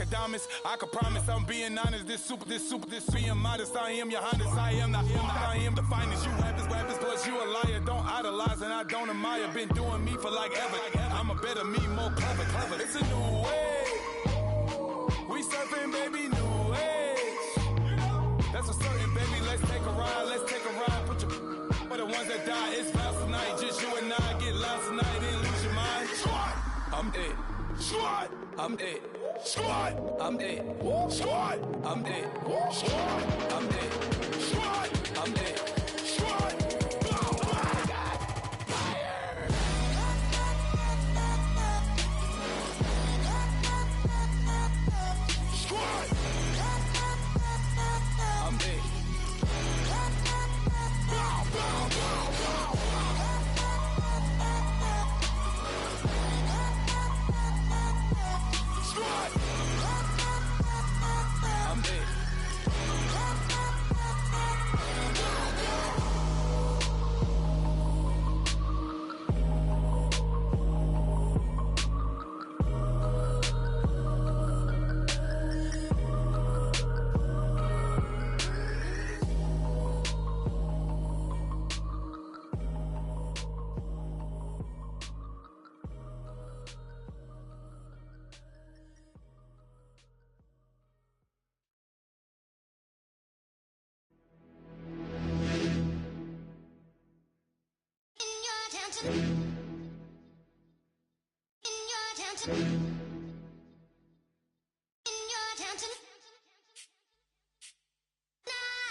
like diamonds. I can promise I'm being honest. This being modest. I am your highness. I am the finest. You weapons, plus you a liar. Don't idolize and I don't admire. Been doing me for like ever. I'm a better me, more clever. It's a new way. We surfing, baby, new age. That's a certain, baby. Let's take a ride. Put your for the ones that die. It's vows tonight. Just you and I get lost tonight. Didn't lose your mind. I'm dead. Squad. I'm dead. Squad. I'm dead. Squad. I'm dead. Squad. I'm dead. Squad. I'm dead. Squad.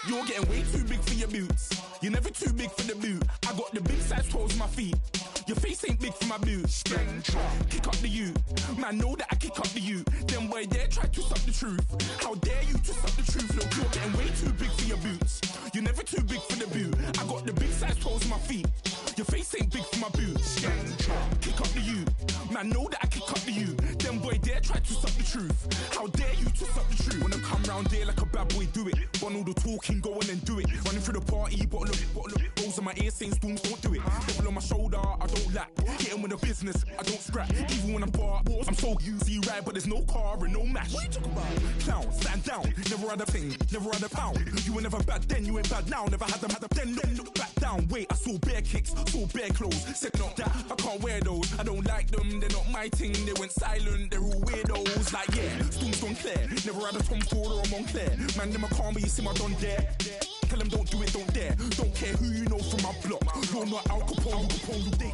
You're getting way too big for your boots. You're never too big for the boot. I got the big size toes on my feet. Your face ain't big for my boots. Kick up the you. Man, know that I kick up the you. Them boy dare try to suck the truth. How dare you to suck the truth? Look, you're getting way too big for your boots. You're never too big for the boot. I got the big size toes on my feet. Your face ain't big for my boots. Kick up the you. Man, know that I kick up the you. Them boy dare try to suck the truth. How dare you to suck the truth? Wanna come round there like a bad boy, do it. Want all the talking, go on and do it. Running through the party, bottle up. Rolls on my ear saying storms, don't do it. Double on my shoulder, I don't lack. Getting with the business, I don't scrap. Even when I'm bar, I'm so easy ride, but there's no car and no match. What you talk about? Clown, stand down. Never had a thing, never had a pound. You were never bad then, you ain't bad now. Never had them, then look back down. Wait, I saw bare kicks, saw bare clothes. Said not that, I can't wear those. I don't like them, they're not my thing. They went silent, they're all weirdos. Like yeah, storms gone clear. Never had a Tom Ford or a Montclair. Man, them a calm, but you see my don there. Tell them don't do it, don't dare. Don't care who you know from my block. You're not Al Capone.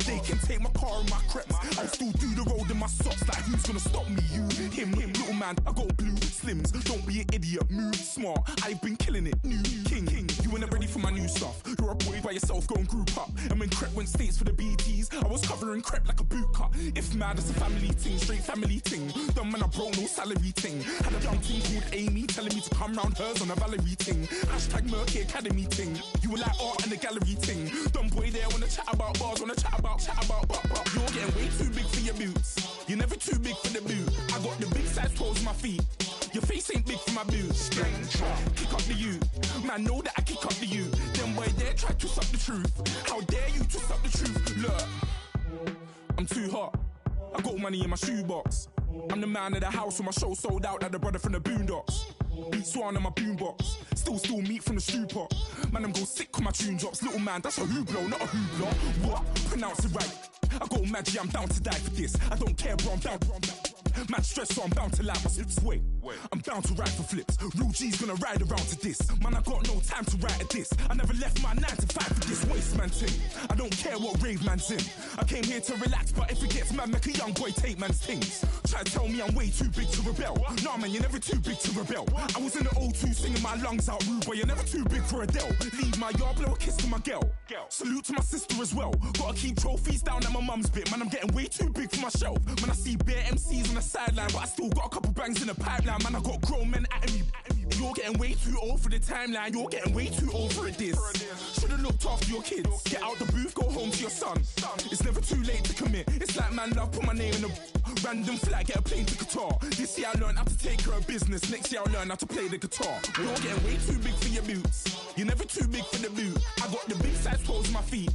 They can take my car and my creps. I'll still do the road in my socks. Like who's gonna stop me? You, him, little man. I got blue slims. Don't be an idiot. Move smart. I've been killing it. New king. You ain't ready for my new stuff. You're a boy by yourself. Go and group up. And when Crep went states for the BTs, I was covering Crep like a boot cut. If mad, it's a family thing. Straight family thing. Dumb man, I broke no salary thing. Had a young thing called Amy telling me to come round hers on a Valerie thing. Hashtag Murky Academy thing. You were like art and the gallery thing. Dumb boy there wanna chat about bars, wanna chat about. You're getting way too big for your boots. You're never too big for the boot. I got the big size toes on my feet. Your face ain't big for my boots. Kick up the you. Man, know that I kick up the you. Them boy there try to suck the truth. How dare you to suck the truth? Look, I'm too hot. I got money in my shoebox. I'm the man of the house when my show sold out like the brother from the Boondocks. Beat Swan in my boombox. Still meat from the stew pot. Man, I'm go sick when my tune drops. Little man, that's a hooplo, not a hoopla. What? Pronounce it right. I got magic, I'm down to die for this. I don't care, bro, I'm down. Man stressed, so I'm bound to like my slips. Wait, I'm bound to ride for flips. Real G's gonna ride around to this. Man, I got no time to write at this. I never left my 9 to 5 for this waste man thing. I don't care what rave man's in. I came here to relax, but if it gets mad, make a young boy take man's things. Try to tell me I'm way too big to rebel. Nah, man, you're never too big to rebel. I was in the O2 singing my lungs out rude, but you're never too big for Adele. Leave my yard, blow a kiss to my girl. Salute to my sister as well. Gotta keep trophies down at my mum's bit. Man, I'm getting way too big for my shelf. Man, I see bare MCs on the sideline, but I still got a couple bangs in the pipeline. Man, I got grown men at me. You're getting way too old for the timeline. You're getting way too old for a diss. Should've looked after your kids. Get out the booth, go home to your son. It's never too late to commit. It's like man love, put my name in a random flag, get a plane to Qatar. This year I learned how to take care of business. Next year I'll learn how to play the guitar. You're getting way too big for your boots. You're never too big for the boot. I got the big size toes on my feet.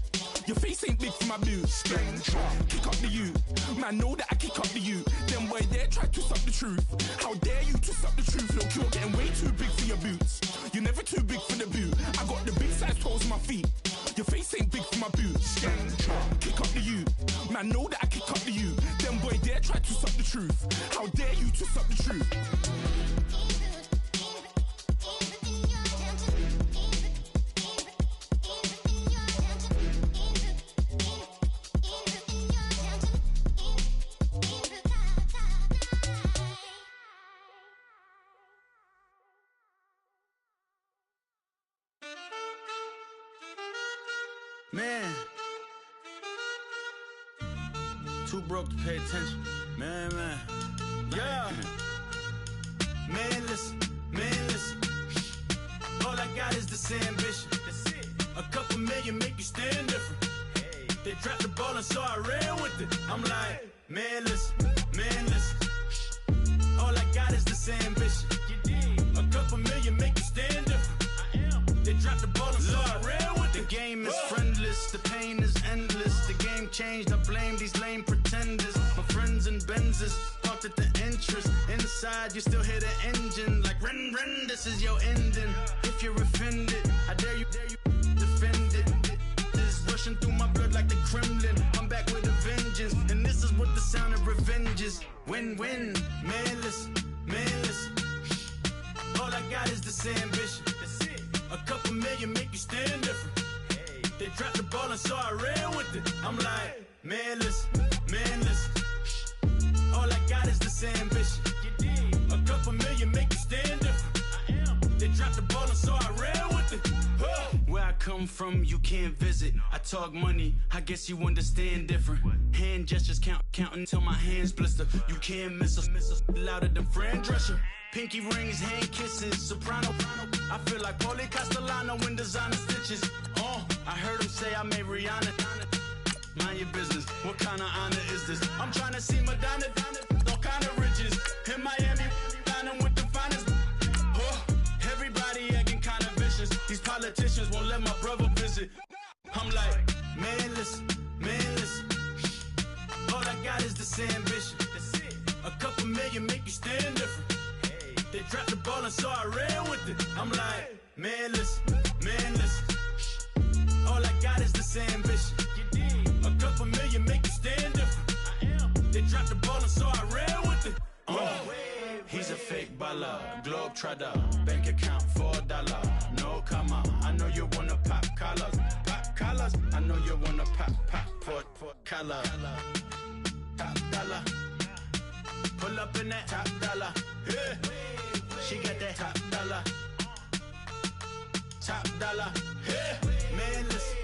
Your face ain't big for my boots. Kick up the you. Man, know that I kick up the you. Them boy there try to twist up the truth. How dare you twist up the truth? Look, you're getting way too big for your boots. You're never too big for the boot. I got the big size toes on my feet. Your face ain't big for my boots. Kick up the you. Man, know that I kick up the you. Them boy there try to twist up the truth. How dare you twist up the truth? Man, too broke to pay attention. Man, yeah. Man, listen. All I got is this ambition. A couple million make you stand different. They dropped the ball and so I ran with it. I'm like, man, listen. All I got is this ambition. A couple million make you stand different. They dropped the ball and so I ran with it. The game is friendless, the pain is endless. The game changed, I blame these lame pretenders. My friends and Benzes parked at the entrance. Inside, you still hear the engine. Like, ren, this is your ending. If you're offended, I dare you defend it. This is rushing through my blood like the Kremlin. I'm back with a vengeance, and this is what the sound of revenge is. Win-win, man, listen. All I got is this ambition. A couple million make you stand different. They dropped the ball and so I ran with it. I'm like, man, listen. All I got is this ambition. A couple million make you stand different. They dropped the ball and so I ran with it. Where I come from, you can't visit. I talk money, I guess you understand different. Hand gestures counting till my hands blister. You can't miss us louder than Fran Drescher. Pinky rings, hand kisses, soprano. I feel like Paulie Castellano in designer stitches. I heard him say I made Rihanna. Mind your business, what kind of honor is this? I'm trying to see Madonna, all kind of riches. In Miami, dining with the finest. Everybody acting kind of vicious. These politicians won't let my brother visit. I'm like, man, listen. All I got is this ambition. A couple million make you stand different. They dropped the ball and so I ran with it. I'm like, man, listen. All I got is this ambition. A couple million make you stand different. They dropped the ball and so I ran with it. He's a fake baller, globe trotter, bank account $4. No, come on, I know you wanna pop collars. I know you wanna pop collar. Top dollar, pull up in that top dollar. Yeah. She got that top dollar. Yeah. Man, listen.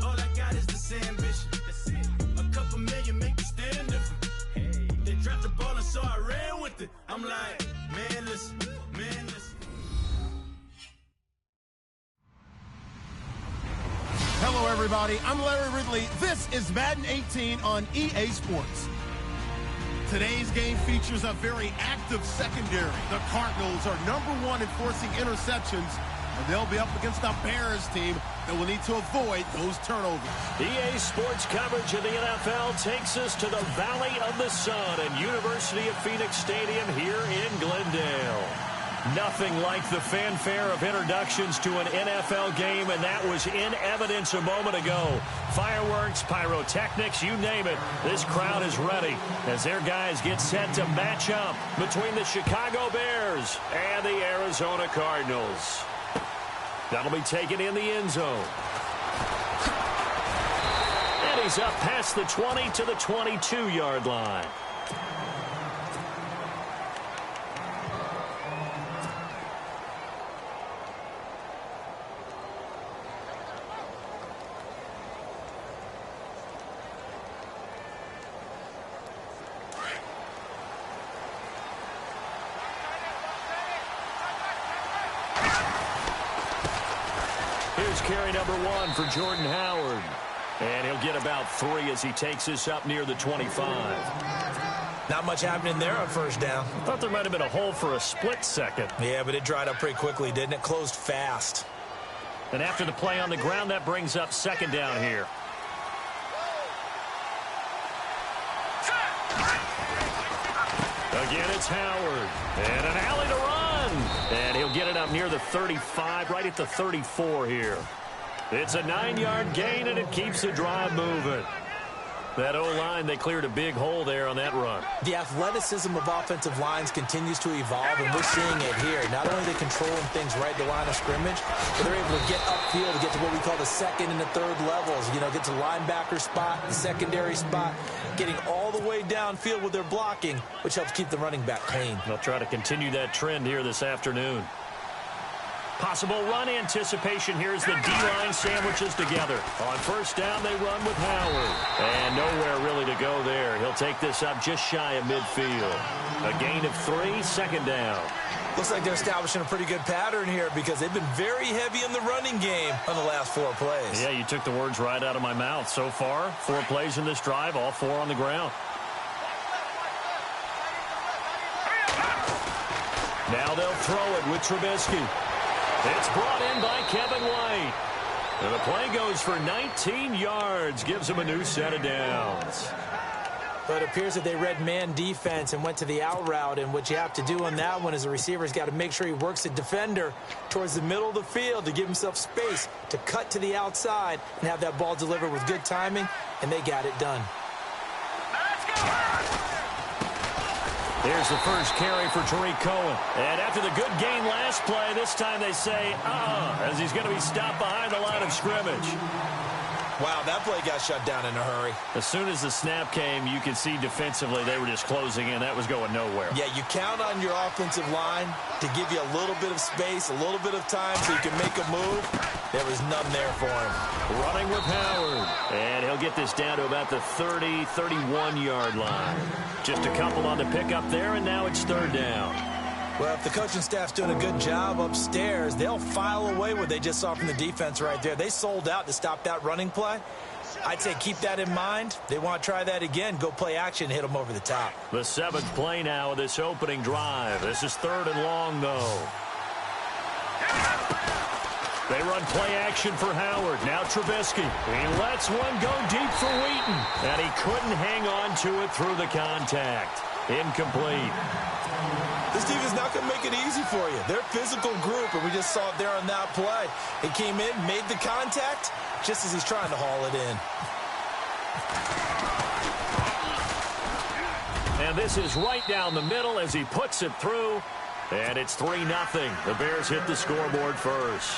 All I got is this ambition. A couple million make you stand different. They dropped the ball and so I ran with it. I'm like, man, listen. Hello, everybody. I'm Larry Ridley. This is Madden 18 on EA Sports. Today's game features a very active secondary. The Cardinals are #1 in forcing interceptions, and they'll be up against a Bears team that will need to avoid those turnovers. EA Sports coverage of the NFL takes us to the Valley of the Sun at University of Phoenix Stadium here in Glendale. Nothing like the fanfare of introductions to an NFL game, and that was in evidence a moment ago. Fireworks, pyrotechnics, you name it. This crowd is ready as their guys get set to match up between the Chicago Bears and the Arizona Cardinals. That'll be taken in the end zone. And he's up past the 20 to the 22-yard line. Here's carry number 1 for Jordan Howard. And he'll get about 3 as he takes this up near the 25. Not much happening there on first down. I thought there might have been a hole for a split second. Yeah, but it dried up pretty quickly, didn't it? Closed fast. And after the play on the ground, that brings up second down here. Again, it's Howard. And an alley to run. And he'll get it up near the 35, right at the 34 here. It's a 9-yard gain, and it keeps the drive moving. That O-line, they cleared a big hole there on that run. The athleticism of offensive lines continues to evolve, and we're seeing it here. Not only are they controlling things right at the line of scrimmage, but they're able to get upfield to get to what we call the second and the third levels. You know, get to linebacker spot, the secondary spot, getting all the way downfield with their blocking, which helps keep the running back clean. They'll try to continue that trend here this afternoon. Possible run anticipation here as the D-line sandwiches together. On first down, they run with Howard. And nowhere really to go there. He'll take this up just shy of midfield. A gain of 3, second down. Looks like they're establishing a pretty good pattern here because they've been very heavy in the running game on the last 4 plays. Yeah, you took the words right out of my mouth. So far, 4 plays in this drive, all 4 on the ground. Now they'll throw it with Trubisky. It's brought in by Kevin White. And the play goes for 19 yards. Gives him a new set of downs. But it appears that they read man defense and went to the out route. And what you have to do on that one is the receiver's got to make sure he works the defender towards the middle of the field to give himself space to cut to the outside and have that ball delivered with good timing. And they got it done. Here's the first carry for Tariq Cohen. And after the good gain last play, this time they say, as he's going to be stopped behind the line of scrimmage. Wow, that play got shut down in a hurry. As soon as the snap came, you could see defensively they were just closing in. That was going nowhere. Yeah, you count on your offensive line to give you a little bit of space, a little bit of time so you can make a move. There was none there for him. Running with Howard. And he'll get this down to about the 30, 31-yard line. Just a couple on the pickup there, and now it's third down. Well, if the coaching staff's doing a good job upstairs, they'll file away what they just saw from the defense right there. They sold out to stop that running play. I'd say keep that in mind. They want to try that again. Go play action, hit them over the top. The 7th play now of this opening drive. This is 3rd and long, though. They run play action for Howard. Now Trubisky. He lets one go deep for Wheaton. And he couldn't hang on to it through the contact. Incomplete. This team is not going to make it easy for you. They're a physical group, and we just saw it there on that play. He came in, made the contact, just as he's trying to haul it in. And this is right down the middle as he puts it through. And it's 3-0. The Bears hit the scoreboard first.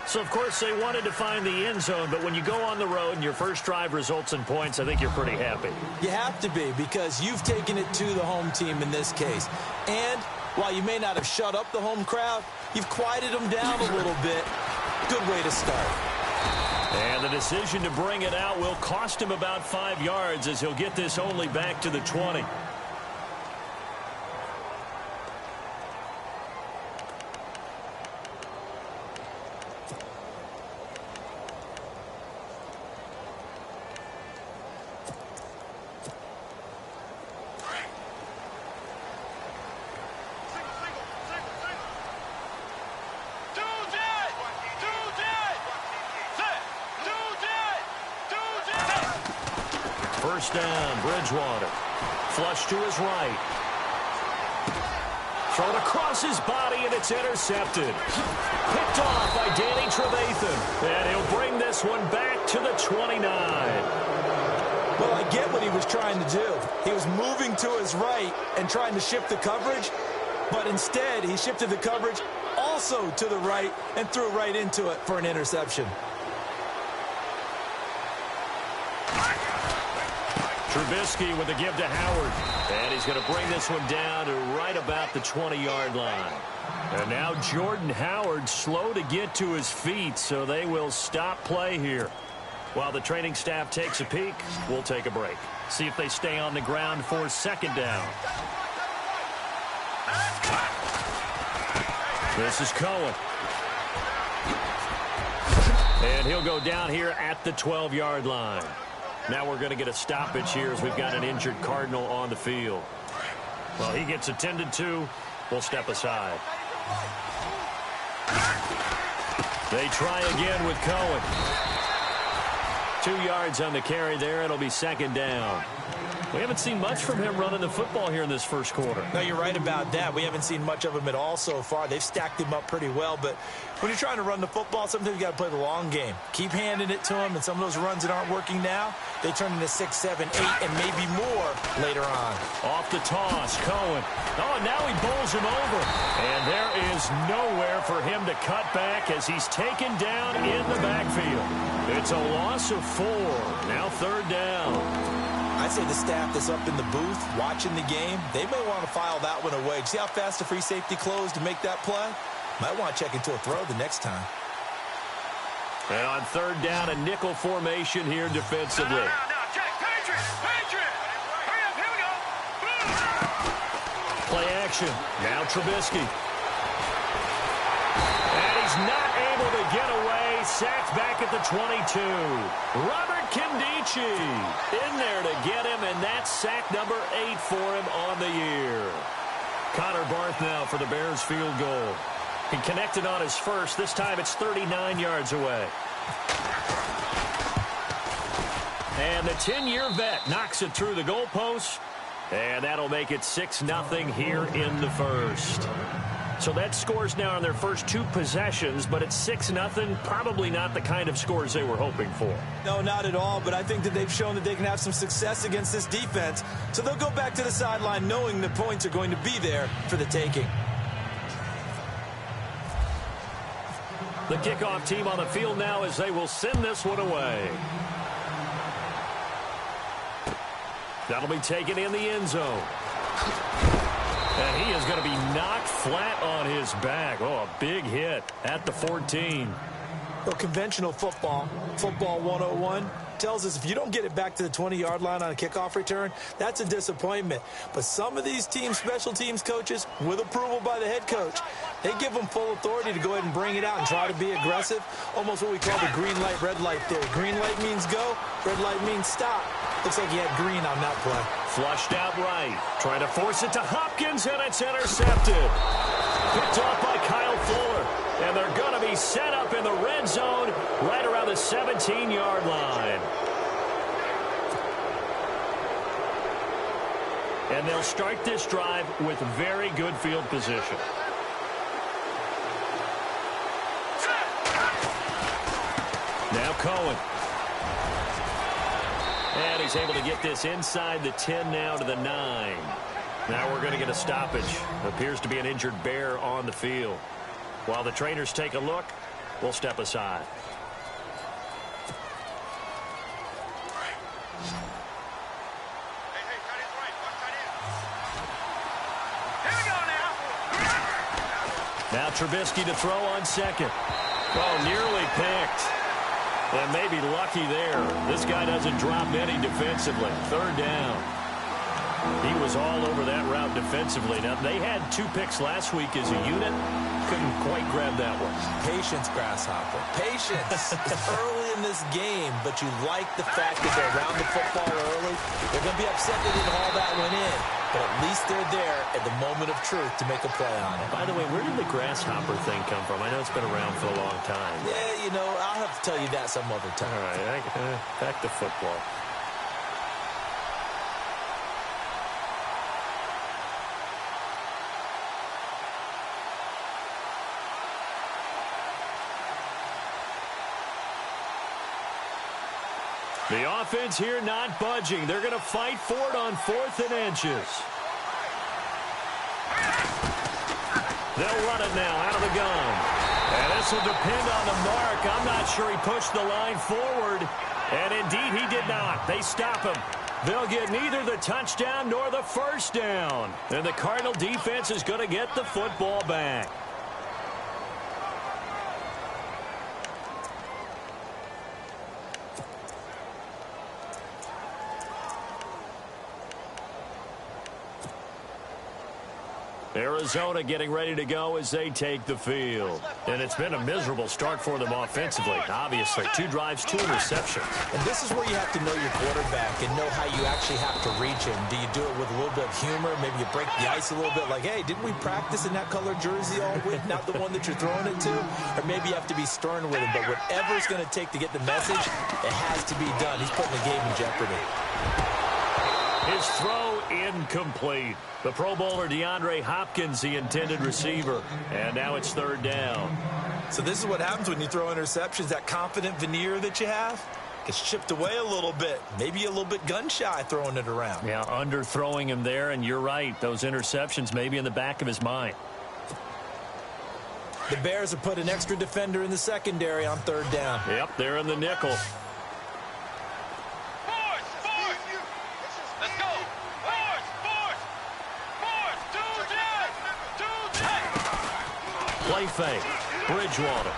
So, of course, they wanted to find the end zone, but when you go on the road and your first drive results in points, I think you're pretty happy. You have to be, because you've taken it to the home team in this case. And while you may not have shut up the home crowd, you've quieted them down a little bit. Good way to start. And the decision to bring it out will cost him about 5 yards as he'll get this only back to the 20. First down, Bridgewater. Flush to his right. Thrown across his body, and it's intercepted. Picked off by Danny Trevathan. And he'll bring this one back to the 29. Well, I get what he was trying to do. He was moving to his right and trying to shift the coverage, but instead he shifted the coverage also to the right and threw right into it for an interception. Trubisky with a give to Howard. And he's going to bring this one down to right about the 20-yard line. And now Jordan Howard slow to get to his feet, so they will stop play here. While the training staff takes a peek, we'll take a break. See if they stay on the ground for second down. This is Cohen. And he'll go down here at the 12-yard line. Now we're going to get a stoppage here as we've got an injured Cardinal on the field. Well, he gets attended to. We'll step aside. They try again with Cohen. 2 yards on the carry there. It'll be second down. We haven't seen much from him running the football here in this first quarter. No, you're right about that. We haven't seen much of him at all so far. They've stacked him up pretty well, but when you're trying to run the football, sometimes you got to play the long game. Keep handing it to him, and some of those runs that aren't working now, they turn into 6, 7, 8, and maybe more later on. Off the toss, Cohen. Oh, and now he bowls him over. And there is nowhere for him to cut back as he's taken down in the backfield. It's a loss of 4. Now third down. I'd say the staff that's up in the booth watching the game, they may want to file that one away. See how fast the free safety closed to make that play? Might want to check into a throw the next time. And on third down, a nickel formation here defensively. No, check. Patriot. Hurry up, here we go. Play action. Now Trubisky. And he's not able to get away. Sacked back at the 22. Robert Kindici in there to get him, and that's sack number 8 for him on the year. Connor Barth now for the Bears field goal. He connected on his first. This time it's 39 yards away. And the 10-year vet knocks it through the goalpost, and that'll make it 6-0 here in the first. So that scores now on their first 2 possessions, but it's 6-0. Probably not the kind of scores they were hoping for. No, not at all, but I think that they've shown that they can have some success against this defense. So they'll go back to the sideline knowing the points are going to be there for the taking. The kickoff team on the field now as they will send this one away. That'll be taken in the end zone. And he is going to be knocked flat on his back. Oh, a big hit at the 14. Well, conventional football 101, tells us if you don't get it back to the 20-yard line on a kickoff return, that's a disappointment. But some of these teams, special teams coaches, with approval by the head coach, they give them full authority to go ahead and bring it out and try to be aggressive. Almost what we call the green light, red light theory. Green light means go, red light means stop. Looks like he had green on that play. Flushed out right. Trying to force it to Hopkins, and it's intercepted. Picked off by Kyle Fuller. And they're going to be set up in the red zone right around the 17-yard line. And they'll start this drive with very good field position. Now Cohen. And he's able to get this inside the 10 now to the 9. Now we're going to get a stoppage. Appears to be an injured Bear on the field. While the trainers take a look, we'll step aside. Now Trubisky to throw on second. Oh, nearly picked. And maybe lucky there. This guy doesn't drop any defensively. Third down. He was all over that route defensively. Now, they had 2 picks last week as a unit. Couldn't quite grab that one. Patience, Grasshopper. Patience. It's early in this game, but you like the fact that they're around the football early. They're going to be upset they didn't haul that one in, but at least they're there at the moment of truth to make a play on it. By the way, where did the Grasshopper thing come from? I know it's been around for a long time. Yeah, you know, I'll have to tell you that some other time. All right, back to football. The offense here not budging. They're going to fight for it on 4th and inches. They'll run it now out of the gun. And this will depend on the mark. I'm not sure he pushed the line forward. And indeed he did not. They stop him. They'll get neither the touchdown nor the first down. And the Cardinal defense is going to get the football back. Arizona getting ready to go as they take the field. And it's been a miserable start for them offensively. Obviously, 2 drives, 2 interceptions. And this is where you have to know your quarterback and know how you actually have to reach him. Do you do it with a little bit of humor? Maybe you break the ice a little bit like, hey, didn't we practice in that color jersey all week, not the one that you're throwing it to? Or maybe you have to be stern with him. But whatever it's going to take to get the message, it has to be done. He's putting the game in jeopardy. His throw incomplete. The Pro Bowler DeAndre Hopkins, the intended receiver. And now it's 3rd down. So this is what happens when you throw interceptions. That confident veneer that you have gets chipped away a little bit. Maybe a little bit gun-shy throwing it around. Yeah, underthrowing him there, and you're right. Those interceptions may be in the back of his mind. The Bears have put an extra defender in the secondary on 3rd down. Yep, they're in the nickel. Play fake. Bridgewater.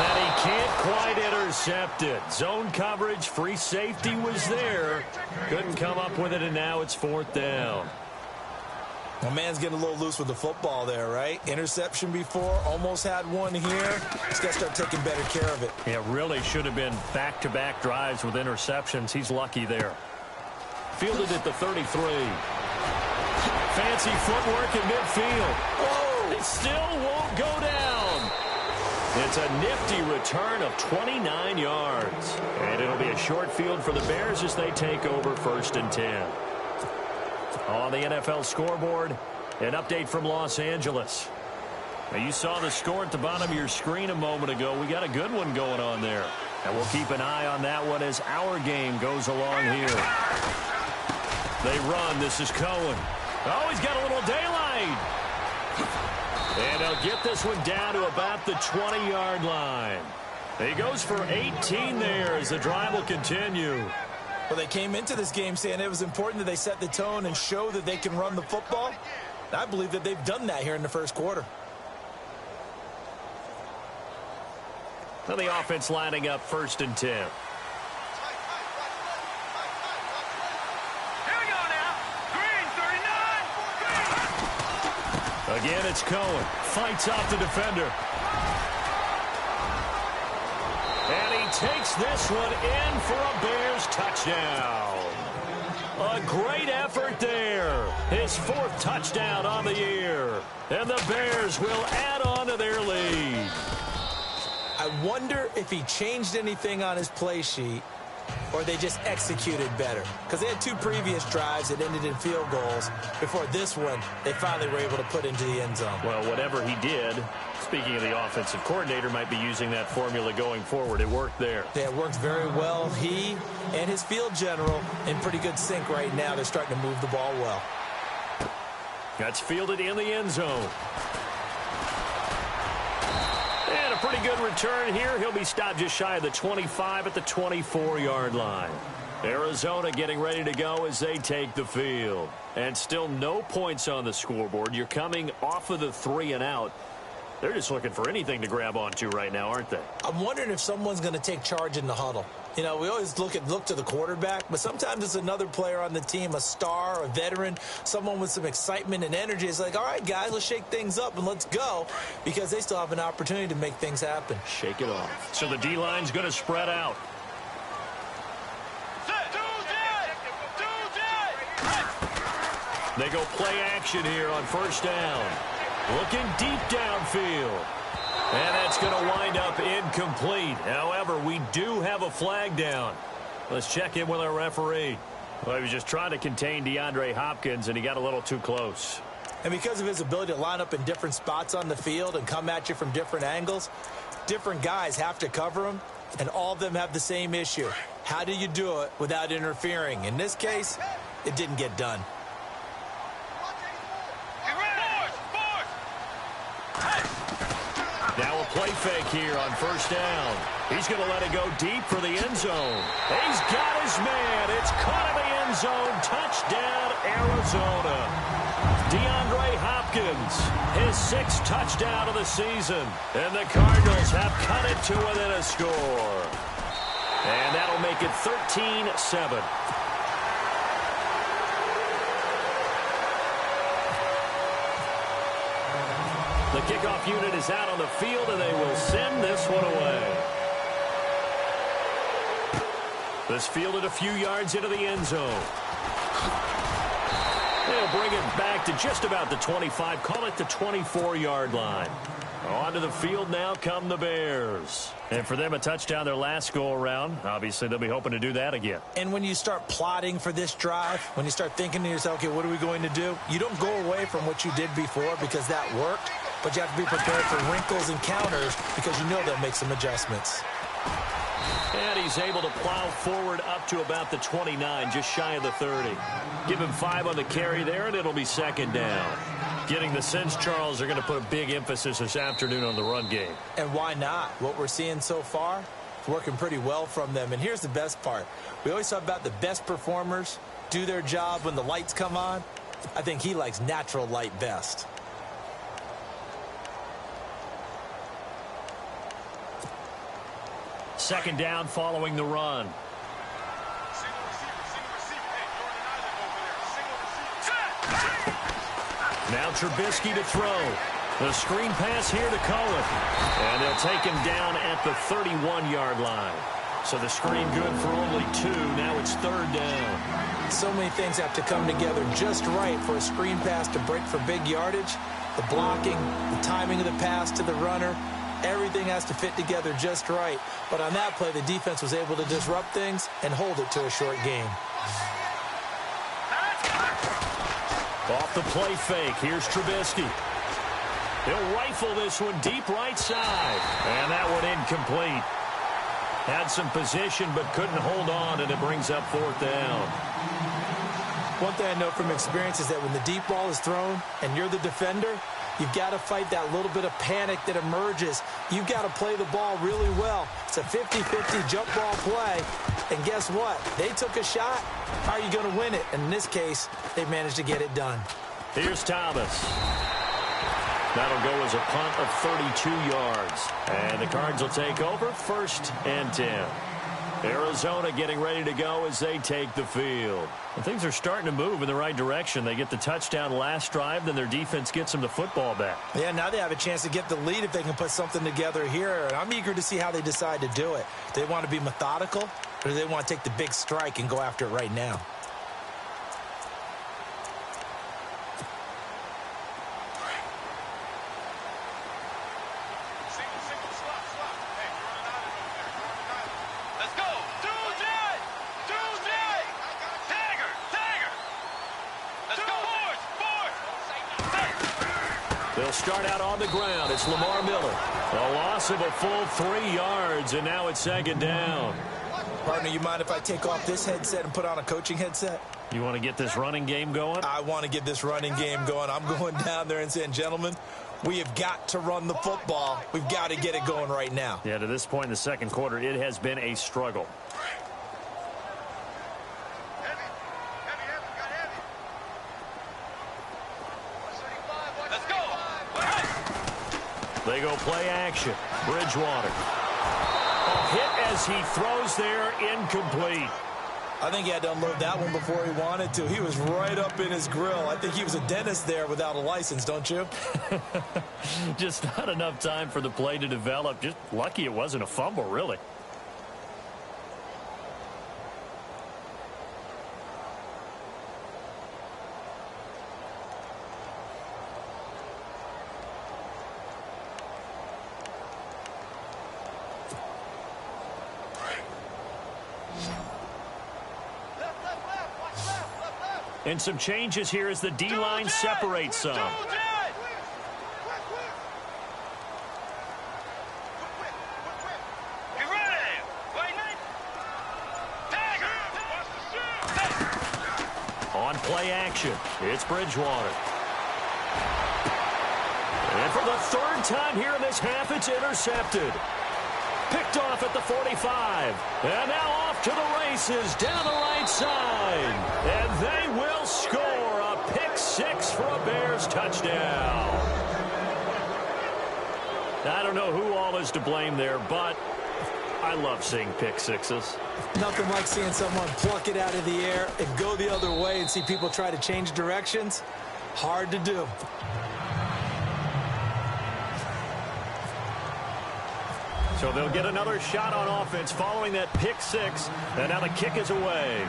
And he can't quite intercept it. Zone coverage, free safety was there. Couldn't come up with it, and now it's 4th down. My man's getting a little loose with the football there, right? Interception before, almost had one here. He's got to start taking better care of it. Yeah, really should have been back-to-back drives with interceptions. He's lucky there. Fielded at the 33. Fancy footwork in midfield. Whoa! It still won't go down. It's a nifty return of 29 yards. And it'll be a short field for the Bears as they take over 1st and 10. On the NFL scoreboard, an update from Los Angeles. Now, you saw the score at the bottom of your screen a moment ago. We got a good one going on there. And we'll keep an eye on that one as our game goes along here. They run. This is Cohen. Oh, he's got a little daylight. And they'll get this one down to about the 20-yard line. He goes for 18 there as the drive will continue. Well, they came into this game saying it was important that they set the tone and show that they can run the football. I believe that they've done that here in the 1st quarter. Now the offense lining up 1st and 10. Again, it's Cohen. Fights off the defender. And he takes this one in for a Bears touchdown. A great effort there. His 4th touchdown on the year. And the Bears will add on to their lead. I wonder if he changed anything on his play sheet or they just executed better. Because they had 2 previous drives that ended in field goals. Before this one, they finally were able to put into the end zone. Well, whatever he did, speaking of the offensive coordinator, might be using that formula going forward. It worked there. Yeah, it worked very well. He and his field general in pretty good sync right now. They're starting to move the ball well. That's fielded in the end zone. And a pretty good return here. He'll be stopped just shy of the 25 at the 24-yard line. Arizona getting ready to go as they take the field. And still no points on the scoreboard. You're coming off of the 3 and out. They're just looking for anything to grab onto right now, aren't they? I'm wondering if someone's going to take charge in the huddle. You know, we always look to the quarterback, but sometimes it's another player on the team, a star, a veteran, someone with some excitement and energy. It's like, all right, guys, let's shake things up and let's go, because they still have an opportunity to make things happen. Shake it off. So the D-line's going to spread out. They go play action here on 1st down. Looking deep downfield. And that's going to wind up incomplete. However, we do have a flag down. Let's check in with our referee. Well, he was just trying to contain DeAndre Hopkins, and he got a little too close. And because of his ability to line up in different spots on the field and come at you from different angles, different guys have to cover him, and all of them have the same issue. How do you do it without interfering? In this case, it didn't get done. Now a play fake here on 1st down. He's going to let it go deep for the end zone. He's got his man. It's caught in the end zone. Touchdown, Arizona. DeAndre Hopkins, his 6th touchdown of the season. And the Cardinals have cut it to within a score. And that'll make it 13-7. The kickoff unit is out on the field, and they will send this one away. This fielded a few yards into the end zone. They'll bring it back to just about the 25. Call it the 24-yard line. Onto the field now come the Bears. And for them, a touchdown their last go-around. Obviously, they'll be hoping to do that again. And when you start plotting for this drive, when you start thinking to yourself, okay, what are we going to do? You don't go away from what you did before because that worked, but you have to be prepared for wrinkles and counters because you know they'll make some adjustments. And he's able to plow forward up to about the 29, just shy of the 30. Give him 5 on the carry there, and it'll be second down. Getting the sense, Charles, they're going to put a big emphasis this afternoon on the run game. And why not? What we're seeing so far, it's working pretty well from them. And here's the best part. We always talk about the best performers do their job when the lights come on. I think he likes natural light best. Second down following the run. Now Trubisky to throw. The screen pass here to Cohen. And they'll take him down at the 31-yard line. So the screen good for only 2. Now it's third down. So many things have to come together just right for a screen pass to break for big yardage. The blocking, the timing of the pass to the runner, everything has to fit together just right. But on that play, the defense was able to disrupt things and hold it to a short game. Off the play fake, here's Trubisky. He'll rifle this one deep right side. And that one incomplete. Had some position but couldn't hold on, and it brings up fourth down. One thing I know from experience is that when the deep ball is thrown and you're the defender, you've got to fight that little bit of panic that emerges. You've got to play the ball really well. It's a 50-50 jump ball play. And guess what? They took a shot. How are you going to win it? And in this case, they managed to get it done. Here's Thomas. That'll go as a punt of 32 yards. And the Cards will take over, 1st and 10. Arizona getting ready to go as they take the field. And things are starting to move in the right direction. They get the touchdown last drive, then their defense gets them the football back. Yeah, now they have a chance to get the lead if they can put something together here. And I'm eager to see how they decide to do it. Do they want to be methodical, or do they want to take the big strike and go after it right now? They'll start out on the ground. It's Lamar Miller. A loss of a full 3 yards, and now it's second down. Partner, you mind if I take off this headset and put on a coaching headset? You want to get this running game going? I want to get this running game going. I'm going down there and saying, gentlemen, we have got to run the football. We've got to get it going right now. Yeah, to this point in the second quarter, it has been a struggle. They go play action. Bridgewater. A hit as he throws there, incomplete. I think he had to unload that one before he wanted to. He was right up in his grill. I think he was a dentist there without a license, don't you? Just not enough time for the play to develop. Just lucky it wasn't a fumble, really. And some changes here as the D-line separates some. On play action, it's Bridgewater. And for the 3rd time here in this half, it's intercepted. Picked off at the 45. And now off to the races down the right side. And they will score a pick 6 for a Bears touchdown. I don't know who all is to blame there, but I love seeing pick sixes. Nothing like seeing someone pluck it out of the air and go the other way and see people try to change directions. Hard to do. So they'll get another shot on offense following that pick six. And now the kick is away.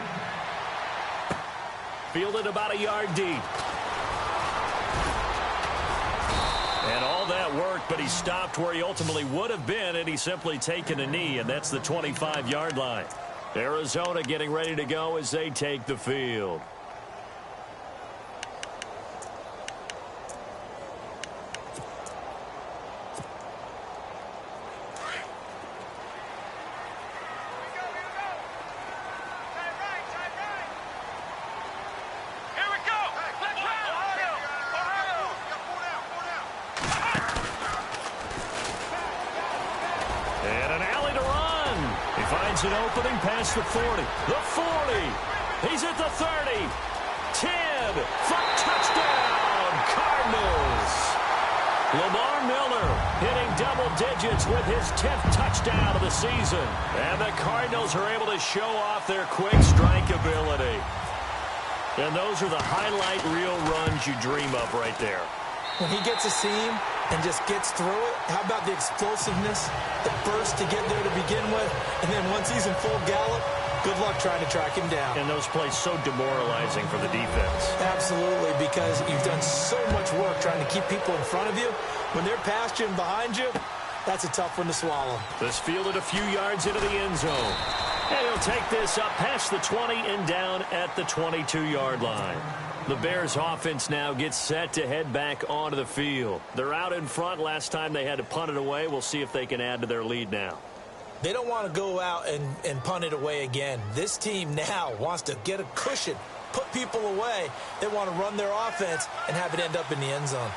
Fielded about a yard deep. And all that worked, but he stopped where he ultimately would have been, and he's simply taken a knee, and that's the 25-yard line. Arizona getting ready to go as they take the field. An opening past the 40. The 40. He's at the 30. 10. For touchdown, Cardinals. Lamar Miller hitting double digits with his 10th touchdown of the season. And the Cardinals are able to show off their quick strike ability. And those are the highlight reel runs you dream of right there. When he gets a seam and just gets through it, how about the explosiveness, the burst to get there to begin with, and then once he's in full gallop, good luck trying to track him down. And those plays so demoralizing for the defense. Absolutely, because you've done so much work trying to keep people in front of you. When they're past you and behind you, that's a tough one to swallow. This fielded a few yards into the end zone. And he'll take this up past the 20 and down at the 22-yard line. The Bears offense now gets set to head back onto the field. They're out in front. Last time they had to punt it away. We'll see if they can add to their lead now. They don't want to go out and punt it away again. This team now wants to get a cushion, put people away. They want to run their offense and have it end up in the end zone.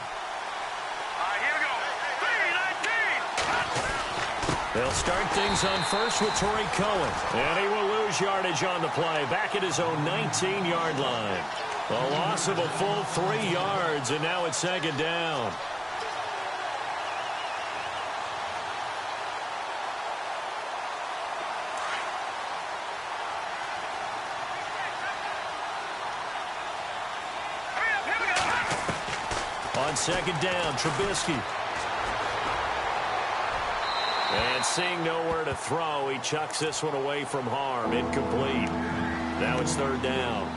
Here we go. 3-19. They'll start things on first with Torrey Cohen. And he will lose yardage on the play back at his own 19-yard line. A loss of a full 3 yards, and now it's second down. On second down, Trubisky. And seeing nowhere to throw, he chucks this one away from harm. Incomplete. Now it's third down.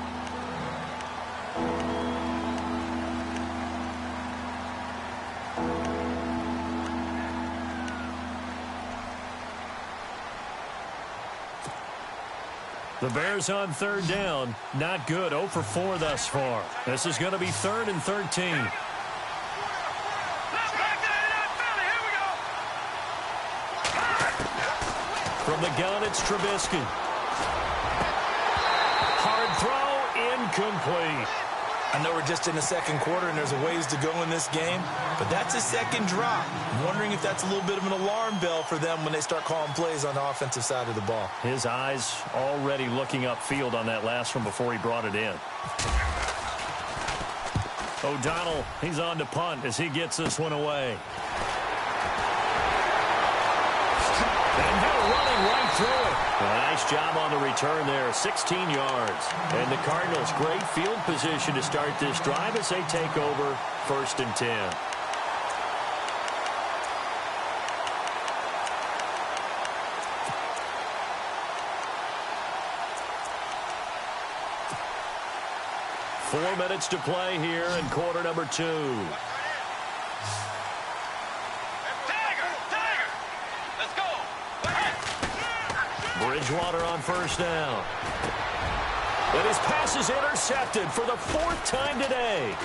The Bears on third down. Not good. 0 for 4 thus far. This is going to be 3rd and 13. From the gun, it's Trubisky. Hard throw, incomplete. I know we're just in the second quarter and there's a ways to go in this game, but that's a second drop. I'm wondering if that's a little bit of an alarm bell for them when they start calling plays on the offensive side of the ball. His eyes already looking upfield on that last one before he brought it in. O'Donnell, he's on to punt as he gets this one away. And now running right through it. A nice job on the return there, 16 yards. And the Cardinals, great field position to start this drive as they take over 1st and 10. Four minutes to play here in quarter number 2. Bridgewater on first down. And his pass is intercepted for the 4th time today.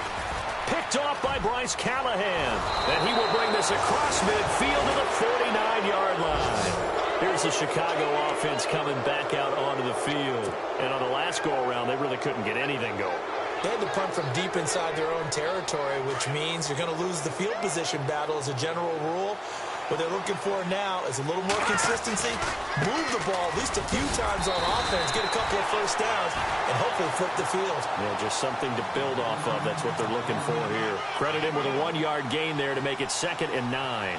Picked off by Bryce Callahan. And he will bring this across midfield to the 49-yard line. Here's the Chicago offense coming back out onto the field. And on the last go-around, they really couldn't get anything going. They had to punt from deep inside their own territory, which means you're going to lose the field position battle as a general rule. What they're looking for now is a little more consistency, move the ball at least a few times on offense, get a couple of first downs, and hopefully flip the field. Yeah, just something to build off of. That's what they're looking for here. Credit him with a 1-yard gain there to make it 2nd and 9.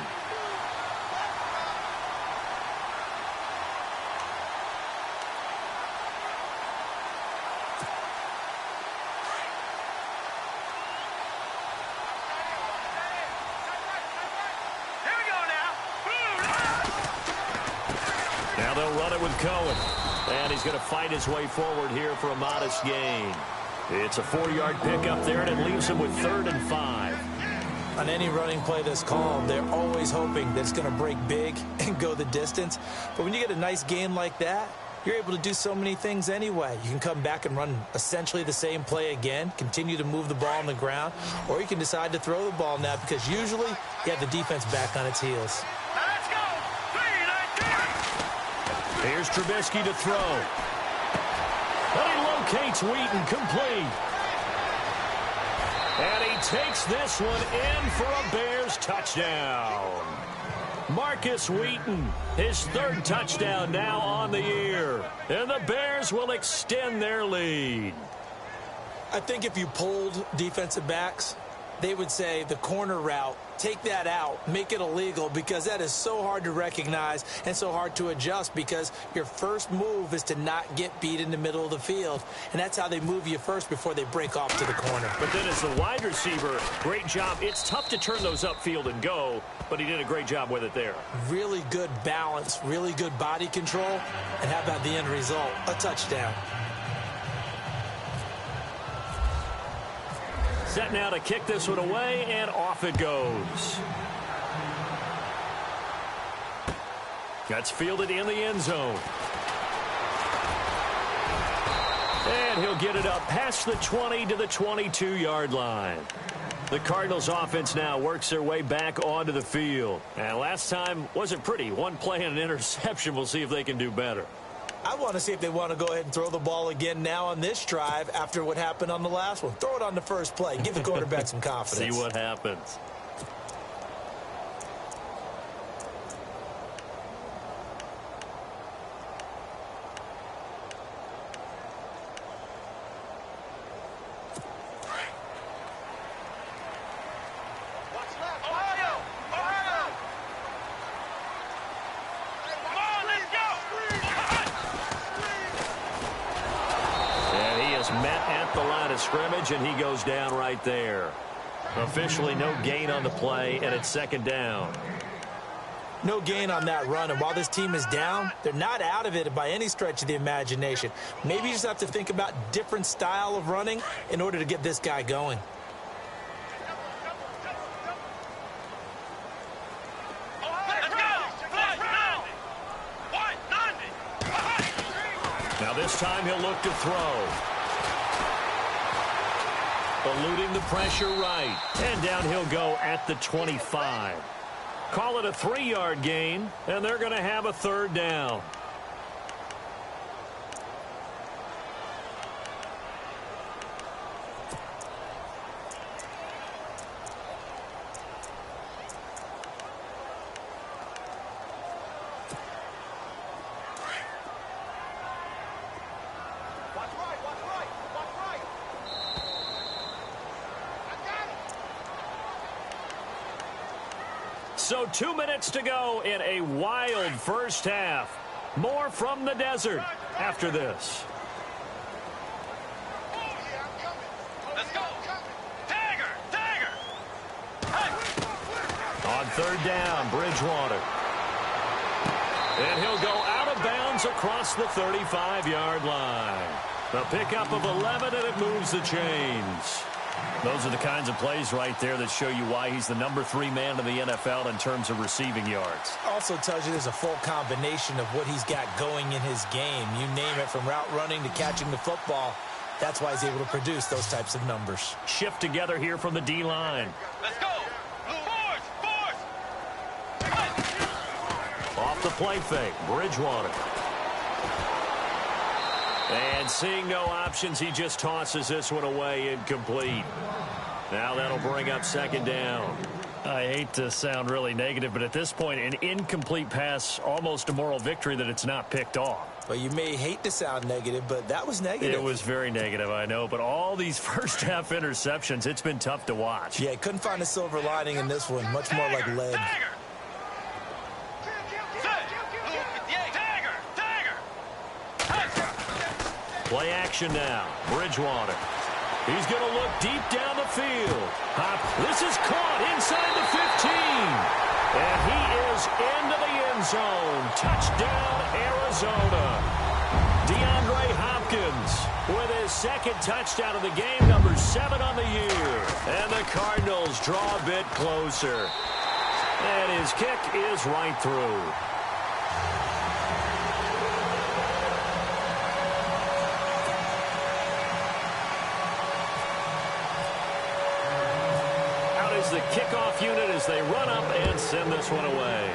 They'll run it with Cohen. And he's going to fight his way forward here for a modest gain. It's a 4-yard pickup there, and it leaves him with 3rd and 5. On any running play that's called, they're always hoping that it's going to break big and go the distance. But when you get a nice gain like that, you're able to do so many things anyway. You can come back and run essentially the same play again, continue to move the ball on the ground, or you can decide to throw the ball now because usually you have the defense back on its heels. Let's go! 3, 19. Here's Trubisky to throw. And he locates Wheaton, complete. And he takes this one in for a Bears touchdown. Marcus Wheaton, his 3rd touchdown now on the year. And the Bears will extend their lead. I think if you polled defensive backs, they would say the corner route, take that out, make it illegal, because that is so hard to recognize and so hard to adjust because your first move is to not get beat in the middle of the field. And that's how they move you first before they break off to the corner. But then as the wide receiver, great job. It's tough to turn those upfield and go, but he did a great job with it there. Really good balance, really good body control. And how about the end result? A touchdown. Set now to kick this one away, and off it goes. That's fielded in the end zone. And he'll get it up past the 20 to the 22-yard line. The Cardinals offense now works their way back onto the field. And last time wasn't pretty. One play and an interception. We'll see if they can do better. I want to see if they want to go ahead and throw the ball again now on this drive after what happened on the last one. Throw it on the first play. Give the quarterback some confidence. See what happens. Scrimmage, and he goes down right there. Officially no gain on the play, and it's 2nd down. No gain on that run, and while this team is down, they're not out of it by any stretch of the imagination. Maybe you just have to think about different style of running in order to get this guy going. Now this time he'll look to throw. Eluding the pressure right. And down he'll go at the 25. Call it a 3-yard gain, and they're going to have a 3rd down. So 2 minutes to go in a wild first half. More from the desert after this. Let's go. Tiger. Hey. On 3rd down, Bridgewater. And he'll go out of bounds across the 35-yard line. The pickup of 11, and it moves the chains. Those are the kinds of plays right there that show you why he's the number 3 man in the NFL in terms of receiving yards. Also tells you there's a full combination of what he's got going in his game. You name it, from route running to catching the football. That's why he's able to produce those types of numbers. Shift together here from the D-line. Let's go. Force. Off the play fake, Bridgewater. And seeing no options, he just tosses this one away incomplete. Now that'll bring up 2nd down. I hate to sound really negative, but at this point, an incomplete pass, almost a moral victory that it's not picked off. Well, you may hate to sound negative, but that was negative. It was very negative, I know. But all these first-half interceptions, it's been tough to watch. Yeah, couldn't find a silver lining in this one. Much more like lead. Play action now. Bridgewater. He's going to look deep down the field. This is caught inside the 15. And he is into the end zone. Touchdown, Arizona. DeAndre Hopkins with his second touchdown of the game, number 7 on the year. And the Cardinals draw a bit closer. And his kick is right through. Out is the kickoff unit as they run up and send this one away.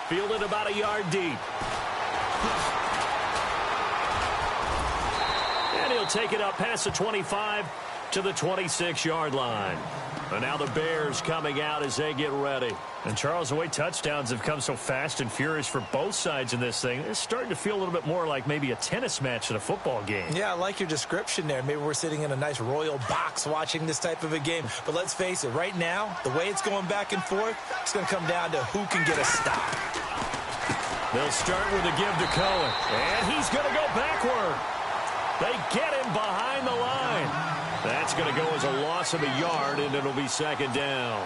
Fielded about a yard deep. And he'll take it up past the 25 to the 26-yard line. And now the Bears coming out as they get ready. And, Charles, the way touchdowns have come so fast and furious for both sides in this thing, it's starting to feel a little bit more like maybe a tennis match in a football game. Yeah, I like your description there. Maybe we're sitting in a nice royal box watching this type of a game. But let's face it, right now, the way it's going back and forth, it's going to come down to who can get a stop. They'll start with a give to Cohen. And he's going to go backward. They get him behind the line. That's going to go as a loss of a yard, and it'll be second down.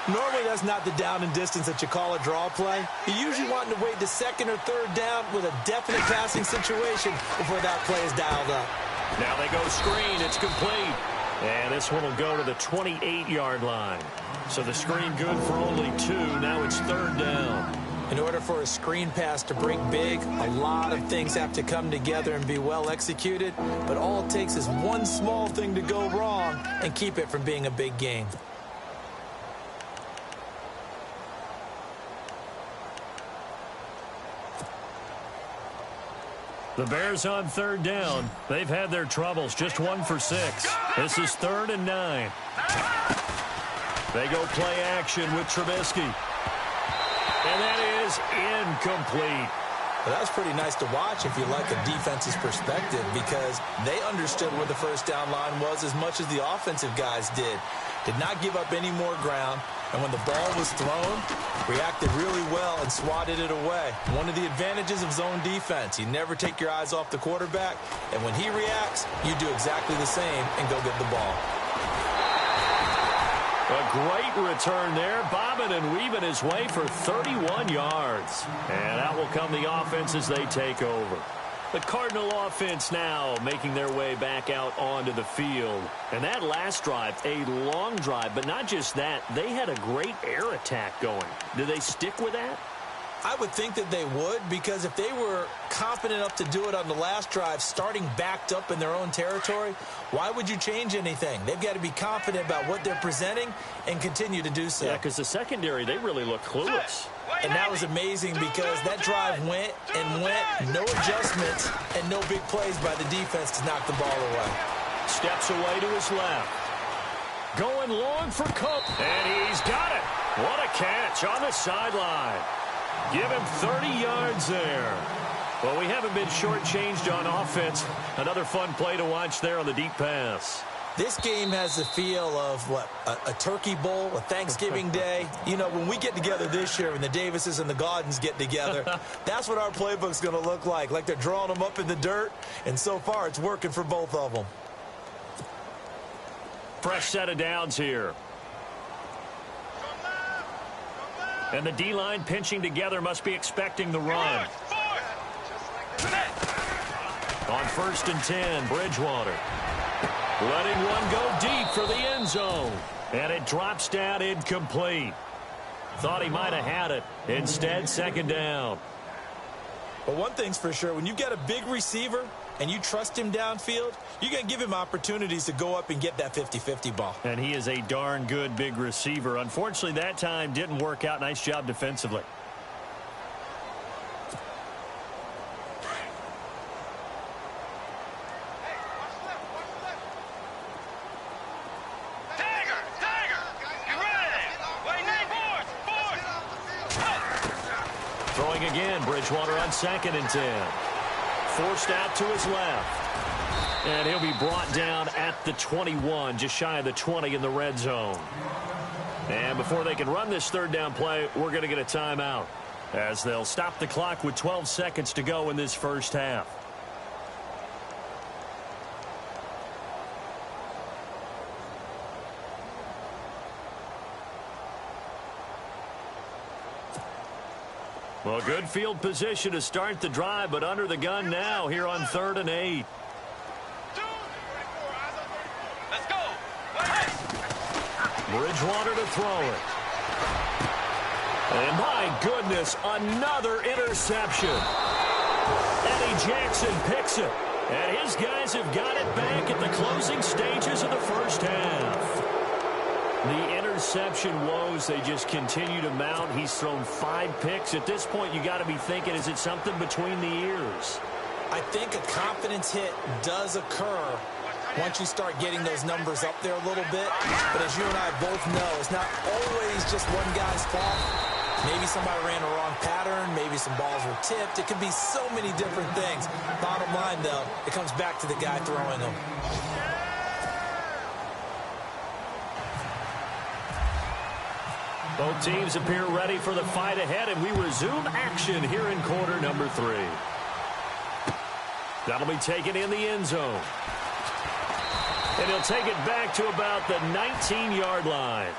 Normally, that's not the down and distance that you call a draw play. You usually want to wait to second or third down with a definite passing situation before that play is dialed up. Now they go screen. It's complete. And this one will go to the 28-yard line. So the screen good for only 2. Now it's third down. In order for a screen pass to break big, a lot of things have to come together and be well executed. But all it takes is one small thing to go wrong and keep it from being a big game. The Bears on third down. They've had their troubles. Just 1 for 6. This is 3rd and 9. They go play action with Trubisky. And that is incomplete. Well, that's pretty nice to watch if you like a defense's perspective, because they understood where the first down line was as much as the offensive guys did. Did not give up any more ground, and when the ball was thrown, reacted really well and swatted it away. One of the advantages of zone defense, you never take your eyes off the quarterback, and when he reacts, you do exactly the same and go get the ball. A great return there, bobbing and weaving his way for 31 yards. And out will come the offense as they take over. The Cardinal offense now making their way back out onto the field. And that last drive, a long drive, but not just that, they had a great air attack going. Do they stick with that? I would think that they would, because if they were confident enough to do it on the last drive, starting backed up in their own territory, why would you change anything? They've got to be confident about what they're presenting and continue to do so. Yeah, because the secondary, they really look clueless. And that was amazing because that drive went and went, no adjustments and no big plays by the defense to knock the ball away. Steps away to his left. Going long for Cook, and he's got it. What a catch on the sideline. Give him 30 yards there. Well, we haven't been shortchanged on offense. Another fun play to watch there on the deep pass. This game has the feel of, what, a turkey bowl, a Thanksgiving day. You know, when we get together this year and the Davises and the Gaudens get together, that's what our playbook's going to look like they're drawing them up in the dirt, and so far it's working for both of them. Fresh set of downs here. And the D-line pinching together must be expecting the run. On 1st and 10, Bridgewater. Letting one go deep for the end zone. And it drops down incomplete. Thought he might have had it. Instead, second down. But one thing's for sure, when you've got a big receiver and you trust him downfield, you're going to give him opportunities to go up and get that 50-50 ball. And he is a darn good big receiver. Unfortunately, that time didn't work out. Nice job defensively. Throwing again, Bridgewater on 2nd and 10. Forced out to his left. And he'll be brought down at the 21, just shy of the 20 in the red zone. And before they can run this third down play, we're going to get a timeout, as they'll stop the clock with 12 seconds to go in this first half. Well, good field position to start the drive, but under the gun now here on 3rd and 8. Let's go. Bridgewater to throw it. And my goodness, another interception. Eddie Jackson picks it. And his guys have got it back at the closing stages of the first half. The interception woes, they just continue to mount. He's thrown 5 picks. At this point, you got to be thinking, is it something between the ears? I think a confidence hit does occur once you start getting those numbers up there a little bit. But as you and I both know, it's not always just one guy's fault. Maybe somebody ran a wrong pattern. Maybe some balls were tipped. It could be so many different things. Bottom line, though, it comes back to the guy throwing them. Both teams appear ready for the fight ahead, and we resume action here in quarter number 3. That'll be taken in the end zone. And he'll take it back to about the 19-yard line.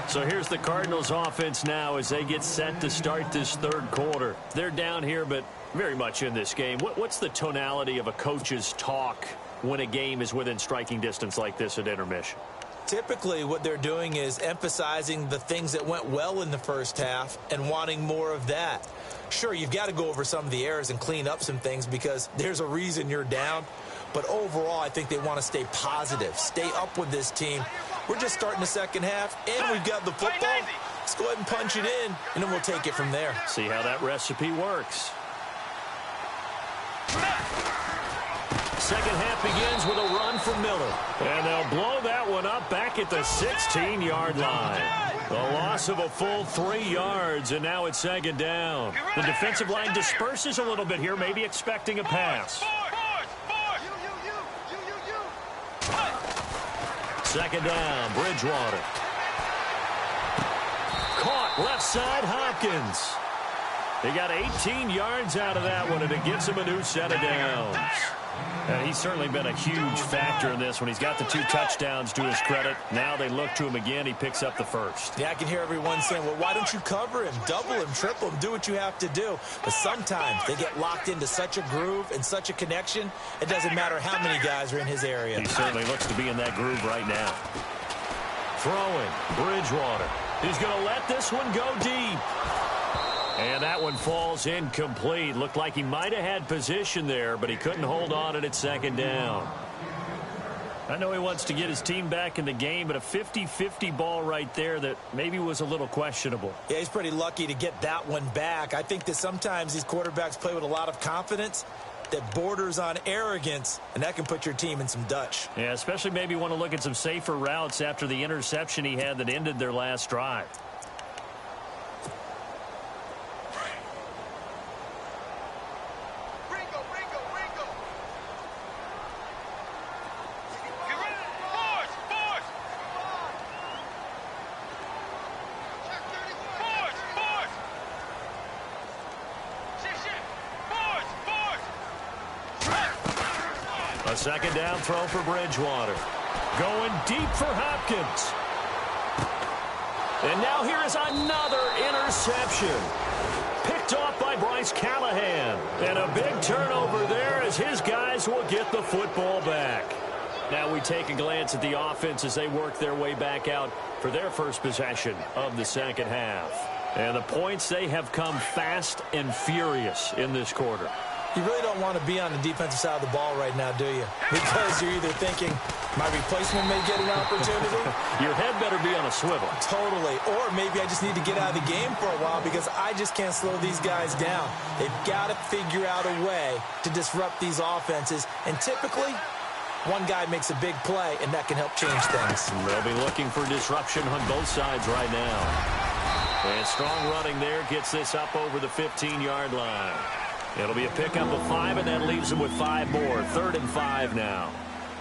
So here's the Cardinals offense now as they get set to start this 3rd quarter. They're down here, but very much in this game. What's the tonality of a coach's talk when a game is within striking distance like this at intermission? Typically, what they're doing is emphasizing the things that went well in the first half and wanting more of that. Sure, you've got to go over some of the errors and clean up some things because there's a reason you're down. But overall, I think they want to stay positive, stay up with this team. We're just starting the second half, and we've got the football. Let's go ahead and punch it in, and then we'll take it from there. See how that recipe works. Second half begins with a run from Miller. And they'll blow that one up back at the 16-yard line. The loss of a full 3 yards, and now it's 2nd down. The defensive line disperses a little bit here, maybe expecting a pass. 2nd down, Bridgewater. Caught left side, Hopkins. They got 18 yards out of that one, and it gets him a new set of downs. And he's certainly been a huge factor in this when he's got the 2 touchdowns to his credit. Now they look to him again. He picks up the first. Yeah, I can hear everyone saying, well, why don't you cover him, double him, triple him, do what you have to do. But sometimes they get locked into such a groove and such a connection, it doesn't matter how many guys are in his area. He certainly looks to be in that groove right now. Throwing, Bridgewater. He's going to let this one go deep. And that one falls incomplete. Looked like he might have had position there, but he couldn't hold on and it's 2nd down. I know he wants to get his team back in the game, but a 50-50 ball right there that maybe was a little questionable. Yeah, he's pretty lucky to get that one back. I think that sometimes these quarterbacks play with a lot of confidence that borders on arrogance, and that can put your team in some Dutch. Yeah, especially maybe want to look at some safer routes after the interception he had that ended their last drive. A 2nd down throw for Bridgewater. Going deep for Hopkins. And now here is another interception. Picked off by Bryce Callahan. And a big turnover there as his guys will get the football back. Now we take a glance at the offense as they work their way back out for their first possession of the second half. And the points, they have come fast and furious in this quarter. You really don't want to be on the defensive side of the ball right now, do you? Because you're either thinking, my replacement may get an opportunity. Your head better be on a swivel. Totally. Or maybe I just need to get out of the game for a while because I just can't slow these guys down. They've got to figure out a way to disrupt these offenses. And typically, one guy makes a big play, and that can help change things. They'll be looking for disruption on both sides right now. And strong running there gets this up over the 15-yard line. It'll be a pickup of 5, and that leaves them with 5 more. 3rd and 5 now.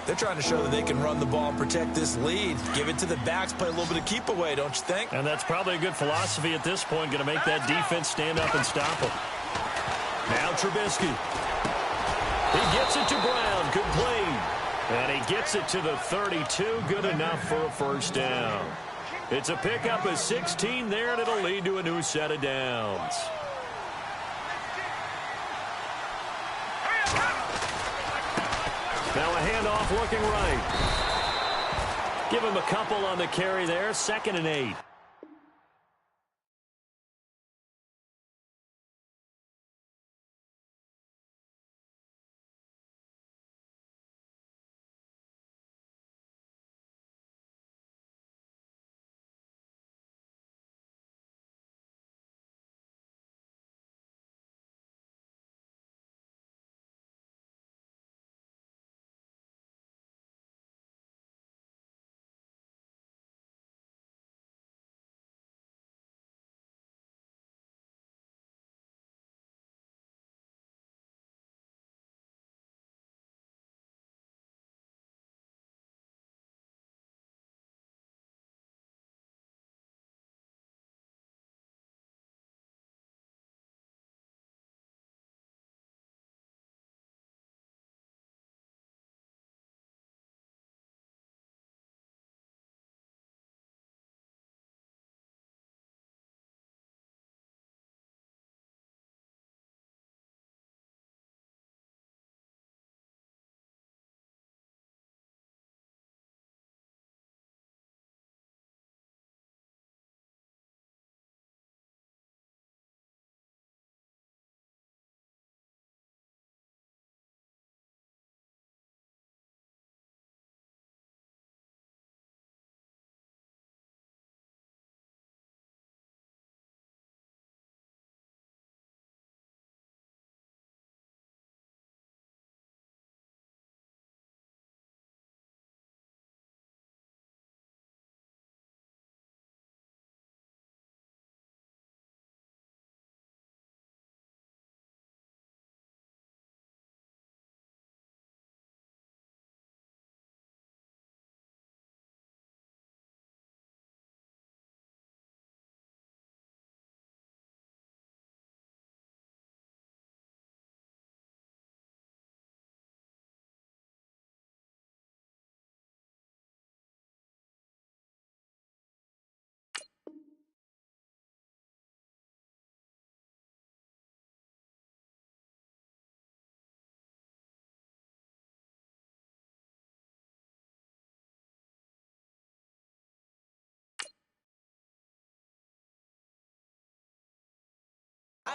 They're trying to show that they can run the ball and protect this lead. Give it to the backs, play a little bit of keep away, don't you think? And that's probably a good philosophy at this point, going to make that defense stand up and stop them. Now Trubisky. He gets it to Brown, complete. And he gets it to the 32, good enough for a first down. It's a pickup of 16 there, and it'll lead to a new set of downs. Now a handoff looking right. Give him a couple on the carry there, 2nd and 8.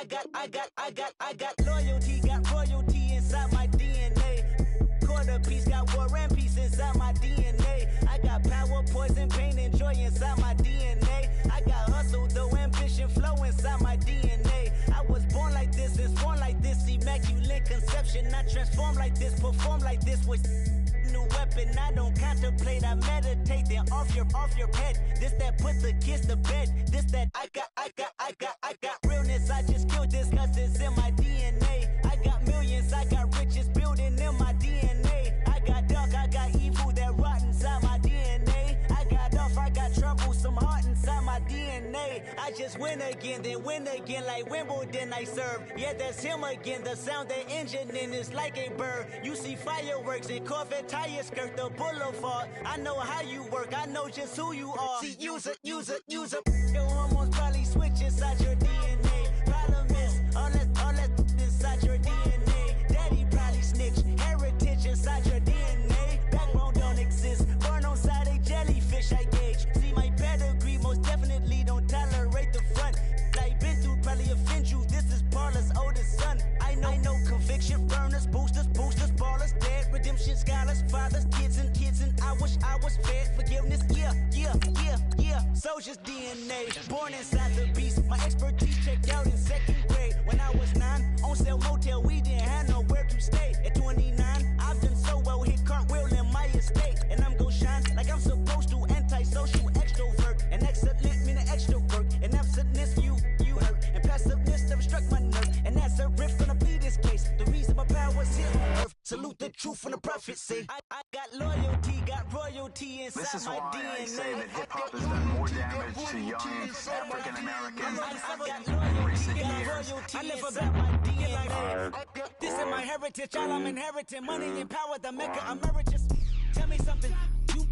I got loyalty, got royalty inside my DNA. Quarter piece, got war and peace inside my DNA. I got power, poison, pain, and joy inside my DNA. I got hustle, though ambition, flow inside my DNA. I was born like this, and born like this, immaculate conception. I transform like this, perform like this with new weapon. I don't contemplate, I meditate. Then off your head. This that put the kids to bed. This that I got realness. I just killed this cause it's in my DNA. I got millions, I got riches building in my DNA. I got dark, I got evil that rot inside my DNA. I got off, I got trouble, some heart inside my DNA. I just win again, then win again like Wimbledon I serve. Yeah, that's him again. The sound the engine in is like a bird. You see fireworks and Corvette tires skirt the boulevard. I know how you work, I know just who you are. See, use it. Your hormones probably switch inside your DNA. Problem is, all that inside your DNA. Daddy probably snitch, heritage inside your DNA. Backbone don't exist, born on side a jellyfish I gauge. See my pedigree, most definitely don't tolerate the front. I been through probably offend you, this is Paula's oldest son. I know conviction, burners, boosters, ballers, dead, redemption, scholars, fathers, kids and I wish I was fed forgiveness, yeah. Soldier's DNA, born inside the beast. My expertise checked out in 2nd grade. When I was 9, on sale motel, we didn't have nowhere to stay. At 29, I've done so well, hit cartwheel in my estate. And I'm gon' shine like I'm supposed to, antisocial extrovert. And excellent meaning extra work. And absentness, you hurt. And passiveness never struck my nerve. And that's a riff gonna be this case. The reason my power's here on earth. Salute the truth and the prophecy. I got loyalty, got royalty inside this is my why DNA. I say that hip-hop has done more damage to young African Americans in recent years. I live about my DNA. This is my heritage, all I'm inheriting. Money and power, the maker emeritus. Tell me something, you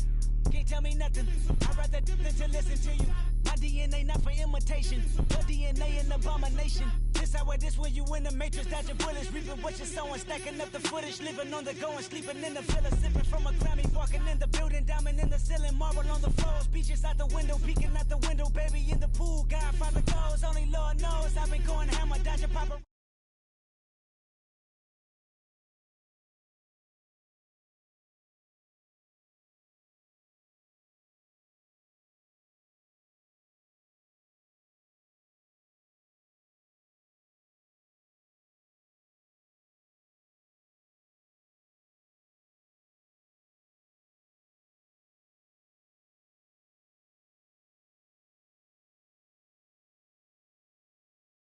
can't tell me nothing. I'd rather than to listen to you. My DNA not for imitation. Your DNA an abomination. This where you in the matrix, dodging bullets, reaping what you're sowing, stacking up the footage, living on the go and sleeping in the villa, sipping from a Grammy, walking in the building, diamond in the ceiling, marble on the floors, beaches out the window, peeking out the window, baby in the pool, Godfather goes, only Lord knows, I've been going hammer, dodging papa.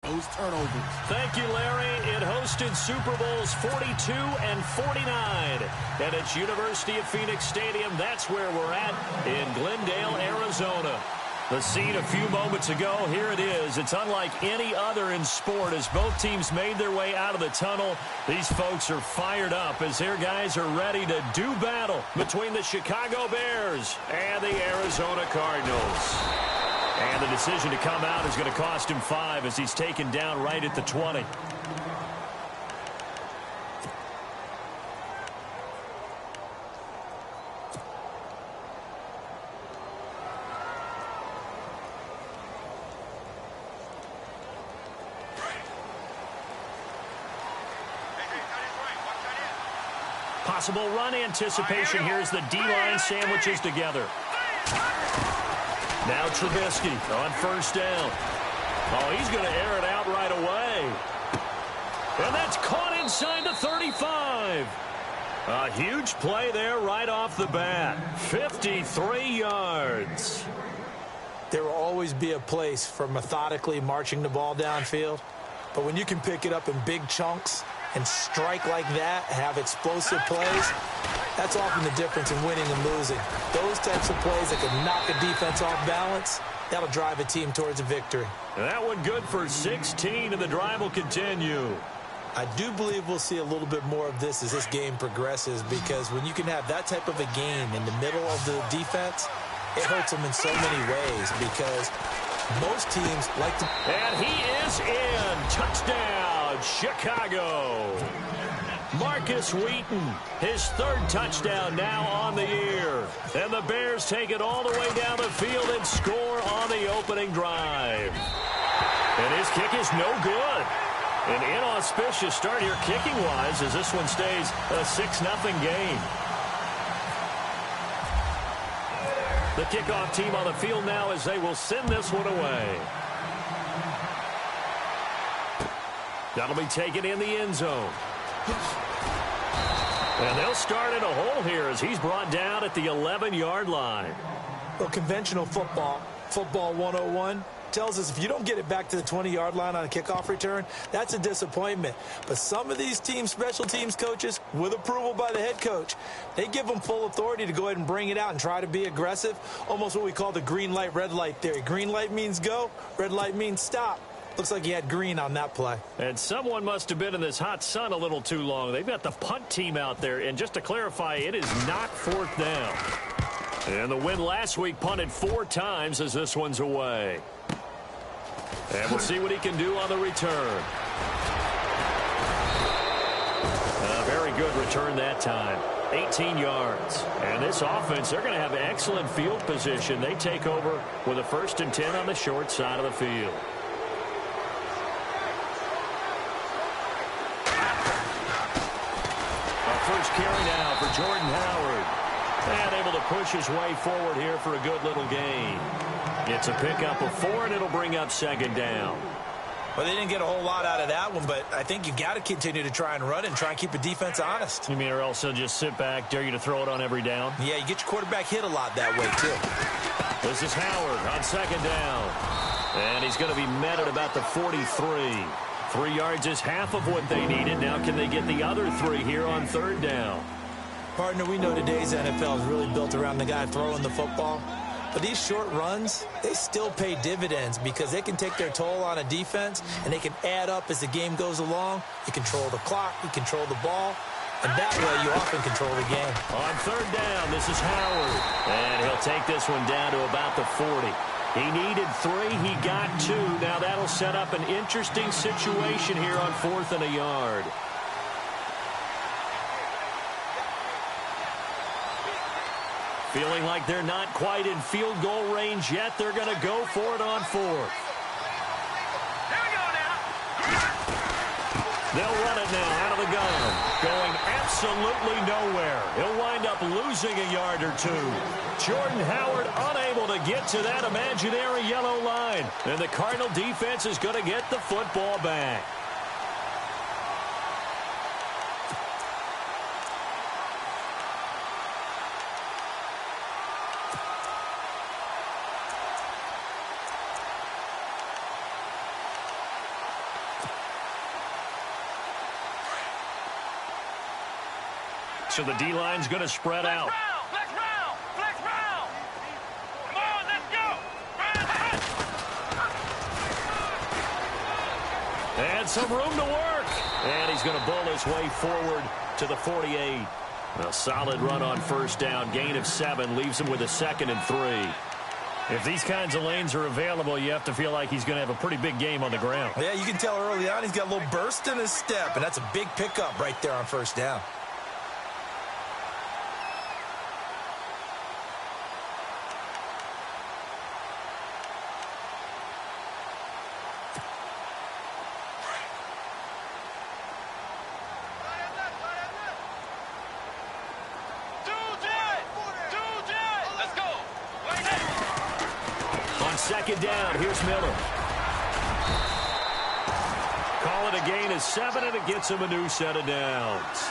Those turnovers. Thank you, Larry. It hosted Super Bowls 42 and 49. And it's University of Phoenix Stadium. That's where we're at in Glendale, Arizona. The scene a few moments ago, here it is. It's unlike any other in sport as both teams made their way out of the tunnel. These folks are fired up as their guys are ready to do battle between the Chicago Bears and the Arizona Cardinals. And the decision to come out is going to cost him 5 as he's taken down right at the 20. Possible run anticipation here as the D-line sandwiches together. Now Trubisky on first down. Oh, he's going to air it out right away. And that's caught inside the 35. A huge play there right off the bat. 53 yards. There will always be a place for methodically marching the ball downfield. But when you can pick it up in big chunks and strike like that, have explosive plays, that's often the difference in winning and losing. Those types of plays that can knock a defense off balance, that'll drive a team towards a victory. That one good for 16, and the drive will continue. I do believe we'll see a little bit more of this as this game progresses, because when you can have that type of a game in the middle of the defense, it hurts them in so many ways, because most teams like to... And he is in. Touchdown, Chicago. Marcus Wheaton, his third touchdown now on the year. And the Bears take it all the way down the field and score on the opening drive. And his kick is no good. An inauspicious start here kicking-wise as this one stays a 6-0 game. The kickoff team on the field now as they will send this one away. That'll be taken in the end zone. And they'll start in a hole here as he's brought down at the 11-yard line. Well, conventional football 101, tells us if you don't get it back to the 20-yard line on a kickoff return, that's a disappointment. But some of these special teams coaches, with approval by the head coach, they give them full authority to go ahead and bring it out and try to be aggressive, almost what we call the green light, red light theory. Green light means go, red light means stop. Looks like he had green on that play. And someone must have been in this hot sun a little too long. They've got the punt team out there. And just to clarify, it is not 4th down. And the win last week punted 4 times as this one's away. And we'll see what he can do on the return. A very good return that time. 18 yards. And this offense, they're going to have excellent field position. They take over with a 1st and 10 on the short side of the field. First carry now for Jordan Howard. And able to push his way forward here for a good little gain. It's a pickup of 4, and it'll bring up 2nd down. Well, they didn't get a whole lot out of that one, but I think you got to continue to try and run and try and keep the defense honest. You mean or else they'll just sit back, dare you to throw it on every down? Yeah, you get your quarterback hit a lot that way, too. This is Howard on 2nd down. And he's going to be met at about the 43. 3 yards is half of what they needed. Now can they get the other 3 here on 3rd down? Partner, we know today's NFL is really built around the guy throwing the football. But these short runs, they still pay dividends because they can take their toll on a defense and they can add up as the game goes along. You control the clock, you control the ball. And that way, you often control the game. On third down, this is Howard. And he'll take this one down to about the 40. He needed 3. He got 2. Now that'll set up an interesting situation here on 4th and a yard. Feeling like they're not quite in field goal range yet. They're going to go for it on 4th. They'll run it now out of the gun. Going absolutely nowhere. He'll wind up losing a yard or 2. Jordan Howard unable to get to that imaginary yellow line. And the Cardinal defense is going to get the football back. So the D-line's going to spread out. Flex round. Come on, let's go. And some room to work. And he's going to bull his way forward to the 48. A solid run on first down. Gain of 7 leaves him with a 2nd and 3. If these kinds of lanes are available, you have to feel like he's going to have a pretty big game on the ground. Yeah, you can tell early on he's got a little burst in his step, and that's a big pickup right there on first down. Second down, here's Miller. Call it a gain of 7, and it gets him a new set of downs.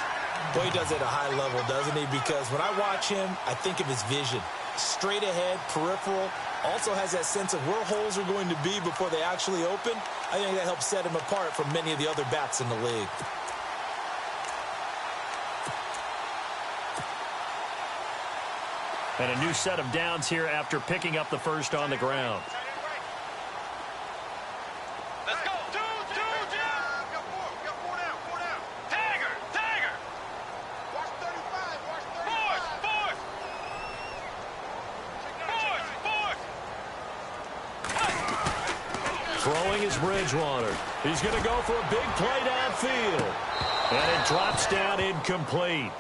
Boy, he does it at a high level, doesn't he? Because when I watch him, I think of his vision. Straight ahead, peripheral, also has that sense of where holes are going to be before they actually open. I think that helps set him apart from many of the other backs in the league. And a new set of downs here after picking up the first on the ground. Let's go. Two, Jim. We got 4 down. Tagger. Watch 35. Force. Throwing is Bridgewater. He's going to go for a big play downfield. And it drops down incomplete.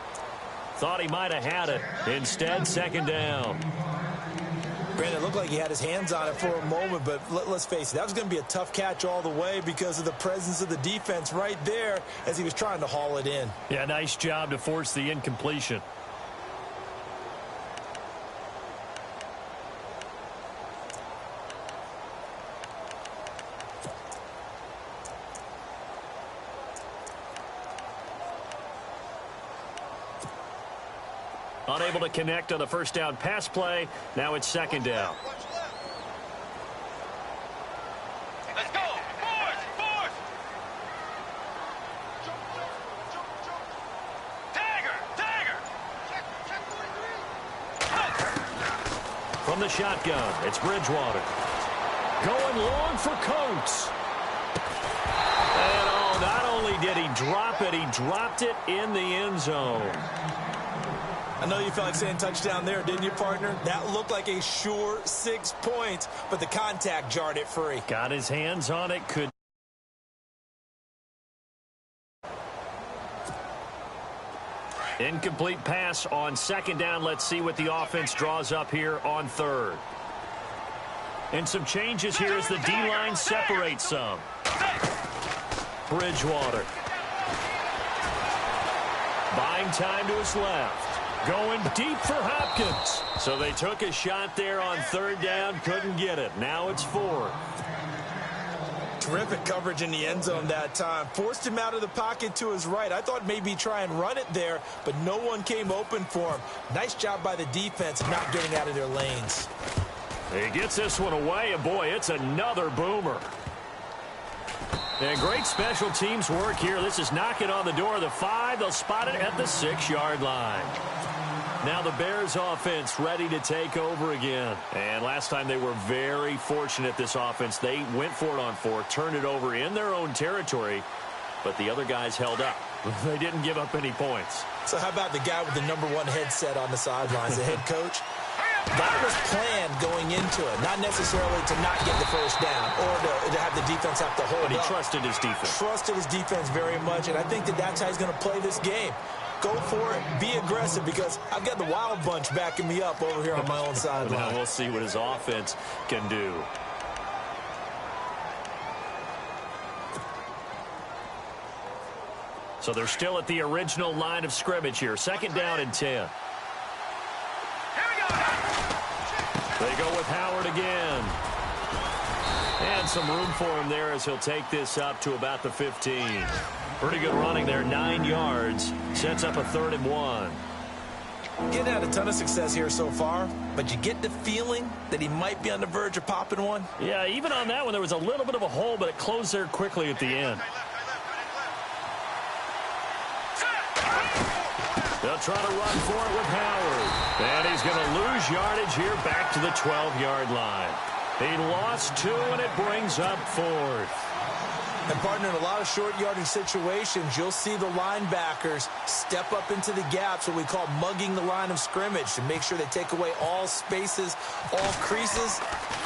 Thought he might have had it. Instead, second down. Brandon, it looked like he had his hands on it for a moment, but let's face it, that was going to be a tough catch all the way because of the presence of the defense right there as he was trying to haul it in. Yeah, nice job to force the incompletion. Unable to connect on the first down pass play. Now it's second down. Let's go. Force. Tagger. From the shotgun, it's Bridgewater. Going long for Coates. And not only did he drop it, he dropped it in the end zone. I know you felt like saying touchdown there, didn't you, partner? That looked like a sure 6 points, but the contact jarred it free. Got his hands on it. Could. Incomplete pass on second down. Let's see what the offense draws up here on third. And some changes here as the D-line separates some. Bridgewater. Buying time to his left. Going deep for Hopkins. So they took a shot there on third down. Couldn't get it. Now it's 4. Terrific coverage in the end zone that time. Forced him out of the pocket to his right. I thought maybe try and run it there, but no one came open for him. Nice job by the defense not getting out of their lanes. He gets this one away, and boy, it's another boomer. And great special teams work here. This is knocking on the door of the 5. They'll spot it at the 6-yard line. Now the Bears offense ready to take over again. And last time they were very fortunate, this offense. They went for it on 4, turned it over in their own territory, but the other guys held up. They didn't give up any points. So how about the guy with the #1 headset on the sidelines, the head coach? That was planned going into it, not necessarily to not get the first down or to have the defense have to hold up. But he trusted his defense. Trusted his defense very much, and I think that's how he's going to play this game. Go for it, be aggressive, because I've got the Wild Bunch backing me up over here on my own sideline. Now we'll see what his offense can do. So they're still at the original line of scrimmage here. 2nd down and 10. They go with Howard again. And some room for him there as he'll take this up to about the 15. Pretty good running there, 9 yards. Sets up a 3rd and 1. Getting had a ton of success here so far, but you get the feeling that he might be on the verge of popping one. Yeah, even on that one, there was a little bit of a hole, but it closed there quickly at the end. They'll try to run for it with Howard. And he's going to lose yardage here back to the 12-yard line. He lost 2, and it brings up 4th. And, partner, in a lot of short yardage situations, you'll see the linebackers step up into the gaps, what we call mugging the line of scrimmage, to make sure they take away all spaces, all creases.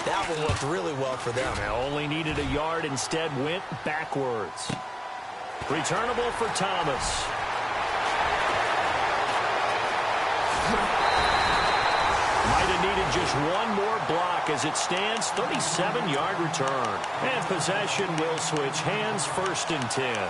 That one worked really well for them. Now only needed a yard, instead went backwards. Returnable for Thomas. Might have needed just one more block as it stands. 37-yard return. And possession will switch hands, 1st and 10.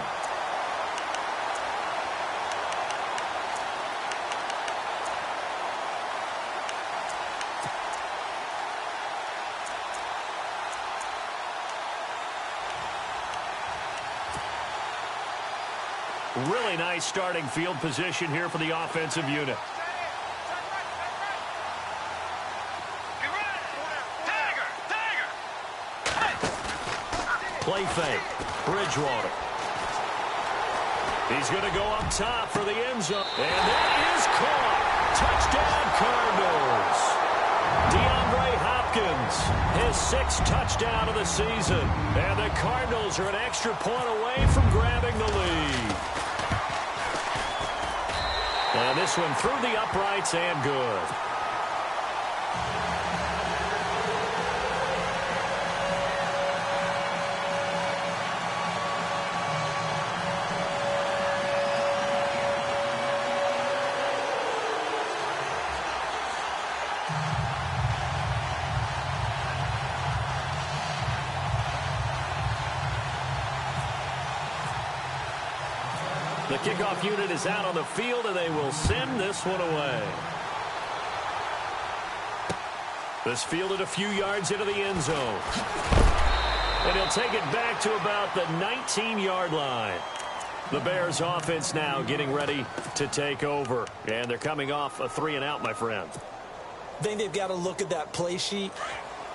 Really nice starting field position here for the offensive unit. Play fake. Bridgewater. He's going to go up top for the end zone. And that is caught. Touchdown, Cardinals. DeAndre Hopkins, his 6th touchdown of the season. And the Cardinals are an extra point away from grabbing the lead. And this one through the uprights and good. The kickoff unit is out on the field, and they will send this one away. This fielded a few yards into the end zone. And he'll take it back to about the 19-yard line. The Bears offense now getting ready to take over. And they're coming off a 3-and-out, my friend. I think they've got to look at that play sheet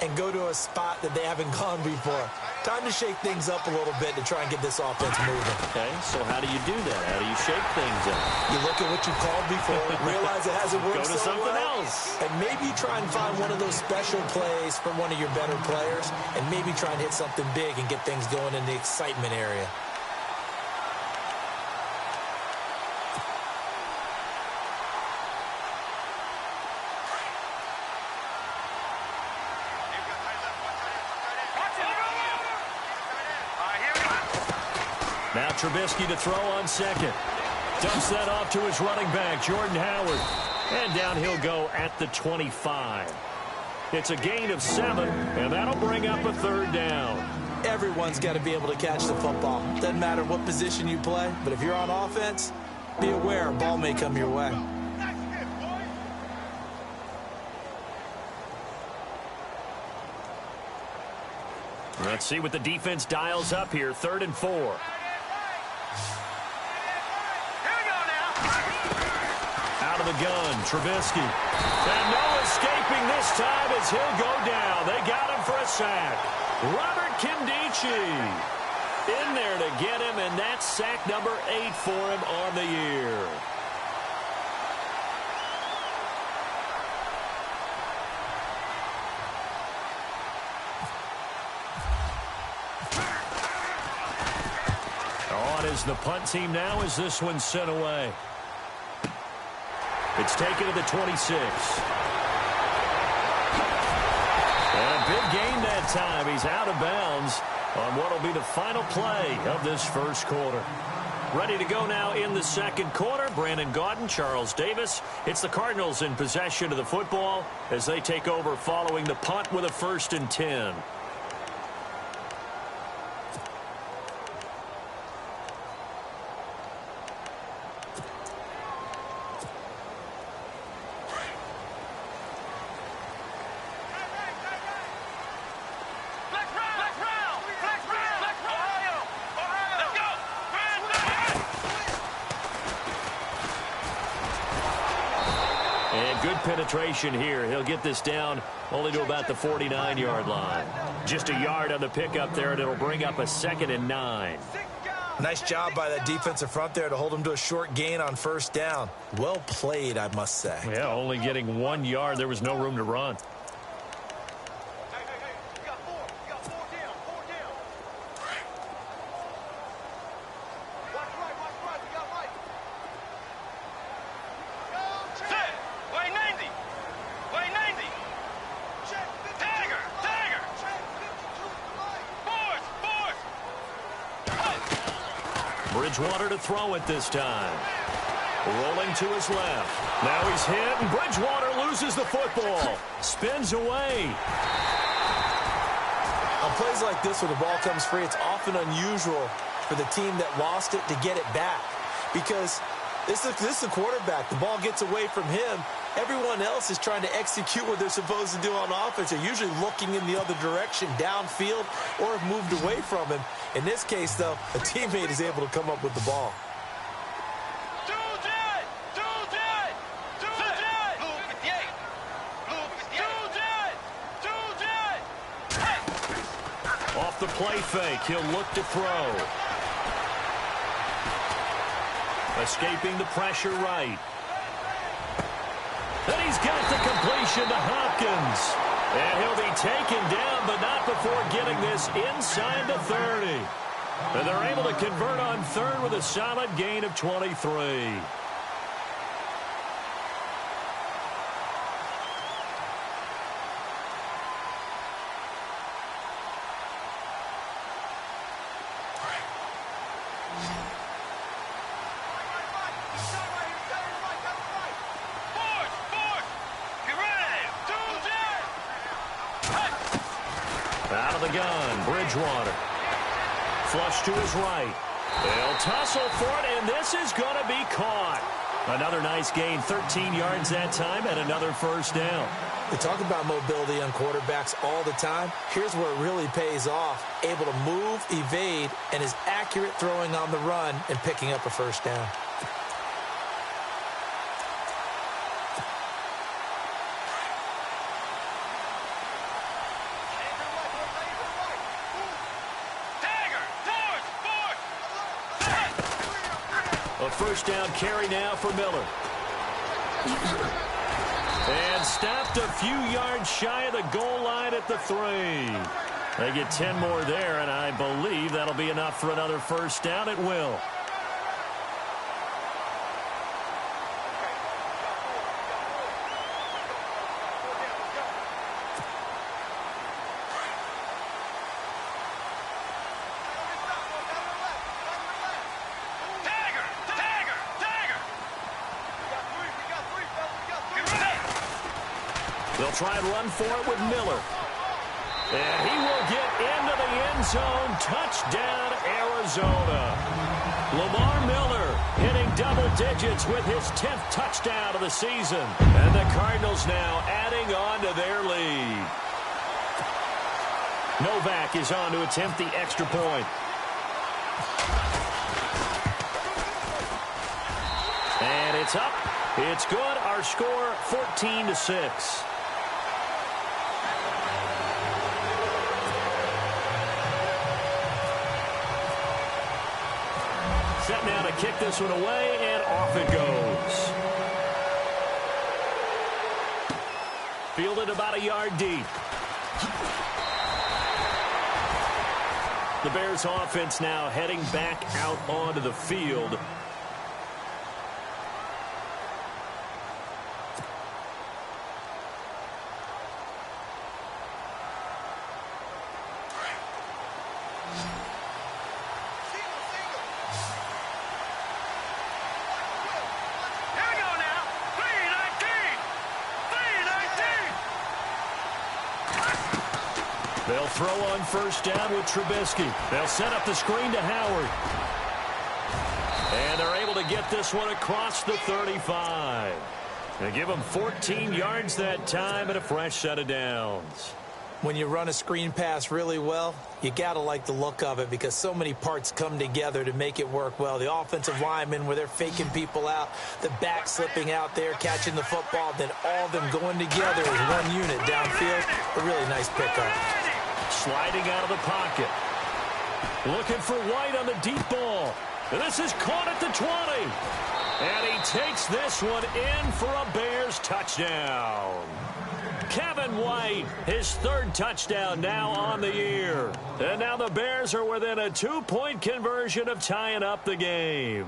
and go to a spot that they haven't gone before. Time to shake things up a little bit to try and get this offense moving. Okay, so how do you do that? How do you shake things up? You look at what you called before, realize it hasn't worked Go to so something well, else. and maybe try and find one of those special plays from one of your better players, and maybe try and hit something big and get things going in the excitement area. Now Trubisky to throw on 2nd. Dumps that off to his running back, Jordan Howard. And down he'll go at the 25. It's a gain of 7, and that'll bring up a 3rd down. Everyone's got to be able to catch the football. Doesn't matter what position you play, but if you're on offense, be aware a ball may come your way. Let's see what the defense dials up here. 3rd and 4. Out of the gun, Trubisky. And no escaping this time as he'll go down. They got him for a sack. Robert Kimdichie in there to get him, and that's sack number 8 for him on the year. is the punt team now as this one's sent away. It's taken to the 26. And a big gain that time. He's out of bounds on what will be the final play of this first quarter. Ready to go now in the second quarter. Brandon Gaudin, Charles Davis. It's the Cardinals in possession of the football as they take over following the punt with a 1st and 10. Penetration here. He'll get this down only to about the 49-yard line. Just a yard on the pickup there, and it'll bring up a 2nd and 9. Nice job by that defensive front there to hold him to a short gain on 1st down. Well played, I must say. Yeah, only getting 1 yard. There was no room to run. Bridgewater to throw it this time. Rolling to his left. Now he's hit, and Bridgewater loses the football. Spins away. On plays like this where the ball comes free, it's often unusual for the team that lost it to get it back. Because this is the quarterback. The ball gets away from him. Everyone else is trying to execute what they're supposed to do on offense. They're usually looking in the other direction, downfield, or have moved away from him. In this case, though, a teammate is able to come up with the ball. Off the play fake, he'll look to throw. Escaping the pressure right. And he's got the completion to Hopkins. And he'll be taken down, but not before getting this inside the 30. And they're able to convert on 3rd with a solid gain of 23. Out of the gun, Bridgewater. Flush to his right. They'll tussle for it, and this is going to be caught. Another nice gain, 13 yards that time, and another 1st down. We talk about mobility on quarterbacks all the time. Here's where it really pays off. Able to move, evade, and is accurate throwing on the run and picking up a 1st down. A 1st down carry now for Miller. And stopped a few yards shy of the goal line at the 3. They get 10 more there, and I believe that'll be enough for another 1st down. It will. They'll try and run for it with Miller. And he will get into the end zone. Touchdown, Arizona. Lamar Miller hitting double digits with his 10th touchdown of the season. And the Cardinals now adding on to their lead. Novak is on to attempt the extra point. And it's up. It's good. Our score, 14-6. Set now to kick this one away, and off it goes. Fielded about a yard deep. The Bears offense now heading back out onto the field. They'll throw on first down with Trubisky. They'll set up the screen to Howard. And they're able to get this one across the 35. They give them 14 yards that time and a fresh set of downs. When you run a screen pass really well, you got to like the look of it because so many parts come together to make it work well. The offensive linemen where they're faking people out, the back slipping out there, catching the football, then all of them going together as one unit downfield. A really nice pickup. Sliding out of the pocket. Looking for White on the deep ball. And this is caught at the 20. And he takes this one in for a Bears touchdown. Kevin White, his third touchdown now on the year. And now the Bears are within a 2-point conversion of tying up the game.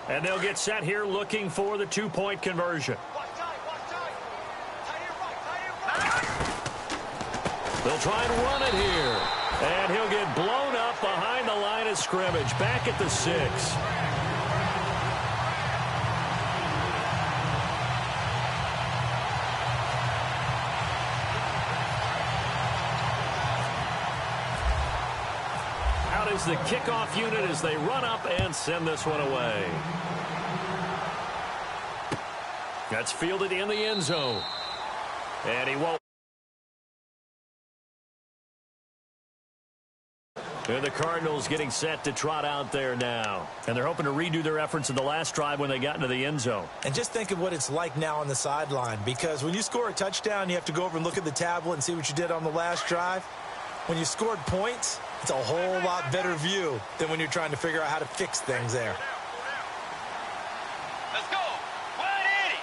And they'll get set here looking for the 2-point conversion. They'll try and run it here. And he'll get blown up behind the line of scrimmage, back at the 6. Out is the kickoff unit as they run up and send this one away. That's fielded in the end zone. And he won't. And the Cardinals getting set to trot out there now. And they're hoping to redo their efforts in the last drive when they got into the end zone. And just think of what it's like now on the sideline. Because when you score a touchdown, you have to go over and look at the tablet and see what you did on the last drive. When you scored points, it's a whole lot better view than when you're trying to figure out how to fix things there. Let's go. 180.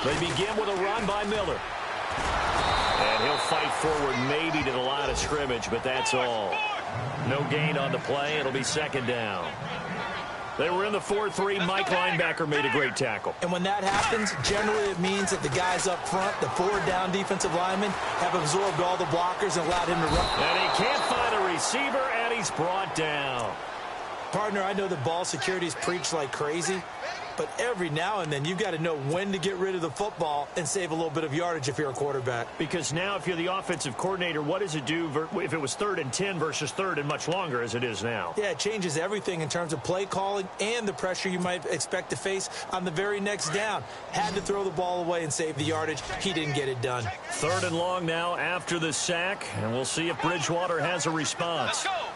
They begin with a run by Miller. And he'll fight forward maybe to the line of scrimmage, but that's all. No gain on the play. It'll be second down. They were in the 4-3. Mike linebacker made a great tackle. And when that happens, generally it means that the guys up front, the forward down defensive linemen, have absorbed all the blockers and allowed him to run. And he can't find a receiver, and he's brought down. Partner, I know that ball security's preached like crazy, but every now and then you've got to know when to get rid of the football and save a little bit of yardage if you're a quarterback. Because now if you're the offensive coordinator, what does it do if it was 3rd and 10 versus 3rd and much longer as it is now? Yeah, it changes everything in terms of play calling and the pressure you might expect to face on the very next down. Had to throw the ball away and save the yardage. He didn't get it done. 3rd and long now after the sack, and we'll see if Bridgewater has a response. Let's go.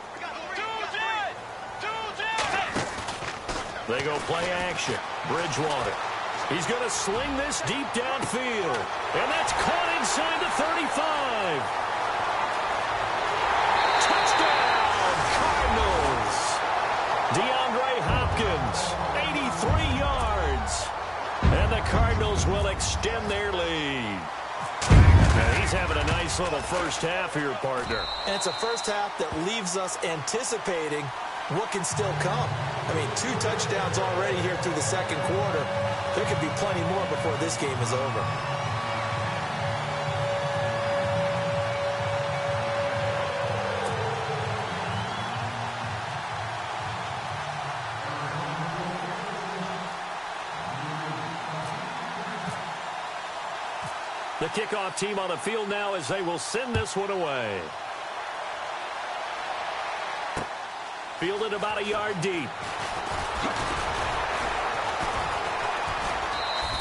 They go play action. Bridgewater. He's going to sling this deep downfield. And that's caught inside the 35. Touchdown, Cardinals. DeAndre Hopkins, 83 yards. And the Cardinals will extend their lead. And he's having a nice little first half here, partner. And it's a first half that leaves us anticipating what can still come. I mean, 2 touchdowns already here through the second quarter. There could be plenty more before this game is over. The kickoff team on the field now as they will send this one away. Fielded about a yard deep.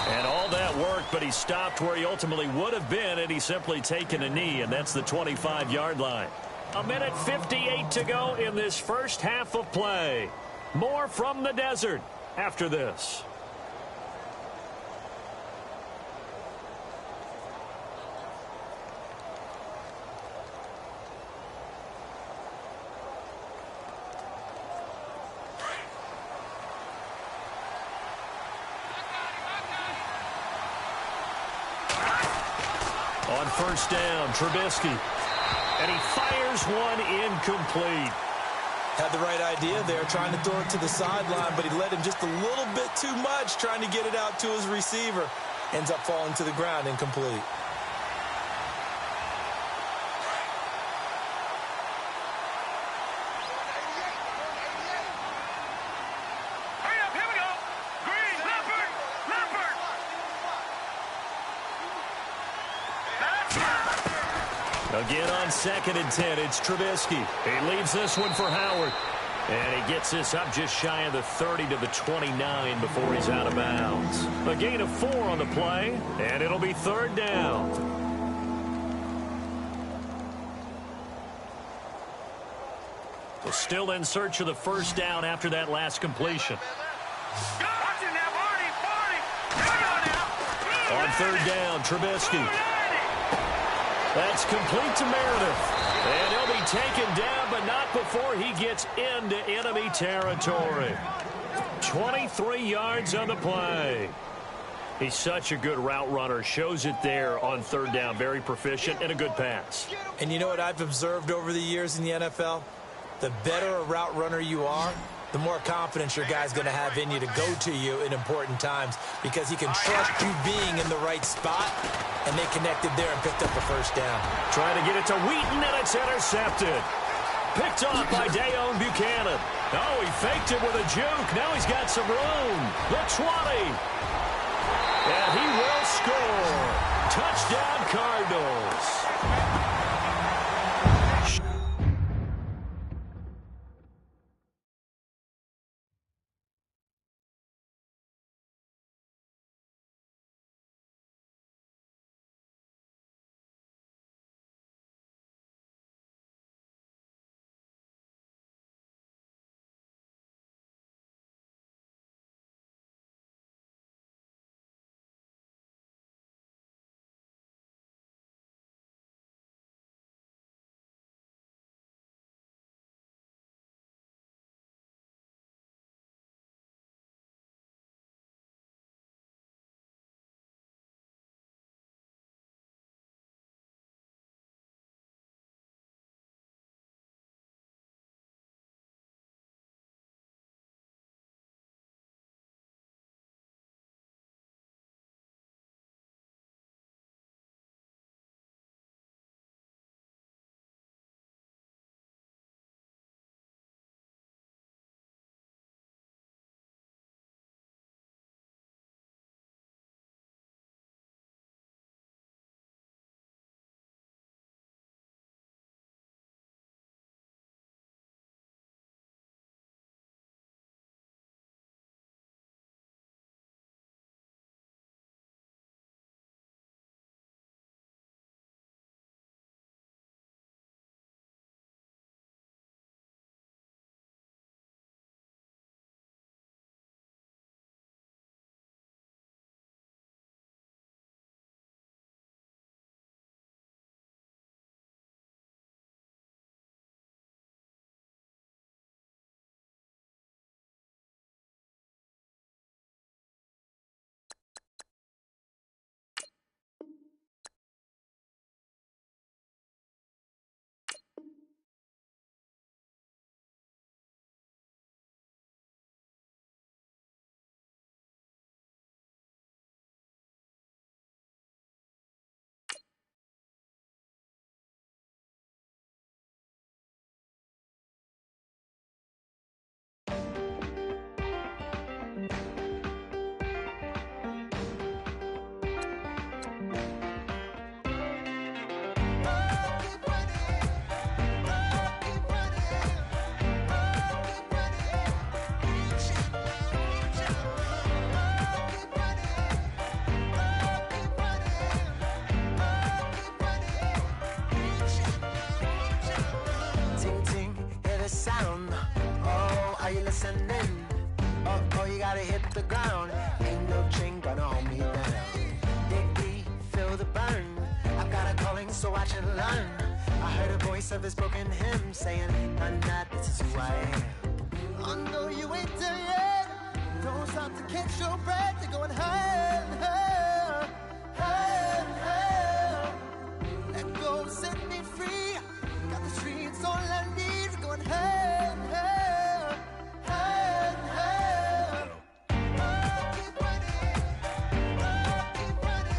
And all that work, but he stopped where he ultimately would have been had he simply taken a knee, and that's the 25-yard line. 1:58 to go in this first half of play. More from the desert. after this. On first down, Trubisky. And he fires one incomplete. Had the right idea there, trying to throw it to the sideline, but he let him just a little bit too much, trying to get it out to his receiver. Ends up falling to the ground, incomplete. Again on 2nd and 10, it's Trubisky. He leaves this one for Howard. And he gets this up just shy of the 30 to the 29 before he's out of bounds. A gain of 4 on the play, and it'll be 3rd down. So still in search of the first down after that last completion. On 3rd down, Trubisky. That's complete to Meredith. And he'll be taken down, but not before he gets into enemy territory. 23 yards on the play. He's such a good route runner. Shows it there on 3rd down. Very proficient and a good pass. And you know what I've observed over the years in the NFL? The better a route runner you are, the more confidence your guy's going to have in you to go to you in important times because he can trust you being in the right spot, and they connected there and picked up a first down. Trying to get it to Wheaton, and it's intercepted. Picked off by Dayon Buchanan. Oh, he faked it with a juke. Now he's got some room. The 20. And he will score. Touchdown, Cardinals. about to hit the ground. Ain't no chain gonna hold me down. Dig deep, feel the burn. I've got a calling, so watch and learn. I heard a voice of his broken hymn saying, none that this is who I am. I know you ain't there yet. Don't stop to catch your breath. You're going higher and higher, higher and higher. Let go, set me free. Got the streets all I need. We're going higher and higher, higher and higher. Keep running, keep running, keep running.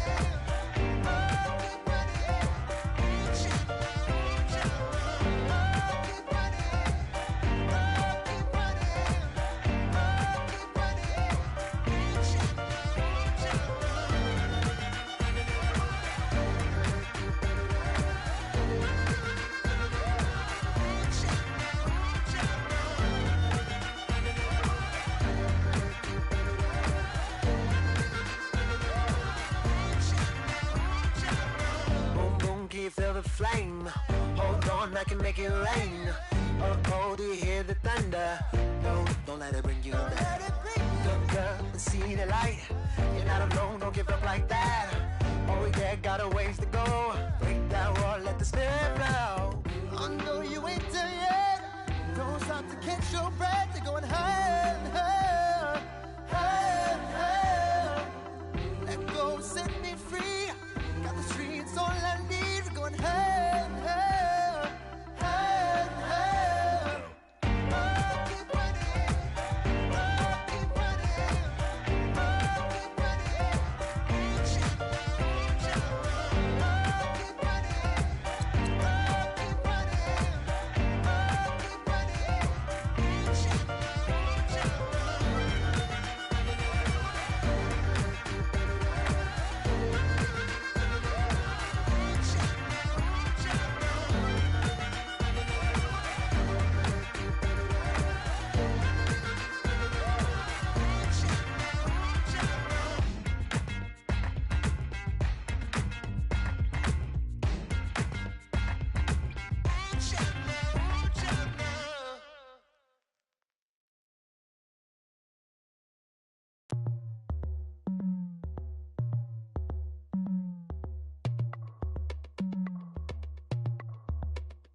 Keep feel the flame. Hold on, I can make it rain. Oh, do you hear the thunder? No, don't let it bring you down. Look up and see the light. You're not alone, don't give up like that. Oh yeah, got a ways to go. Break that wall, let the spirit flow. I know you ain't there yet. Don't stop to catch your breath. You're going higher and higher, higher and higher. Let go, set me free. Got the streets all I need. Going higher and higher, higher and higher. Keep running, keep running, keep running. Keep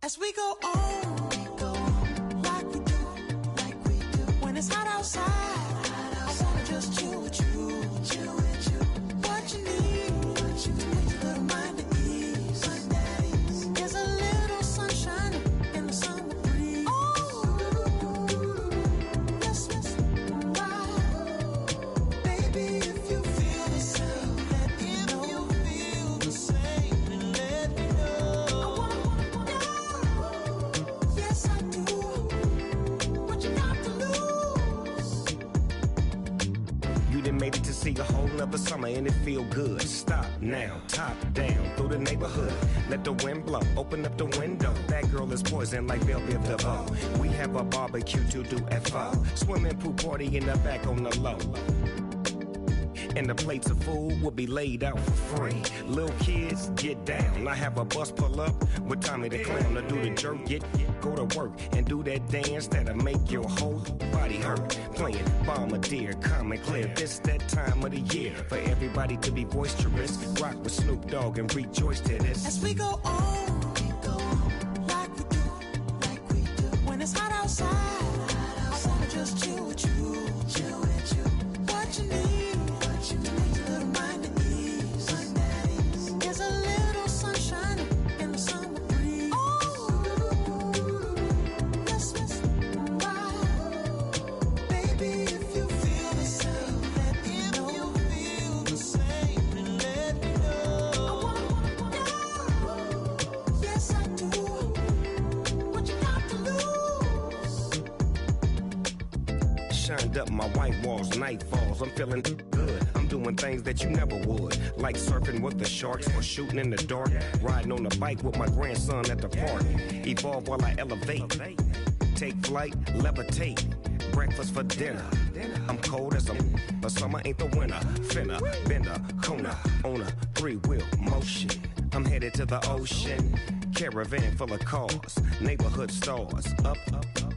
As we go on, like we do, when it's hot outside, I wanna just chill with you, what you need, to make your little mind at ease. There's a little sunshine in the summer breeze. Yes, baby, if you feel the same, let me know. If you feel the same, then let me know. Yes, I do. What you got to lose? You done made it to see a whole nother summer and it feel good. Stop now, top down through the neighborhood. Let the wind blow, open up the window. That girl is poison like Velvet DeVoe. We have a barbecue to do at 4. Swimming pool party in the back on the low. And the plates of food will be laid out for free. Little kids, get down. I have a bus pull up with Tommy the Clown to do the jerk. Go to work and do that dance that'll make your whole body hurt. Playing Bombardier, calm and clear. This that time of the year for everybody to be boisterous. Rock with Snoop Dogg and rejoice to this. As we go on, like we do, when it's hot outside, I wanna just chill with you, what you need, to make your little mind at ease. There's a little sunshine in the summer breeze. Yes, baby, if you feel the same, let me know. If you feel the same, then let me know. Yes, I do. What you got to lose? Shined up my white walls, night falls. I'm feeling good. I'm doing things that you never would, like surfing with the sharks or shooting in the dark. Riding on a bike with my grandson at the park. Evolve while I elevate. Take flight, levitate. Breakfast for dinner. I'm cold as but summer ain't the winter. Finna, bender, Kona, on a 3-wheel motion. I'm headed to the ocean. Caravan full of cars, neighborhood stars. Up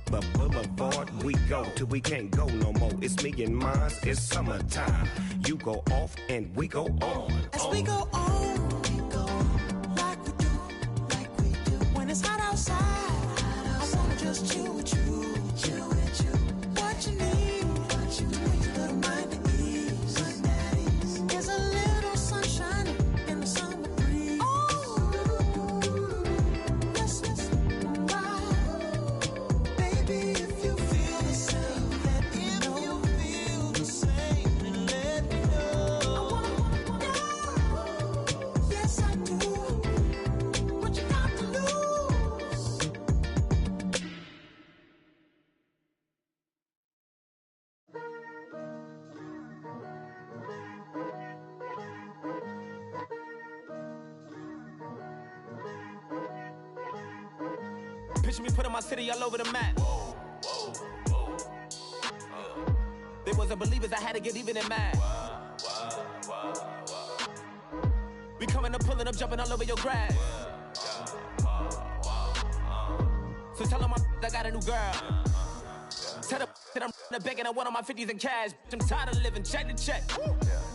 the boulevard we go till we can't go no more. It's me and mine, it's summertime. You go off and we go on. As we go on, like we do. When it's hot outside, I wanna just chill with you. What you need, a little mind at ease. There's a little sunshine in the summer breeze. Yes, baby, if you feel the same, let me know. If you feel the same, then let me know. Yes, I do. What you got to lose? Picture me putting my city all over the map. They wasn't believers, I had to get even and mad. We coming up, pulling up, jumping all over your grass. So tell them I got a new girl. Tell them that I'm the bank and I want on my 50s in cash. I'm tired of living check to check.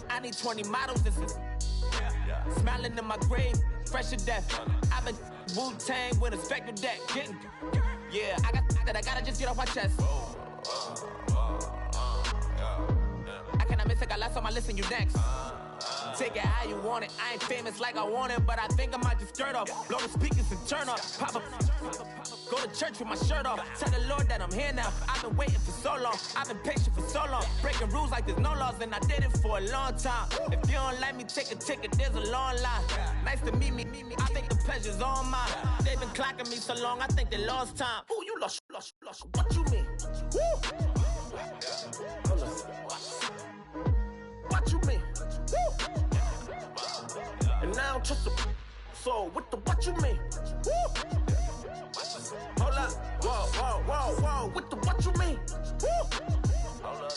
I need 20 models. This is smiling in my grave, fresh to death. I've been Wu-Tang with a spectral deck. Getting, yeah, I got that. I gotta just get off my chest. I cannot miss it. Got lots on my list and you next. Take it how you want it. I ain't famous like I want it, but I think I might just skirt off. Blow the speakers and turn off. Pop up. Go to church with my shirt off. Tell the Lord that I'm here now. I've been waiting for so long. I've been patient for so long. Breaking rules like there's no laws, and I did it for a long time. If you don't like me, take a ticket. There's a long line. Nice to meet me. I think the pleasure's all mine. They've been clocking me so long, I think they lost time. Ooh, you lost. What you mean? Woo! What you mean? Woo! And now I don't trust the so what you mean? Woo! Hold up, whoa, with the what you mean? Woo! Hold up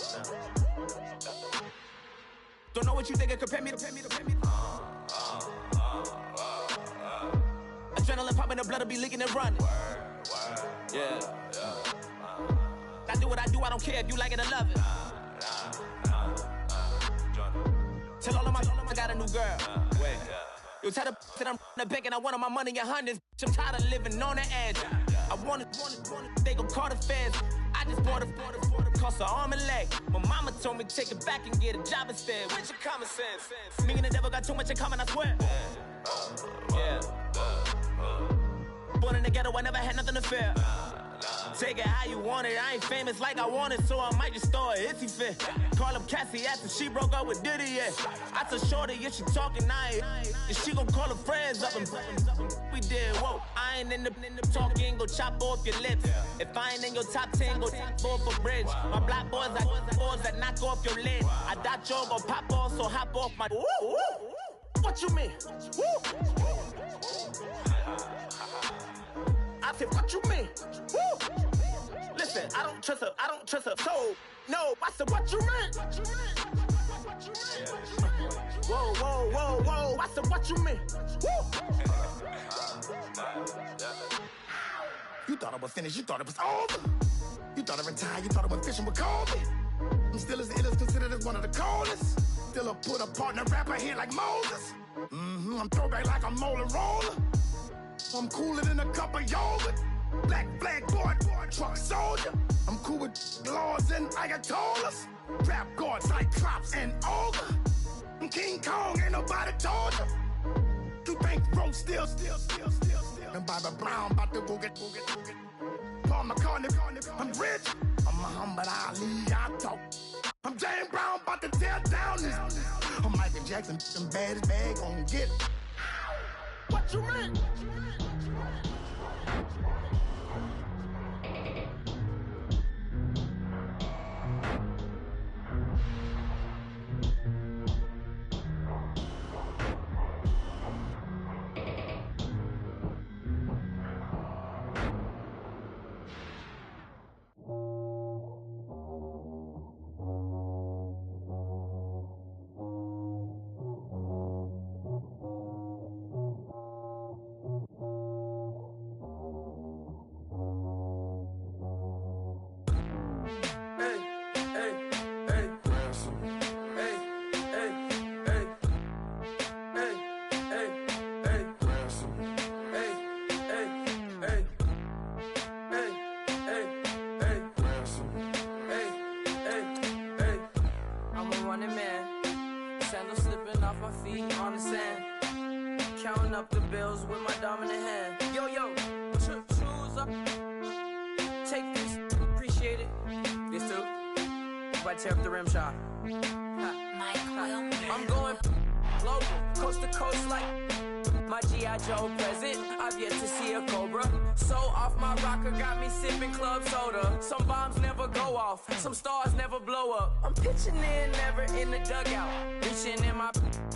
now. Don't know what you think it compare me to. Adrenaline popping, the blood'll be leaking and running. Yeah. I do what I do, I don't care if you like it or love it. Tell all of my I got a new girl. Wait. You tell the that I'm the bank and I want all my money in hundreds. I'm tired of living on the edge. I want it, they gon' call the feds. I just bought a cost an arm and leg. My mama told me take it back and get a job instead. Where's your common sense? Me and the devil got too much in common, I swear. Yeah. Born in the ghetto, I never had nothing to fear. Take it how you want it. I ain't famous like I want it, so I might just throw a hissy fit. Call up Cassie after she broke up with Diddy, yeah. I told Shorty if she talking, and she gon' call her friends up and we did, whoa. I ain't in the talking, go chop off your lips. If I ain't in your top 10, go top off a bridge. My black boys that knock off your lid. I doubt y'all gon' pop off, so hop off my. What you mean? I said, what you mean? Woo! Listen, I don't trust her. So, no, I said, what you mean? Whoa. I said, what you mean? Woo! You thought I was finished, you thought it was over. You thought I retired, you thought I went fishing with Kobe. I'm still as ill as considered as one of the coldest. Still a put a partner rapper here like Moses. I'm throwback like a molar roller. I'm cooler than a cup of yogurt. Black flag boy, truck soldier. I'm cool with laws and Ayatollahs. Rap gods like Cyclops and Ogre. I'm King Kong, ain't nobody told you. You think Rome still. And Bobby Brown about to go get. Paul McCartney, I'm rich. I'm Muhammad Ali, I talk. I'm James Brown, about to tear down this. I'm Michael Jackson, them bad as bad gon' get. What you mean? I tear up the rim shot. I'm going global, coast to coast like my G.I. Joe present. I've yet to see a Cobra. So off my rocker got me sipping club soda. Some bombs never go off, some stars never blow up. I'm pitching in, never in the dugout. Reaching in my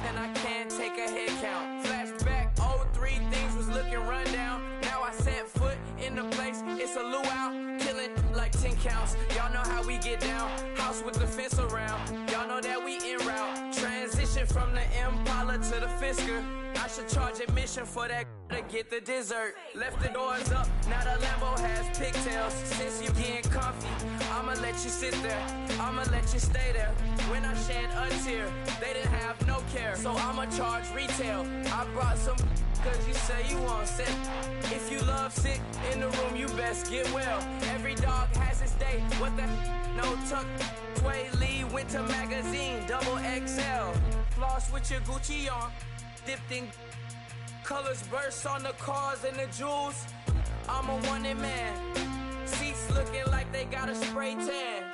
and I can't take a head count. Flashback, 03, things was looking rundown. Now I set foot in the place, it's a luau. Killing like 10 counts. Y'all know how we get down. House with the fence around. Y'all know that we en route. Transition from the Impala to the Fisker. I should charge admission for that to get the dessert. Left the doors up, now the Lambo has pigtails. Since you getting comfy, I'ma let you sit there. I'ma let you stay there. When I shed a tear, they didn't have no care. So I'ma charge retail. I brought some cause you say you want sick. If you love sick in the room, you best get well. Every dog has its day. What the no tuck. Sway Lee Winter Magazine, double XL. Floss with your Gucci on. Dipped in colors burst on the cars and the jewels. I'm a wanted man. Seats looking like they got a spray tan.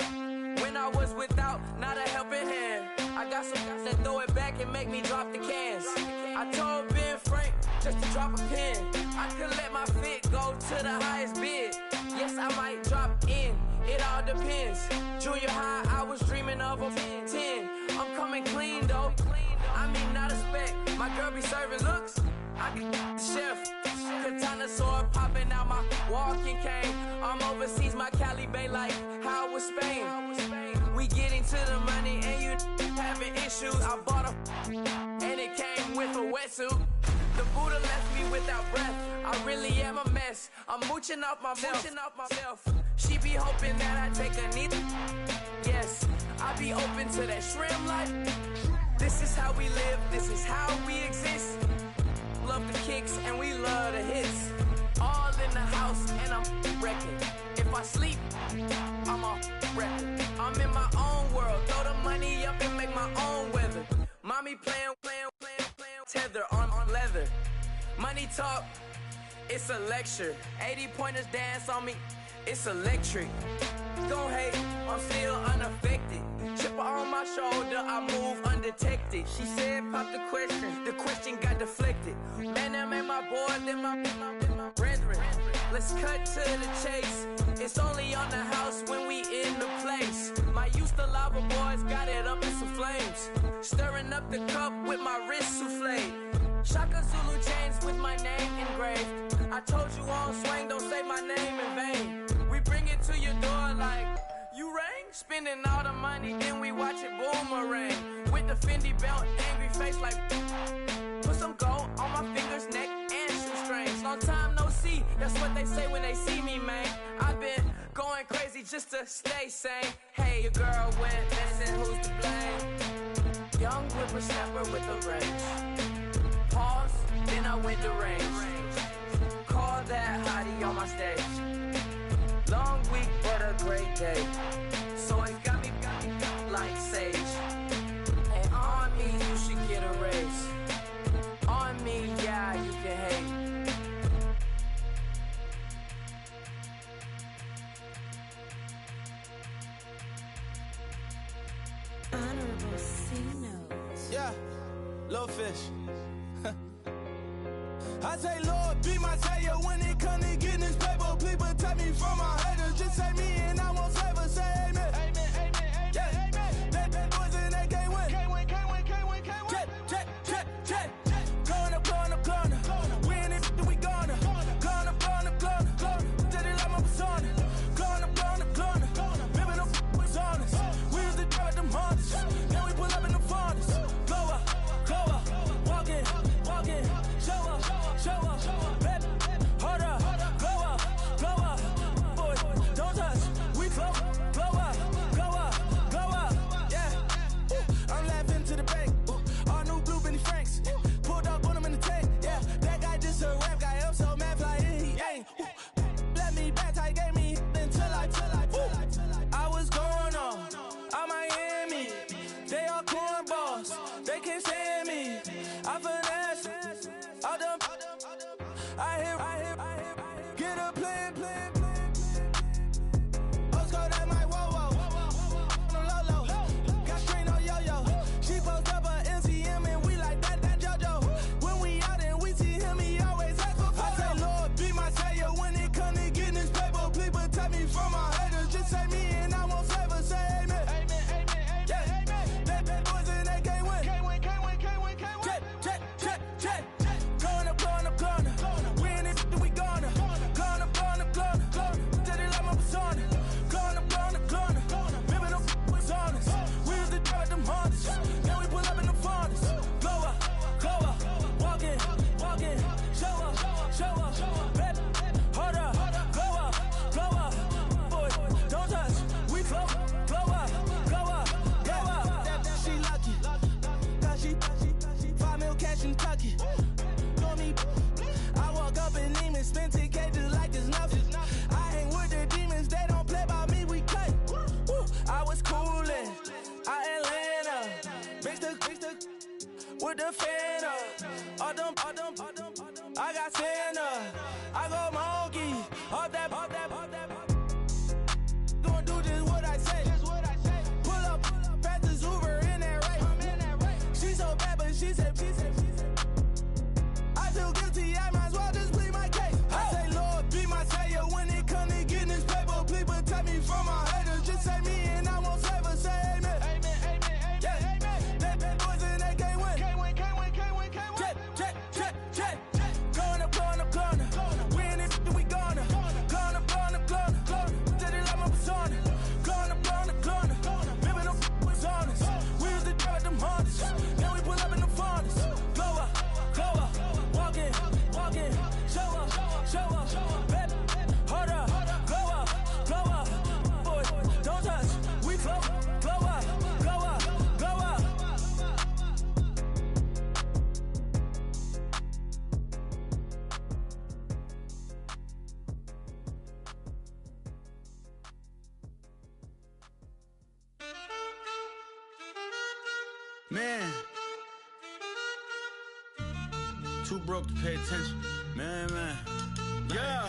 When I was without, not a helping hand. I got some guys that throw it back and make me drop the cans. I told Ben Frank just to drop a pin. I could let my fit go to the highest bid. Yes, I might drop in. It all depends. Junior high, I was dreaming of a 10. I'm coming clean though. I mean, not a spec. My girl be serving looks. I can the chef. Katana sword popping out my walking cane. I'm overseas, my Cali Bay life. How was Spain? We getting to the money and you having issues. I bought a and it came with a wetsuit. The Buddha left me without breath. I really am a mess. I'm mooching off myself. She be hoping that I take a knee. Yes, I be open to that shrimp life. This is how we live, this is how we exist. Love the kicks and we love the hits. All in the house and I'm wrecking. If I sleep, I'm off wrecking. I'm in my own world, throw the money up and make my own weather. Mommy playing, tether on leather. Money talk, it's a lecture. 80 pointers dance on me, it's electric. Don't hate, I'm still unaffected. Chipper on my shoulder, I move undetected. She said pop the question got deflected. Man, that made my boy, then my brethren. Let's cut to the chase. It's only on the house when we in the place. My used to lava boys got it up in some flames. Stirring up the cup with my wrist souffle. Shaka Zulu chains with my name engraved. I told you on swing, don't say my name in vain. We bring it to your door like, you rang? Spending all the money, then we watch it boomerang. With the Fendi belt, angry face like, put some gold on my fingers, neck, and shoestrings. Long time no see, that's what they say when they see me, man. I've been going crazy just to stay sane. Hey, your girl went missing, who's to blame? Young whippersnapper with a range. Pause, then I went to range. Call that hottie on my stage. Long week, but a great day. So it got me like sage. And on me, you should get a raise. On me, yeah, you can hate. Honorable C-Notes. Yeah, little fish. I say, Lord, be my savior when it come to getting this paper. Please protect me from my haters. Just say me and I won't favor. Say amen. Amen, amen, amen, yeah. Amen. That boys and they can't win. Can't win, can't win, can't win, can't win. Check. Going up. We in it, we gonna. Going up. Did it like my persona. Going up. Ripping up was honest. We used to drive them Hondas. Then we pull up in the furnace. Glow up. Walking. Show up, baby, hold up, glow up, with the fan up. All them, I got Santa. I go monkey. Off that. Gonna do just what I say. Pull up, pass the Uber in that race. She so bad, but she said. I feel guilty, I might as well just plead my case. I say, Lord, be my savior when it come to getting this paper. Please protect me from my haters. Just say me and I won't save her. Say amen. Yeah. They bad boys and they can't win. Check. Gonna. Win it, we gonna. Gonna. Tell they like my persona. Gonna. Living them was honest. We used to drive them Hondas. Now we pull up in the Fondas. Glow up. Walking. Show up. Baby, hold up. Glow up. Boys, don't touch. We flow up. Man, too broke to pay attention. Man. Yeah.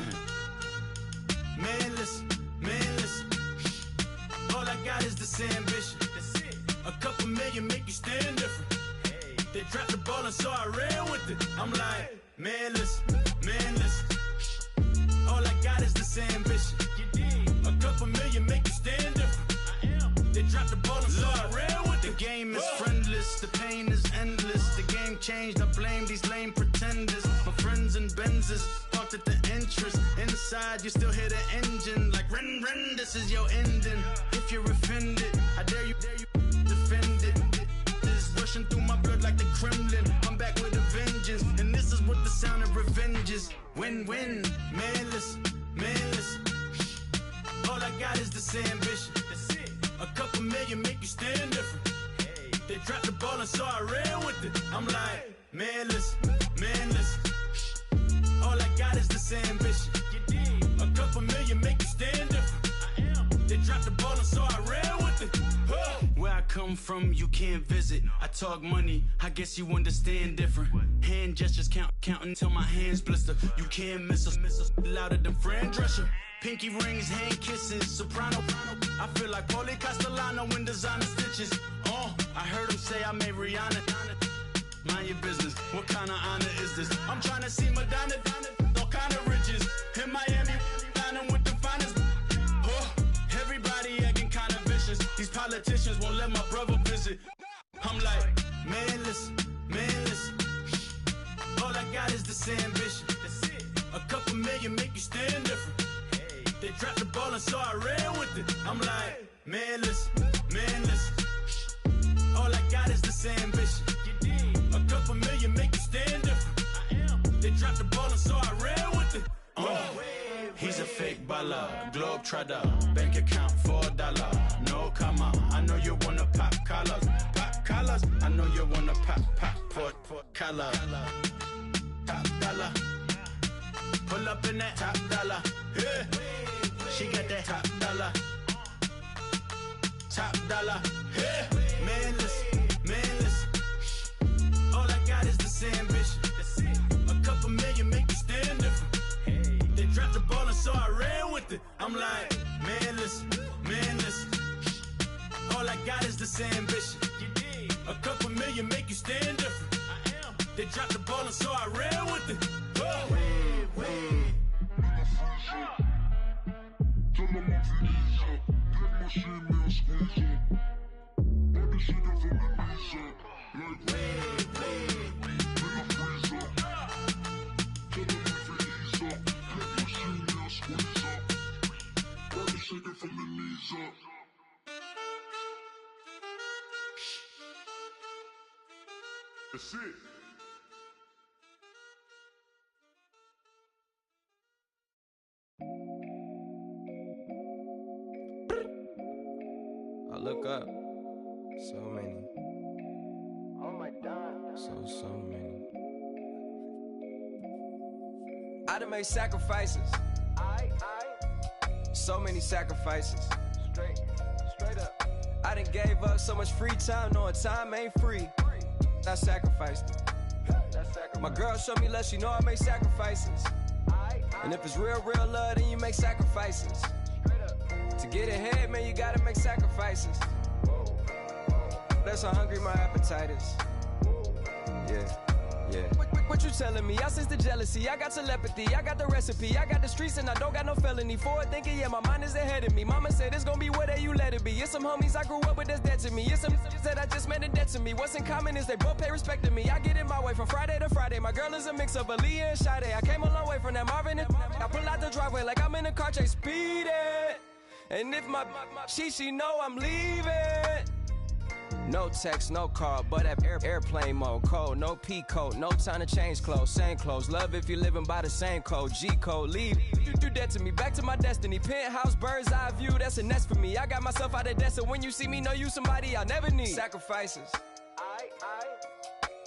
Man, listen. All I got is this ambition. A couple million make you stand different. They dropped the ball and so I ran with it. I'm like, man, listen. All I got is this ambition. A couple million make you stand different. They dropped the ball and so I ran with it. The game is friendless, the pain is endless. The game changed, I blame these lame pretenders. My friends and Benzes parked at the entrance. Inside, you still hear the engine. Like, ren, this is your ending. If you're offended, I dare you defend it. This is rushing through my blood like the Kremlin. I'm back with a vengeance, and this is what the sound of revenge is. Win-win, man, listen. All I got is this ambition. A couple million make you stand different. They dropped the ball and so I ran with it. I'm like, man, listen. All I got is this ambition. A couple million make you stand different. They dropped the ball and so I ran with it. Where I come from, you can't visit. I talk money, I guess you understand different. Hand gestures counting till my hands blister. You can't miss us louder than Fran Drescher. Pinky rings, hand kisses, soprano. I feel like Paulie Castellano in designer stitches. I heard him say I made Rihanna. Mind your business, what kind of honor is this? I'm trying to see Madonna, all kind of riches. In Miami, dining with the finest. Everybody acting kind of vicious. These politicians won't let my brother visit. I'm like, man, listen. All I got is this ambition. A couple million make you stand different. They dropped the ball and so I ran with it. I'm like, man, listen. All I got is this ambition. A couple million make you stand different. They dropped the ball and so I ran with it. He's a fake baller, globetrotter, bank account $4. No comma, I know you wanna pop collars. I know you wanna pop collar. Top dollar, pull up in that top dollar. Yeah. She got that top dollar. Yeah. Man, listen. All I got is this ambition. A couple million make you stand different. They dropped the ball and so I ran with it. I'm like, man, listen. All I got is this ambition. A couple million make you stand different. They dropped the ball and so I ran with it. That's it. I look up, so many. Oh my God. So many. I done made sacrifices. So many sacrifices. Straight up. I done gave up so much free time, knowing time ain't free. I sacrificed it. My girl showed me love, she know I make sacrifices. And if it's real, real love, then you make sacrifices. To get ahead, man, you gotta make sacrifices. That's how hungry my appetite is. Yeah. What you telling me? I sense the jealousy, I got telepathy, I got the recipe, I got the streets and I don't got no felony. Forward thinking, yeah, my mind is ahead of me. Mama said it's gonna be whatever you let it be. It's some homies I grew up with that's dead to me. It's some that I just met in debt to me. What's in common is they both pay respect to me. I get in my way from Friday to Friday. My girl is a mix of Aaliyah and Sade. I came a long way from that Marvin and I pull out the driveway like I'm in a car chase speeding. And if my she know I'm leaving. No text, no call, but at airplane mode. Code, no P code, no time to change clothes. Same clothes, love if you're living by the same code. G code, leave. You do that to me, back to my destiny. Penthouse, bird's eye view, that's a nest for me. I got myself out of debt, so when you see me, know you somebody I'll never need. Sacrifices.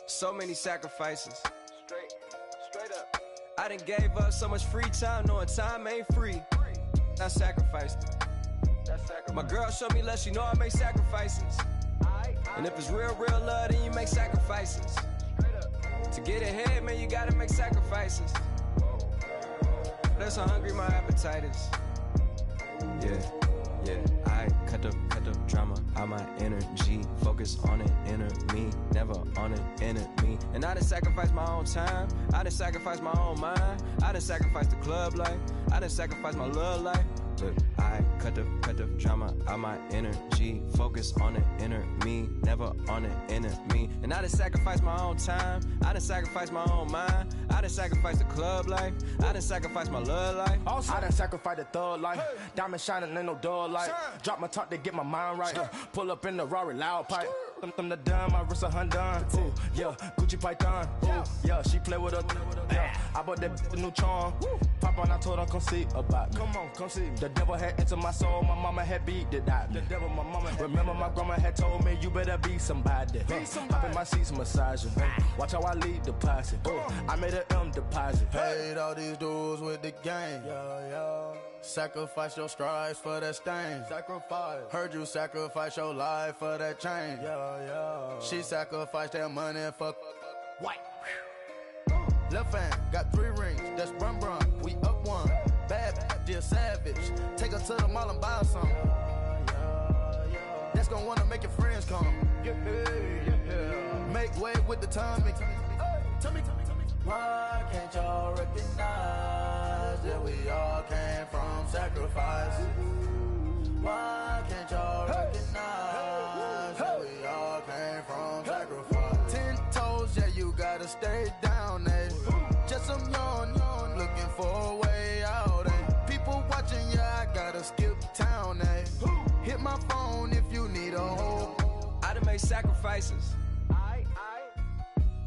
So many sacrifices. Straight up. I done gave up so much free time, knowing time ain't free. I sacrificed it. My girl showed me love, she know I make sacrifices. And if it's real, real love, then you make sacrifices. To get ahead, man, you gotta make sacrifices. That's how hungry my appetite is. Yeah. I cut the drama out my energy. Focus on it, inner me, never on it, enemy. And I done sacrificed my own time. I done sacrificed my own mind. I done sacrificed the club life. I done sacrificed my love life. Look, I cut the drama out my energy. Focus on the inner me, never on the enemy. And I done sacrificed my own time. I done sacrificed my own mind. I done sacrificed the club life. I done sacrificed my love life. Also, I done sacrificed the thug life. Diamond shining, ain't no dull light. Drop my top to get my mind right. Pull up in the Rari loud pipe. Them the dime, my wrist a Hyundai. Ooh, yeah, Gucci Python. Ooh, yeah, she play with her. Yeah, I bought that new charm. Pop on, I told her come see about me. Come on, come see me. The devil had entered my soul, my mama had beat the die. The devil, my mama had. Remember my grandma had told me you better be somebody. Hop in my seats, massaging. Watch how I lead the posse. I made an M deposit. Paid all these dudes with the game. Yeah. Sacrifice your strides for that stain. Sacrifice. Heard you sacrifice your life for that change. Yeah. She sacrificed that money for white. Left hand got 3 rings. That's brum brum. We up one. Bad, dear savage. Take her to the mall and buy some. That's gonna wanna make your friends come. Yeah. Make way with the timing. Tell me. Why can't y'all recognize that we all came from sacrifice? Why can't y'all recognize that we all came from sacrifice? 10 toes, yeah, you gotta stay down, eh? Just some yawn, looking for a way out, eh? People watching, yeah, I gotta skip town, eh? Hit my phone if you need a hold. I done made sacrifices.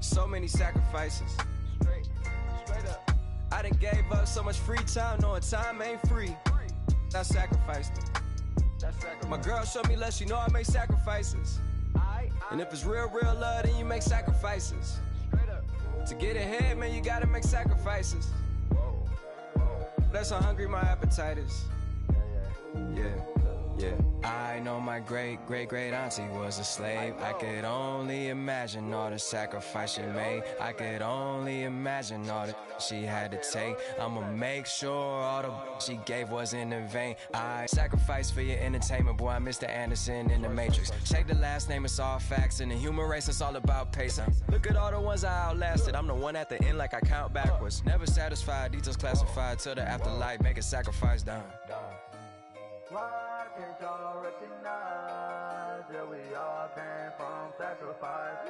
So many sacrifices. Straight up. I done gave up so much free time, knowing time ain't free. I sacrificed it. My girl showed me love, she know I make sacrifices. And if it's real, real love, then you make sacrifices. To get ahead, man, you gotta make sacrifices. That's how hungry my appetite is. Yeah. I know my great auntie was a slave. I could only imagine all the sacrifice she made. I could only imagine all the she had to take. I'ma make sure all the she gave wasn't in vain. I sacrificed for your entertainment, boy. I'm Mr. Anderson in the Matrix. Check the last name, it's all facts. In the human race, it's all about pacing. Look at all the ones I outlasted. I'm the one at the end like I count backwards. Never satisfied, details classified till the afterlife. Make a sacrifice down. Why can't y'all recognize that we all came from sacrifice?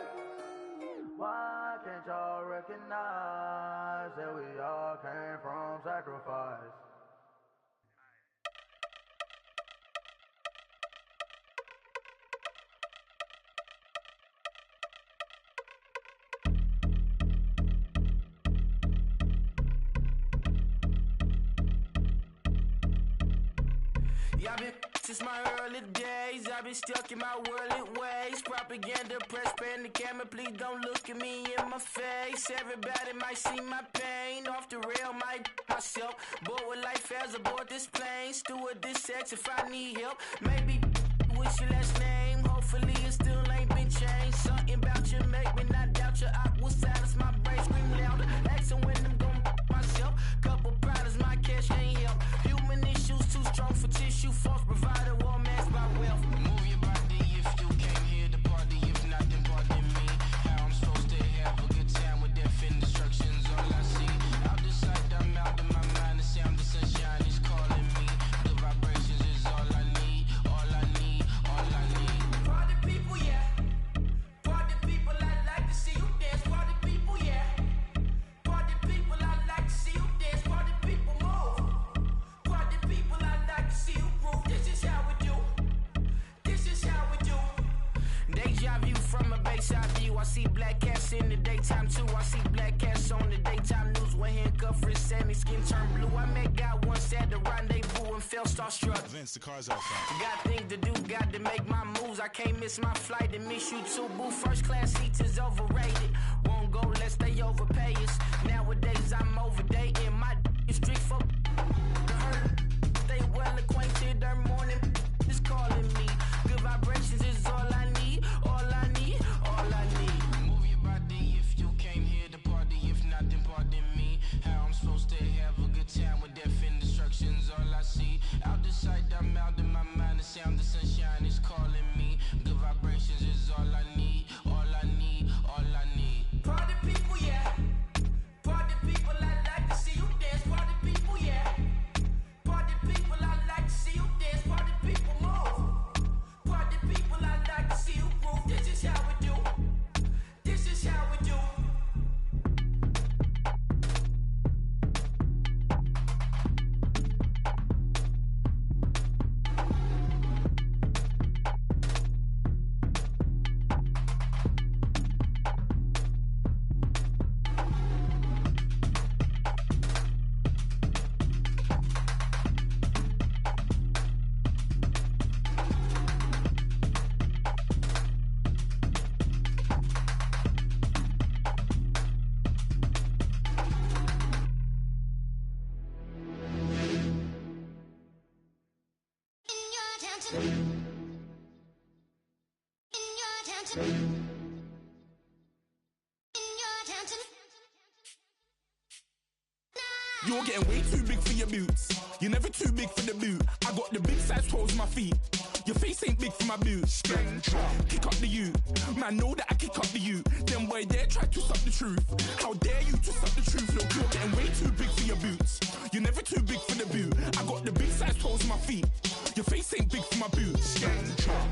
Why can't y'all recognize that we all came from sacrifice? Yeah, I've been since my early days. I've been stuck in my worldly ways. Propaganda, press, pan the camera. Please don't look at me in my face. Everybody might see my pain. Off the rail, might myself. Bored with life as aboard this plane. Steward this sex if I need help. Maybe what's your last name? Hopefully it still ain't been changed. Something about you to make me not doubt your op will silence my brain, scream louder. Asking when I'm gon' myself. Couple problems, my cash ain't help. Human issues too strong for tissue. False provider, war masked by wealth. Move your body if you came here to party. If not, then pardon me. How I'm supposed to have a good time with death and destruction's all I see. Out the sight, I'm out of my mind. The sound of sunshine is calling me. The vibrations is all I need. All I need, all I need. Party people, yeah. Party people, I like to see you dance. Party people, yeah. Party people, I like to see you dance. Party people, move. Party people, I like to see you groove. This is how we do. This is how we do. Deja view from a bayside view. I see black cats in the daytime too. I see black cats on the daytime news. When handcuffed, wrist and his skin turned blue. I met God once at the rendezvous and felt starstruck. Vince, the car's out front. Got things to do, got to make my moves. I can't miss my flight and miss you too. Boo, first class seats is overrated. Won't go lest they overpay us. Nowadays I'm overdating. My is street for they well acquainted. Their morning is calling me. Good vibrations is all I need. All I need, all I need. Move your body if you came here to party. If not, then pardon me. How I'm supposed to have a good time with death and destruction's all I see. Out the sight, I'm out of my mind. The sound of sunshine is calling me. Good vibrations is all I need. All I need, all I need. Party people, yeah. Party people, I like to see you dance. Party people, yeah. Party people, I like to see you dance. Party people, move. Party people, I like to see you groove. This is how we do. This is how we do. You're getting way too big for your boots. You're never too big for the boot. I got the big size toes on my feet. Your face ain't big for my boots. Kick up the you. Man, know that I kick up the you. Them boy there try to suck the truth. How dare you to suck the truth? Look, you're getting way too big for your boots. You're never too big for the boot. I got the big size toes on my feet. Your face ain't big for my boots.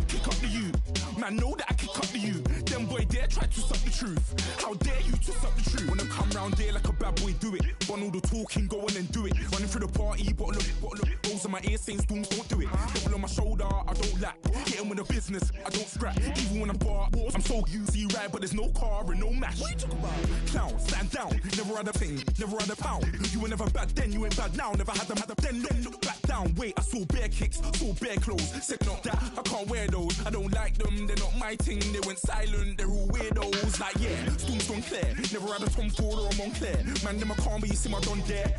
Kick up the you. Man, know that I kick up the you. Them boy there try to suck the truth. How dare you to suck the truth? Wanna come round there like a bad boy, do it. Want all the talking, go on and do it. Running through the party, bottle up. Rolls on my ear saying storms, don't do it. Double on my shoulder, I don't lack. Hitting with a business, I don't scrap. Even when I'm bar, I'm so easy ride, but there's no car and no match. What you talking about? Clown, stand down. Never had a thing, never had a pound. You were never bad then, you ain't bad now. Never had them, then look back down. Wait, I saw bare kicks, saw bare clothes. Said not that, I can't wear those. I don't like them, they're not my thing. They went silent, they're all weirdos. Like yeah, storms don't clear. Never had a Tom Ford or a Montclair. Man, them I can't be, you see my don there.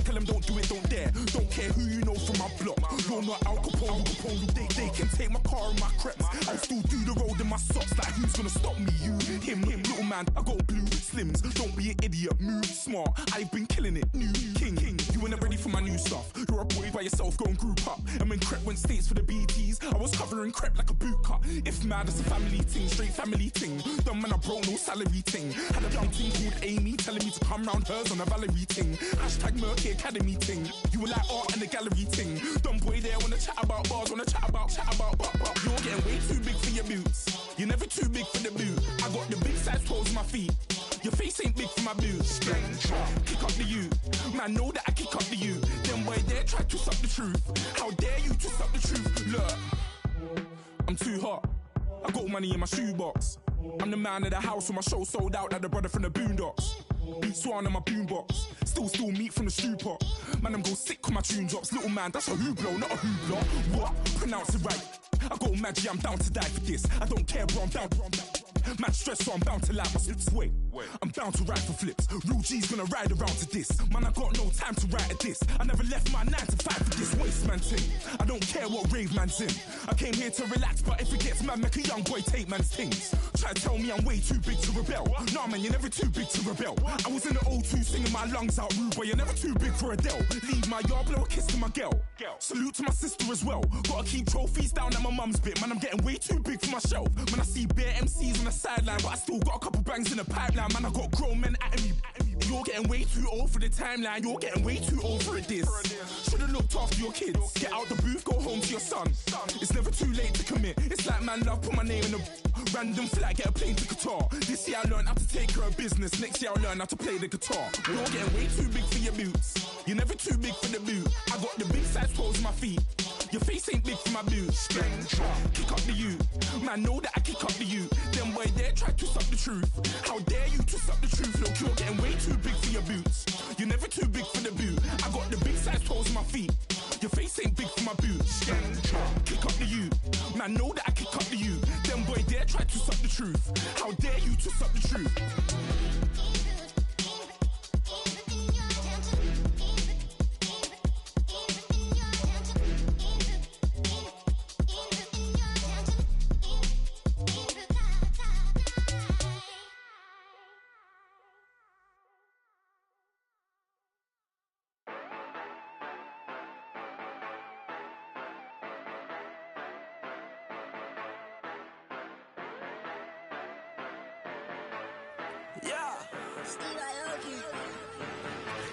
Tell them don't do it, don't dare. Don't care who you know from my block. You're not Al Capone, they can take my car and my creps. I'll still do the road in my socks. Like who's gonna stop me? You, him, little man. I got blue slims. Don't be an idiot, move smart. I've been killing it, new king. You were never ready for my new stuff. You're a boy by yourself, go and group up. And when Crep went states for the BTs, I was covering Crep like a boot cut. If mad, it's a family thing, straight family thing. Dumb man, I broke no salary thing. Had a young thing called Amy telling me to come round hers on a Valerie thing. Hashtag Murky Academy thing. You were like art and the gallery thing. Dumb boy there wanna chat about bars, wanna chat about. You're getting way too big for your boots. You're never too big for the boot. I got the big size toes on my feet. Your face ain't big for my boots. Kick up the you. Man, know that I kick up the you. Them boy there try to suck the truth. How dare you to suck the truth? Look, I'm too hot. I got money in my shoebox. I'm the man of the house when my show sold out like the brother from the Boondocks. Beat Swan in my boombox. Still meat from the stew pot. Man, I'm go sick with my tune drops. Little man, that's a hooplo, not a hoopla. What? Pronounce it right. I got magic, I'm down to die for this. I don't care, bro, I'm down. Man stress, so I'm bound to lie my slips. Wait, I'm bound to ride for flips. Real G's gonna ride around to this. Man, I got no time to write at this. I never left my 9 to 5 for this waste man thing. I don't care what rave man's in. I came here to relax, but if it gets mad, make a young boy take man's things. Try to tell me I'm way too big to rebel. Nah, man, you're never too big to rebel. I was in the O2 singing my lungs out rude, but you're never too big for Adele. Leave my yard, blow a kiss to my girl. Salute to my sister as well. Gotta keep trophies down at my mum's bit. Man, I'm getting way too big for my shelf. Man, I see bare MCs on the sideline, but I still got a couple bangs in the pipeline. Man, I got grown men at me. You're getting way too old for the timeline. You're getting way too old for a diss. Should've looked after your kids. Get out the booth, go home to your son. It's never too late to commit. It's like man love, put my name in a random flight, get a plane to Qatar. This year I learned how to take care of business. Next year I'll learn how to play the guitar. You're getting way too big for your boots. You're never too big for the boot. I got the big size toes on my feet. Your face ain't big for my boots. Kick up the you. Man, know that I kick up the you. Them boy there try to suck the truth. How dare you to suck the truth? Look, you're getting way too big for your boots. You're never too big for the boot. I got the big size toes on my feet. Your face ain't big for my boots. Kick up the you. Man, know that I kick up the you. Them boy there try to suck the truth. How dare you to suck the truth?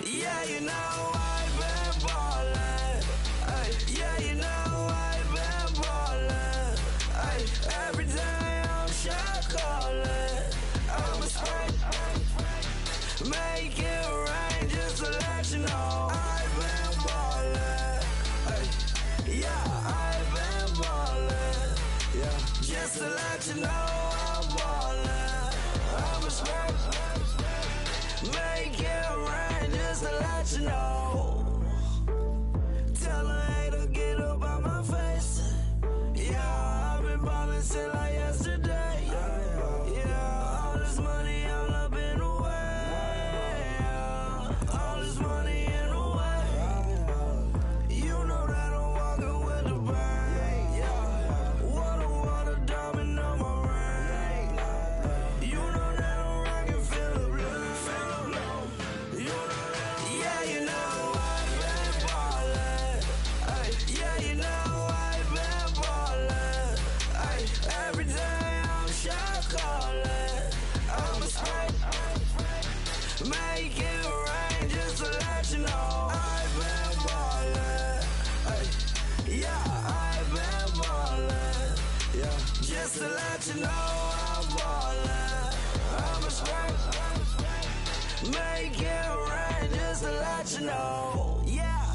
Yeah, you know I've been ballin'. Ay, yeah, you know I've been ballin'. Ay, every day I'm shot callin'. I'm a spray, make it rain just to let you know I've been ballin'. Ay, yeah, I've been ballin'. Yeah, just to let you know I'm ballin'. I'm a spray, make it rain just to let you know. Tell a hater get up out my face. Yeah, I've been ballin' since like yesterday. Yeah, all this money all up in the way. All this money in the way. You know that I'm walking with the bank. Water, diamond on my ring. You know that I'm rockin', feel the blue. You know that, yeah, you know I've been ballin'. Ay, yeah, you know I've been ballin'. Ay, every day I'm shot callin'. I'm a spray, make it rain just to let you know I've been ballin'. Ay, yeah, I've been ballin'. Yeah, just to let you know I'm ballin'. I'm a spray, make it rain just to let you know. Yeah,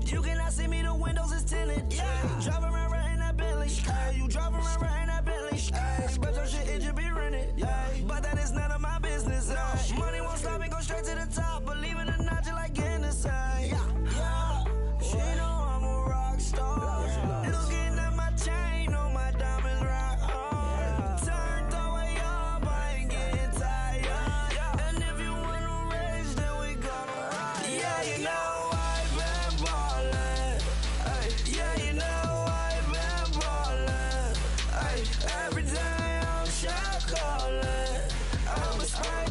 you cannot see me, the windows is tinted. Yeah, driving around right in that Bentley. Ay, you driving around right in that Bentley. Ay, but your shit, it should be rented. Ay, but that is none of my business. Ay, money won't stop me, go straight to the top. Believe it or not, you like getting the same. Yeah, she know I'm a rock star. Looking at my chain, on my diamonds rock hard. Turned the way up, I ain't getting tired. And if you wanna race, then we gonna ride. Yeah, you know I've been ballin'. Ay, yeah, you know I've been ballin'. Ay, every day I'm shot callin'. I'm a spray,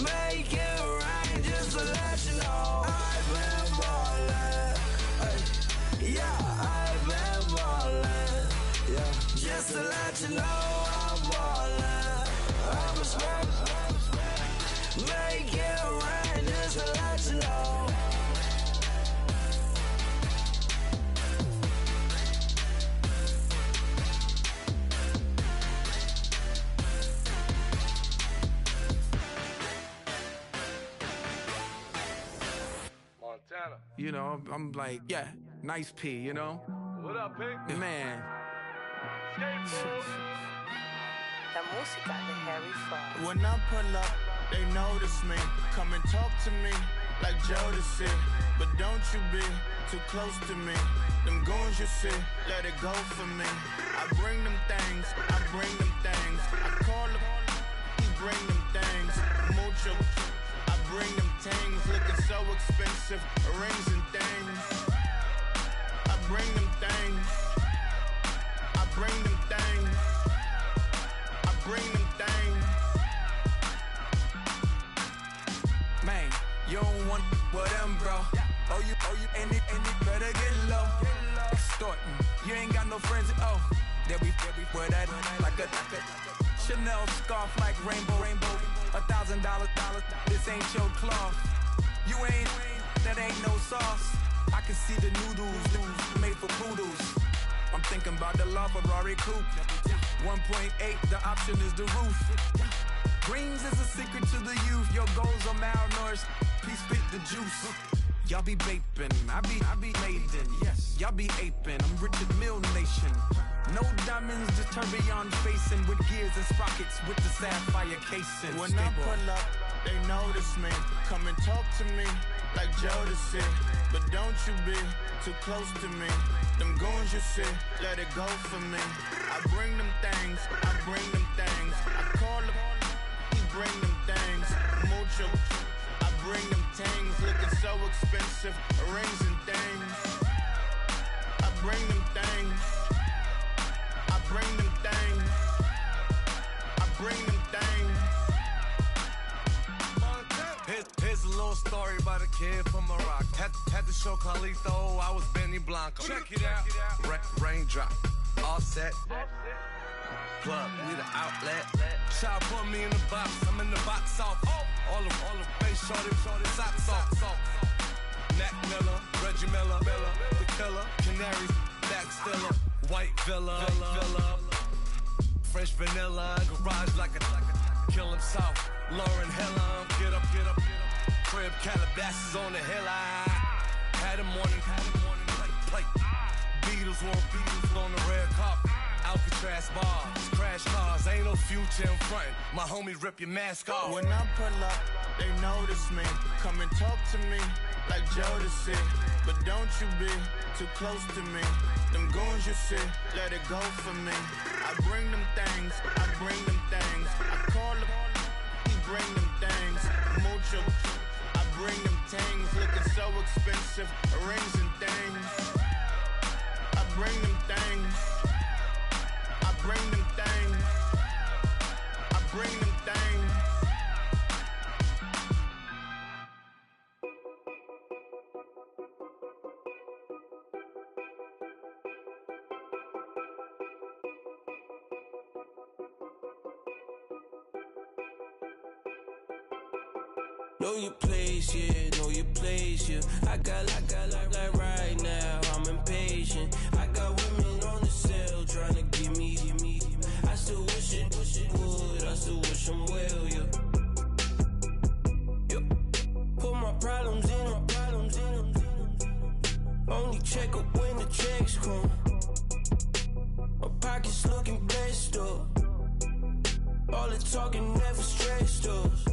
make it rain just to let you know I've been ballin'. Ay, yeah, I've been ballin'. Yeah, just to let you know I'm ballin'. I'm a spray, make it rain just to let you know. Montana. You know, I'm like, yeah, nice P, you know? What up, Pink? Man. La música de Harry Fraud. When I pull up, they notice me. Come and talk to me like Jodeci. But don't you be too close to me. Them goons you see, let it go for me. I bring them things, I bring them things. I call them, he bring them things. Mucho, I bring them things. Looking so expensive, rings and things. I bring them things. I bring them things. I bring them things. Man, you don't want with them, bro. Oh, you, and it better get low. Extorting, you ain't got no friends. Oh, there we wear that like a Chanel scarf like rainbow. $1,000, this ain't your cloth. You ain't, that ain't no sauce. I can see the noodles made for poodles. I'm thinking about the LaFerrari coupe. 1.8, the option is the roof. Greens is a secret to the youth. Your goals are malnourished. Please spit the juice. Y'all be vaping, I be laden. Yes, y'all be aping. I'm Richard Mill Nation. No diamonds, just tourbillon facing with gears and sprockets with the sapphire casing. When I pull up, they notice me. Come and talk to me like Jodeci. But don't you be too close to me. Them goons you see, let it go for me. I bring them things, I bring them things. I call them, he bring them things. Mucho, I bring them things. Looking so expensive, rings and things. I bring them things. I bring them things. I bring them things. Here's a little story about a kid from Morocco. Had to show Carlito I was Benny Blanco. Check it out. Raindrop, offset. Plug, we the outlet. Child put me in the box. I'm in the box off. All the face shorty, socks off. Mac Miller, Reggie Miller, the killer, Canaries, back stiller, white villa, fresh vanilla, garage like a kill him soft. Lauren Hiller, get up. Crib Calabasas on the hill. I had a morning plate. Beatles on the red carpet. Alcatraz bars, crash cars, ain't no future in front. My homies rip your mask off. When I pull up, they notice me. Come and talk to me like Jodeci. But don't you be too close to me. Them goons you see, let it go for me. I bring them things, I bring them things. I call them, he bring them things. Mucho, I bring them things. Looking so expensive, rings and things. I bring them things. I bring them things. I bring them things. Know your place, yeah, know your place, yeah. I got like right now, I'm impatient. I got women on the cell trying to give me. I still wish it would, I still wish them well, yeah. Put my problems in. Only check up when the checks come. My pockets looking blessed up. All the talking never stressed us.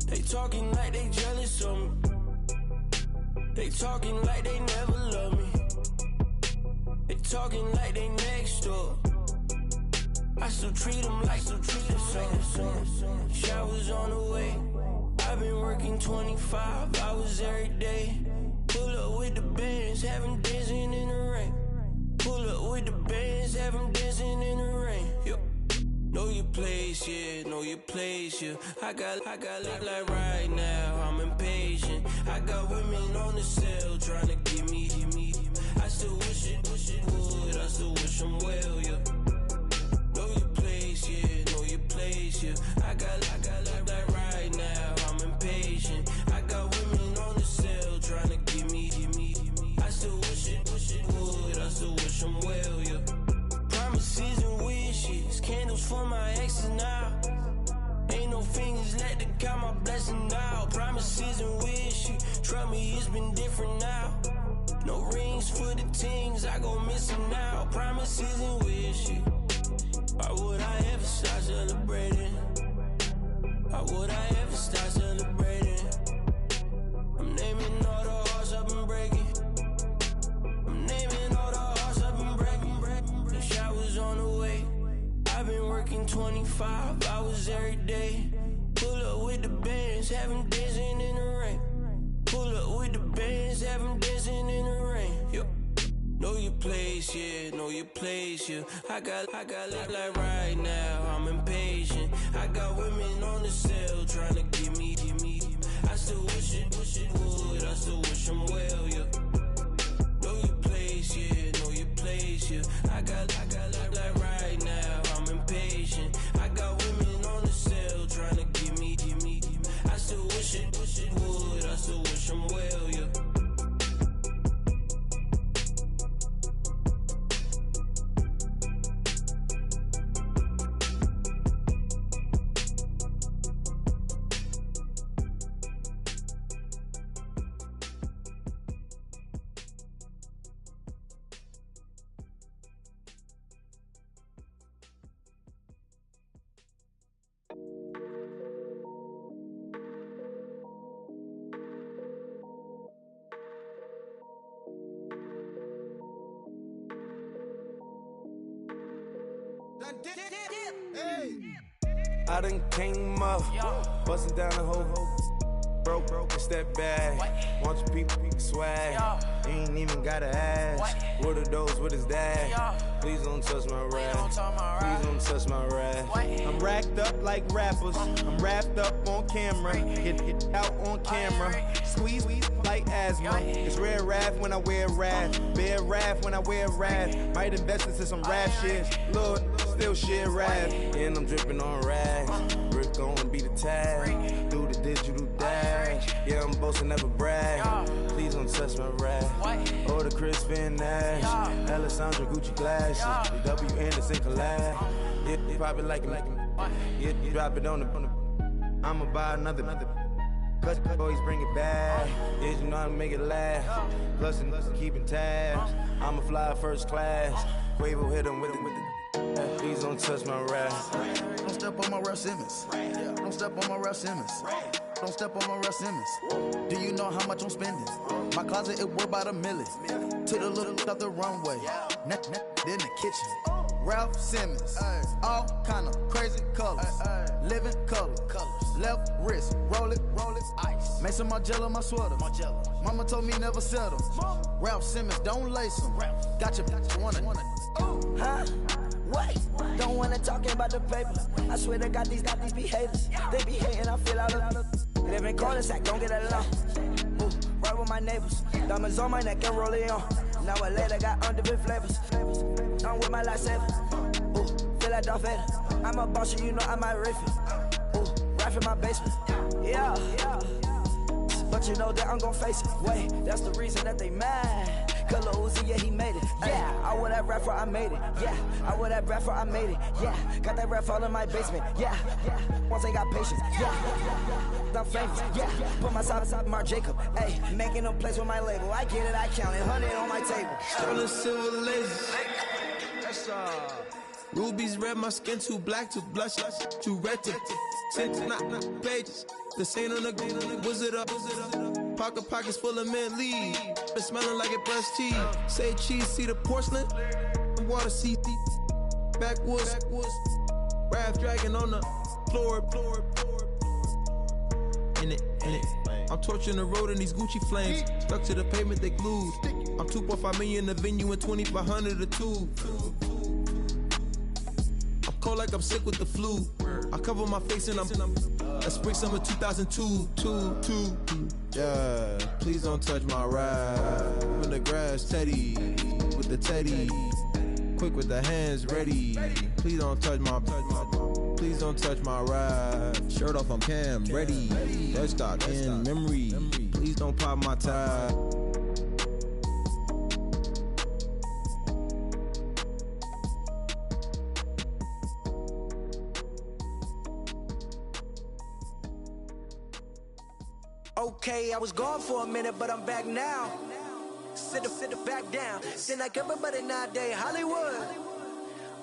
They talking like they jealous of me. They talking like they never love me. They talking like they next door. I still treat them like some. Showers on the way. I've been working 25 hours every day. Pull up with the bands, have them dancing in the rain. Pull up with the bands, have them dancing in the rain. Yo. Know your place, yeah, know your place, yeah. I got like right now, I'm impatient. I got women on the cell trying to give me. I still wish it would, I still wish them well, yeah. Know your place, yeah, know your place, yeah. I got like right now, I'm impatient. I got women on the cell trying to give me. I still wish it would, I still wish them well, yeah. Promises and wishes, candles for my exes now. Ain't no fingers left to count my blessing now. Promises and wishes, trust me, it's been different now. No rings for the things, I gon' miss them now. Promises and wishes, why would I ever start celebrating? Why would I ever start celebrating? I'm naming all the hearts I've been breaking. I'm 25 hours every day. Pull up with the bands, have them dancing in the rain. Pull up with the bands, have them dancing in the rain. Yo. Know your place, yeah, know your place, yeah. I got like right now, I'm impatient. I got women on the cell trying to give me. I still wish it would, I still wish them well, yeah. Know your place, yeah, know your place, yeah. I got like right now, I'm impatient. I got women on the cell trying to give me. I still wish it would, I still wish them well, yeah. I done came up, bustin' down the whole broke and step back. Want your people swag, ain't even gotta ask. What are those, what is that? Please don't touch my rap, please don't touch my rap. I'm racked up like rappers, I'm wrapped up on camera. Hit out on camera, squeeze like asthma. It's rare wrath when I wear wrath, bare wrath when I wear wrath. Might invest into some rap shit, look, still shit rap. And I'm dripping on rags, Rick gon' be the tag. Do the digital dash, yeah, I'm boasting, never brag. Please don't touch my rap, or the Chris Van Nash, Alessandra Gucci glasses, the W Anderson collab. Yeah, pop it like it, yeah, drop it on the. I'ma buy another. Cause always bring it back. Yeah, you know how to make it last. Plus and keeping tabs. I'ma fly first class. Quavo hit him with it. Please don't touch my rap. Don't step on my Ralph Simmons. Don't step on my Ralph Simmons. Don't step on my Ralph Simmons. Do you know how much I'm spending? My closet, it worth about $1 million. To the little of the runway. In the kitchen. Ralph Simmons, all kind of crazy colors, living color, left wrist, roll it, ice. Mason Margiela, my sweater. Mama told me never settle. Ralph Simmons, don't lace them. Got your wanna. Huh? What? Don't wanna talk about the paper. I swear to God, these be haters. They be hating, I feel out of. Live in cul-de-sac, don't get along. Ooh, right with my neighbors. Diamonds on my neck and roll it on. Now I later got undefeated flavors. I'm with my lifesaver. Ooh, feel like Darth Vader. I'm a boss, you know I might riff it. Ooh, right in my basement. Yeah. But you know that I'm gon' face it. Wait, that's the reason that they mad. Color Uzi, yeah, he made it. Yeah, I wear that rapper, I made it. Yeah, I wear that rapper, I made it. Yeah, got that rap all in my basement. Yeah. Once I got patience. Yeah. I'm famous. Yeah, put myself inside Marc Jacob. Hey, making a place with my label. I get it, I count it. 100 on my table. Stolen silver lasers. Rubies red, my skin too black to blush, too red to six, not pages. The stain on the wizard up. Pockets full of mint leaves. It's smelling like it brushed teeth. Say cheese, see the porcelain. Water, see backwoods. Raft dragging on the floor. In it. I'm torching the road in these Gucci flames. Stuck to the pavement, they glued. I'm 2.5 million in the venue and 2,500 a tube. I'm cold like I'm sick with the flu. I cover my face and I'm spring summer 2002. Yeah, please don't touch my ride. In the grass, Teddy with the Teddy. Quick with the hands ready. Please don't touch my ride. Shirt off, I'm Cam, ready. Dead stock in memory. Please don't pop my tie. Okay, I was gone for a minute, but I'm back now. Sit the back down. Seem like everybody nowadays, Hollywood.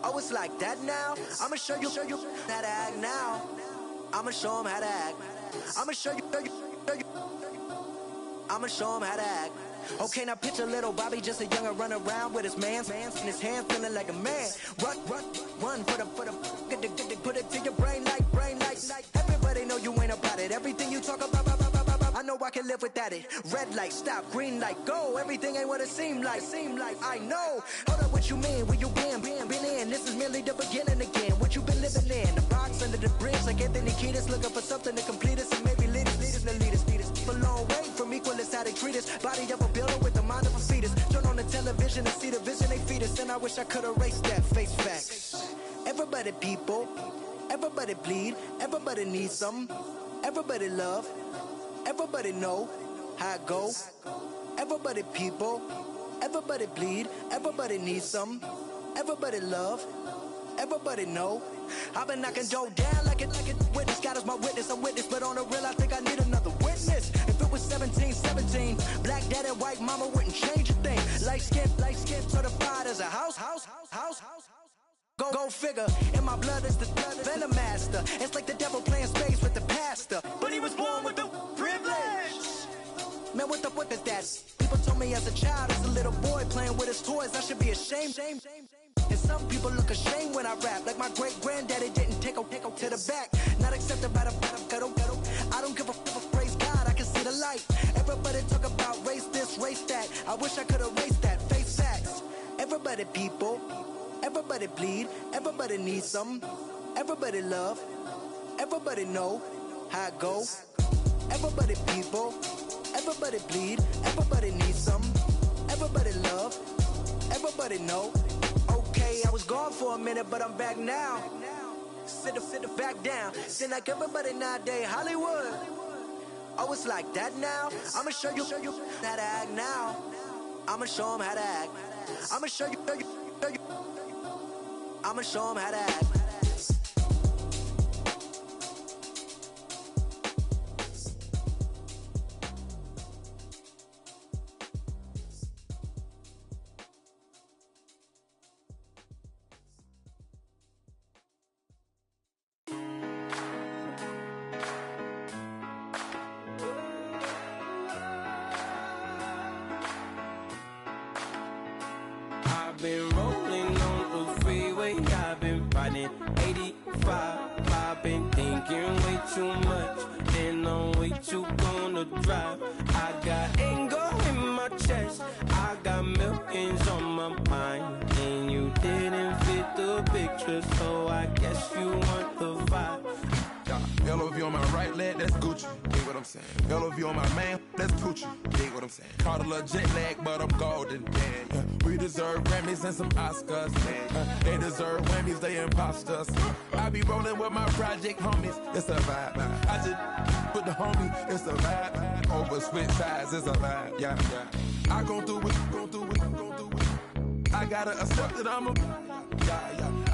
Oh, it's like that now? I'ma show you how to act now. I'ma show them how to act. I'ma show you. I'ma show them how to act. Okay, now picture little Bobby, just a youngin' run around with his man's in his hand, feeling like a man. Run for the put it to your brain like. Everybody know you ain't about it. Everything you talk about, I know I can live without it. Red light, stop, green light, go. Everything ain't what it seem like. I know. Hold up, what you mean? Where you been in? This is merely the beginning again. What you been living in? The box under the bridge, like Anthony Kiedis, looking for something to complete us and maybe lead us. A long way from equal is how they treat us. Body of a builder with the mind of a fetus. Turn on the television and see the vision they feed us. And I wish I could erase that face facts. Everybody people, everybody bleed, everybody needs some, everybody love, everybody know how it go. Everybody people, everybody bleed, everybody needs some, everybody love, everybody know. I've been knocking dough down like it witness. God is my witness, I'm witness, but on the real I think I need another witness. If it was 17, black dad and white mama wouldn't change a thing. Light skin certified as a house. Go figure, in my blood is the venom master. It's like the devil playing space with the pastor, but he was born with the privilege. Man, what is that? People told me as a child, as a little boy playing with his toys, I should be ashamed. And some people look ashamed when I rap, like my great granddaddy didn't take to the back. Not accepted by the ghetto. I don't give a praise God, I can see the light. Everybody talk about race this, race that. I wish I could erase that. Face facts. Everybody people, everybody bleed, everybody needs some, everybody love, everybody know how it go. Everybody people, everybody bleed, everybody needs some, everybody love, everybody know. Okay, I was gone for a minute, but I'm back now. Sit back down. Seem like everybody nowadays Hollywood. Oh, it's like that now. I'ma show you how to act now. I'ma show 'em how to act. I'ma show you. I'ma show 'em how to act. Been rolling on the freeway, I've been riding 85. I've been thinking way too much, and I'm way too gonna drive. I got anger in my chest, I got millions on my mind, and you didn't fit the picture, so I guess you want the vibe. LOV on my right leg, that's Gucci. Dig what I'm saying? LOV on my man, that's Poochie. Dig what I'm saying? Caught a little jet lag, but I'm golden. Yeah. We deserve Grammys and some Oscars. They deserve Whammies, they imposters. I be rolling with my project homies, it's a vibe. I just put the homie, it's a vibe. Over switch sides, it's a vibe. Yeah. I gon' do it. I gotta accept that I'm a.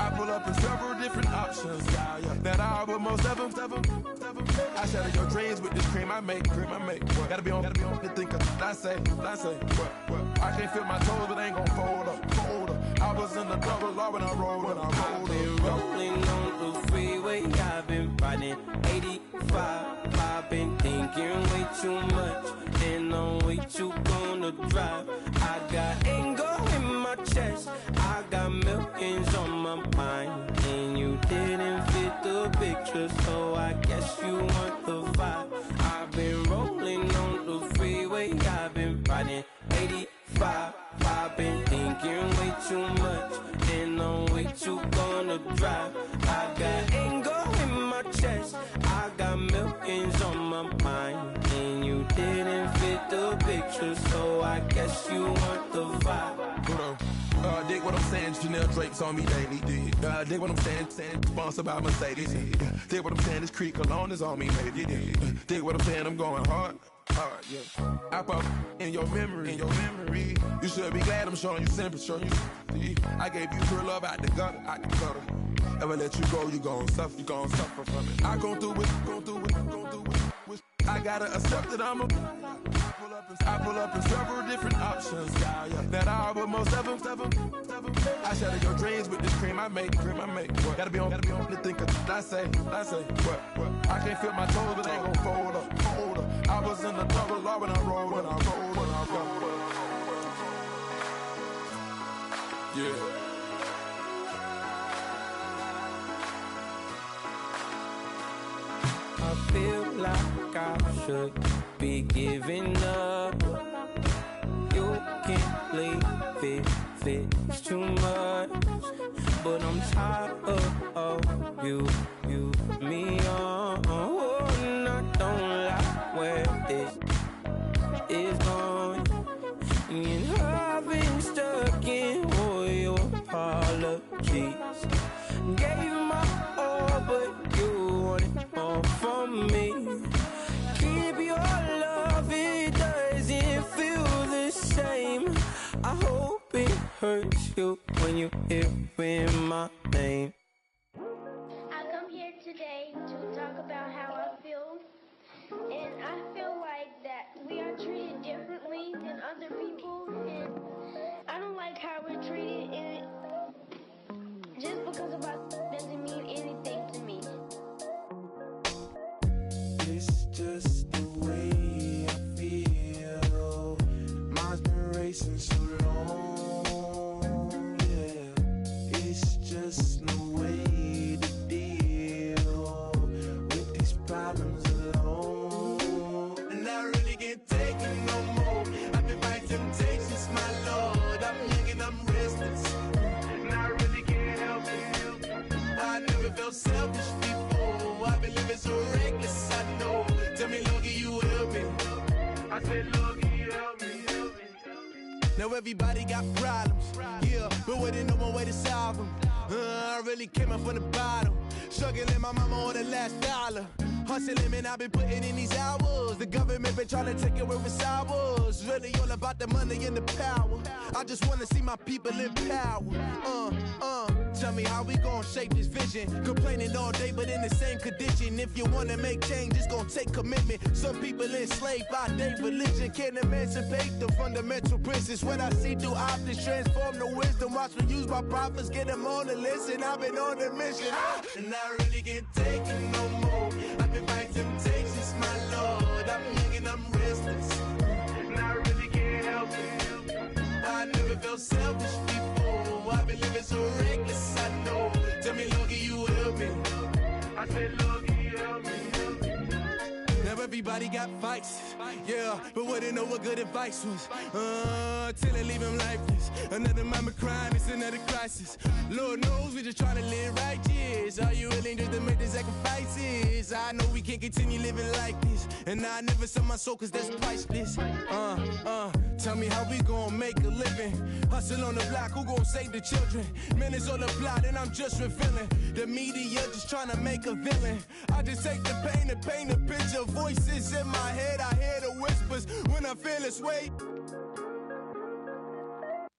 I pull up in several different options. That I would most ever. I shatter your dreams with this cream I make. Gotta be on the thinker. I say. What? I can't feel my toes, but ain't gon' fold up. I was in the double law when I rolled. I've been rolling on the freeway. I've been riding 85. I've been thinking way too much, and I'm way too gonna drive. I got anger in my chest, I got millions on my mind, and you didn't fit the picture, so I guess you want the vibe. I've been rolling on the freeway, I've been riding 85. I've been thinking way too much, and I'm way too gonna drive. I got anger in my chest, I got millions on my mind, and you didn't fit the picture, so I guess you want the vibe. Dig what I'm saying, Chanel drapes on me daily. Dig what I'm saying, sponsored by Mercedes. Dig what I'm saying, this Creek Cologne is on me, baby. Dig what I'm saying, I'm going hard, yeah. I pop in your memory. You should be glad I'm showing you sympathy. I gave you pure love out the gutter. Ever let you go, you gon' suffer from it. I gon' do it. I gotta accept that I'm a. I pull up in several different options. That I would most ever. I shatter your dreams with this cream I make. What? Gotta be on the thinker. I say. What? I can't feel my toes, but ain't gon' fold up. I was in the double law when I rolled. Yeah. I feel like I should be giving up. You can't leave it, it's too much. But I'm tired of you, me on. And I don't like where this is going. And I've been stuck in all your apologies. Gave my all, but you wanted more from me. Keep your love, it doesn't feel the same. I hope it hurts you when you hear my name. I come here today to talk about how I feel. And I feel like that we are treated differently than other people. And I don't like how we're treated. And just because of us doesn't mean anything to me. It's just the way I feel. Mine's been racing so long, yeah. It's just no way to deal with these problems alone. And I really can't take it no more. I've been fighting temptations, my Lord. I'm young and I'm restless, and I really can't help it. I never felt selfish before. I've been living so reckless, I know. Tell me, Lord, can you help me? I said, Lord, can you help me? Now everybody got problems, yeah, but waiting no one way to solve them. I really came up from the bottom, struggling my mama on the last dollar. Hustling, man, I've been putting in these hours. The government been trying to take away what's ours. Really all about the money and the power. I just wanna see my people in power. Tell me how we gon' shape this vision. Complaining all day, but in the same condition. If you wanna make change, it's gon' take commitment. Some people enslaved by their religion can't emancipate the fundamental principles. What I see through optics transform the wisdom. Watch me use my prophets, get them on the list, and I've been on a mission. And I really can't take it no more. I've been fighting temptations, my Lord. I'm young and I'm restless, and I really can't help it. I never felt selfish before. I've been living so reckless, I know. Tell me, Lord, can you help me? I said, Lord, can you help me? Now everybody got fights, yeah, but wouldn't know what good advice was. Till they leave him lifeless. Another mama crying, it's another crisis. Lord knows we just trying to live righteous. Are you willing just to make the sacrifices? I know we can't continue living like this, and I never sell my soul cause that's priceless. Tell me how we gon' make a living. Hustle on the block, who gon' save the children? Minutes on the plot and I'm just revealing. The media just trying to make a villain. I just take the pain and paint a picture. Voices in my head, I hear the whispers when I feel this way.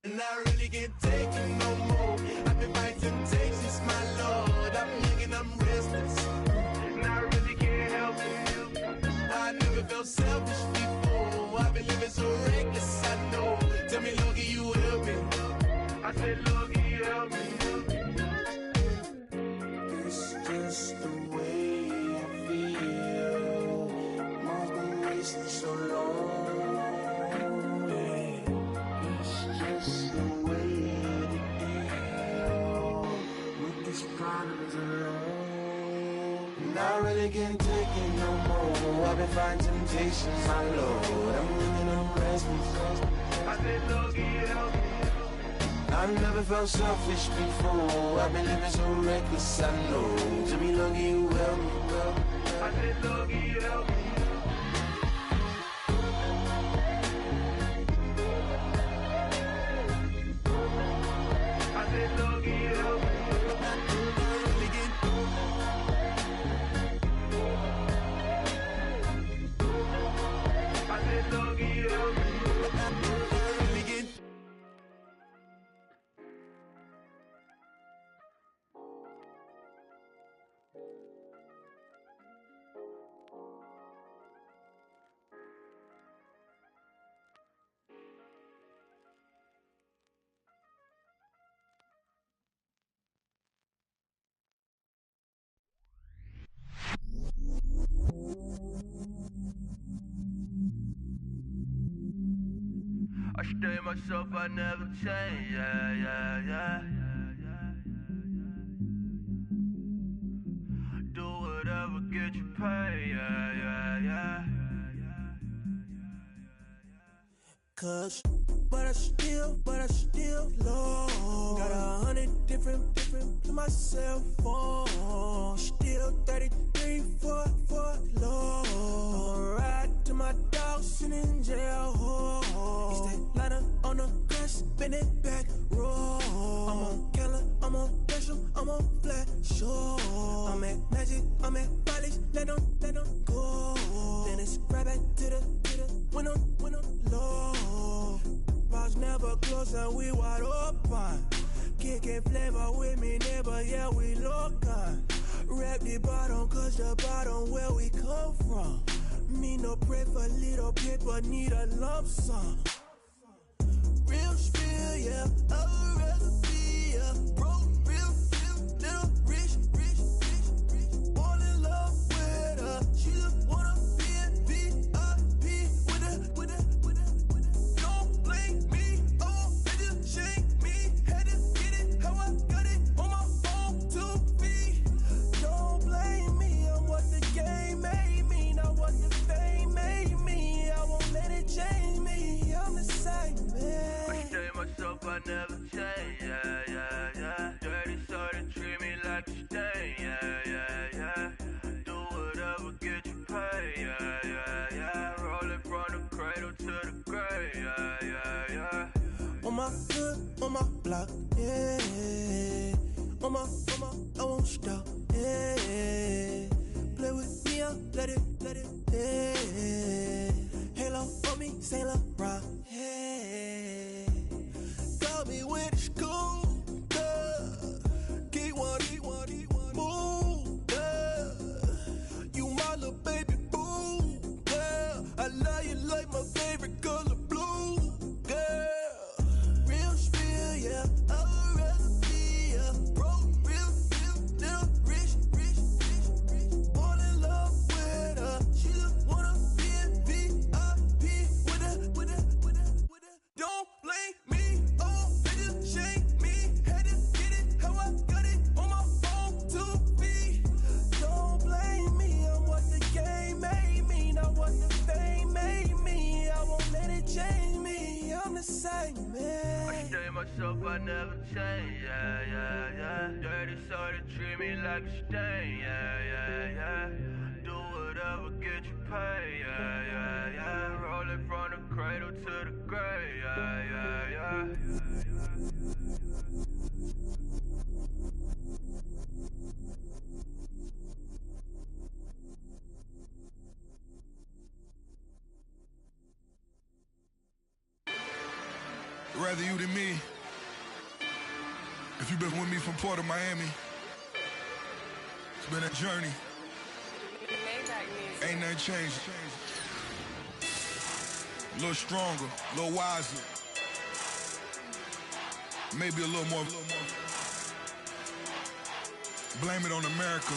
And I really can't take it no more. I've been fighting temptations, my Lord. I'm young and I'm restless, and I really can't help it. I never felt selfish before. I've been living so reckless, I know. Tell me, Lord, can you help me? I said, Lord, can you help me? It's just the way I feel. Mine's been racing so long. I really can't take it no more. I've been fighting temptations, my Lord. I'm living on restless. I said, Lord, can you help me? I never felt selfish before. I've been living so reckless, I know. To me, Lord, can you help me? I said, Lord, can you help me? I said, Lord, can you help me? I stay myself, I never change, yeah, yeah, Cause, but I still low. Got 100 different to my cell phone. Still 33 for low. I'ma ride to my dog sitting in jail. He's that liner on the grass, spin it back, roll. I'm on Keller, I'm on Gresham, I'm on Flat Shore. I'm at Magic, I'm at Follies, let them go. Then it's right back to the when I'm low. Bars never close and we wide open. Kicking flavor with me, neighbor, yeah, we local. Rap the bottom, cause the bottom where we come from. Me no pray for little paper, need a lump sum. Real spill, yeah, I'd rather be a broke, real, little rich. All in love with her, she just wanna be a VIP with her. Don't blame me, oh, they just shame me. Had to get it, how I got it, on my own 2 feet. Don't blame me, I'm what the game made me, not what the fame made me. I won't let it change me, I'm the same man. I stay myself, I never change, yeah. Dirty sort of treat me like a stain, yeah. Do whatever, get you paid, yeah. Roll it from the cradle to the grave, yeah. On my hood, on my block, yeah. On my, I won't stop, yeah. Play with me, I'll let it, yeah. Halo on me, Saint Laurent, yeah. Got me with the school, keep one, move, you my little baby boo, girl. I love you like my favorite color blue, girl. Real spill, yeah, I'd rather be a broke, real, little rich. All in love with her, she just wanna be a VIP with her. Don't blame me, oh, they just shame me. Had to get it, how I got it, on my own 2 feet. Don't blame me, I'm what the game made me, not what the fame made me. I won't let it change me, I'm the same man. I stay myself, I never change, yeah. Dirty sort of treat me like a stain, yeah. Do whatever, get you paid, yeah. Roll it from the cradle to the grave, yeah. Rather you than me. If you've been with me from Port of Miami, it's been a journey. Ain't nothing changed. A little stronger, a little wiser. Maybe a little more. Blame it on America.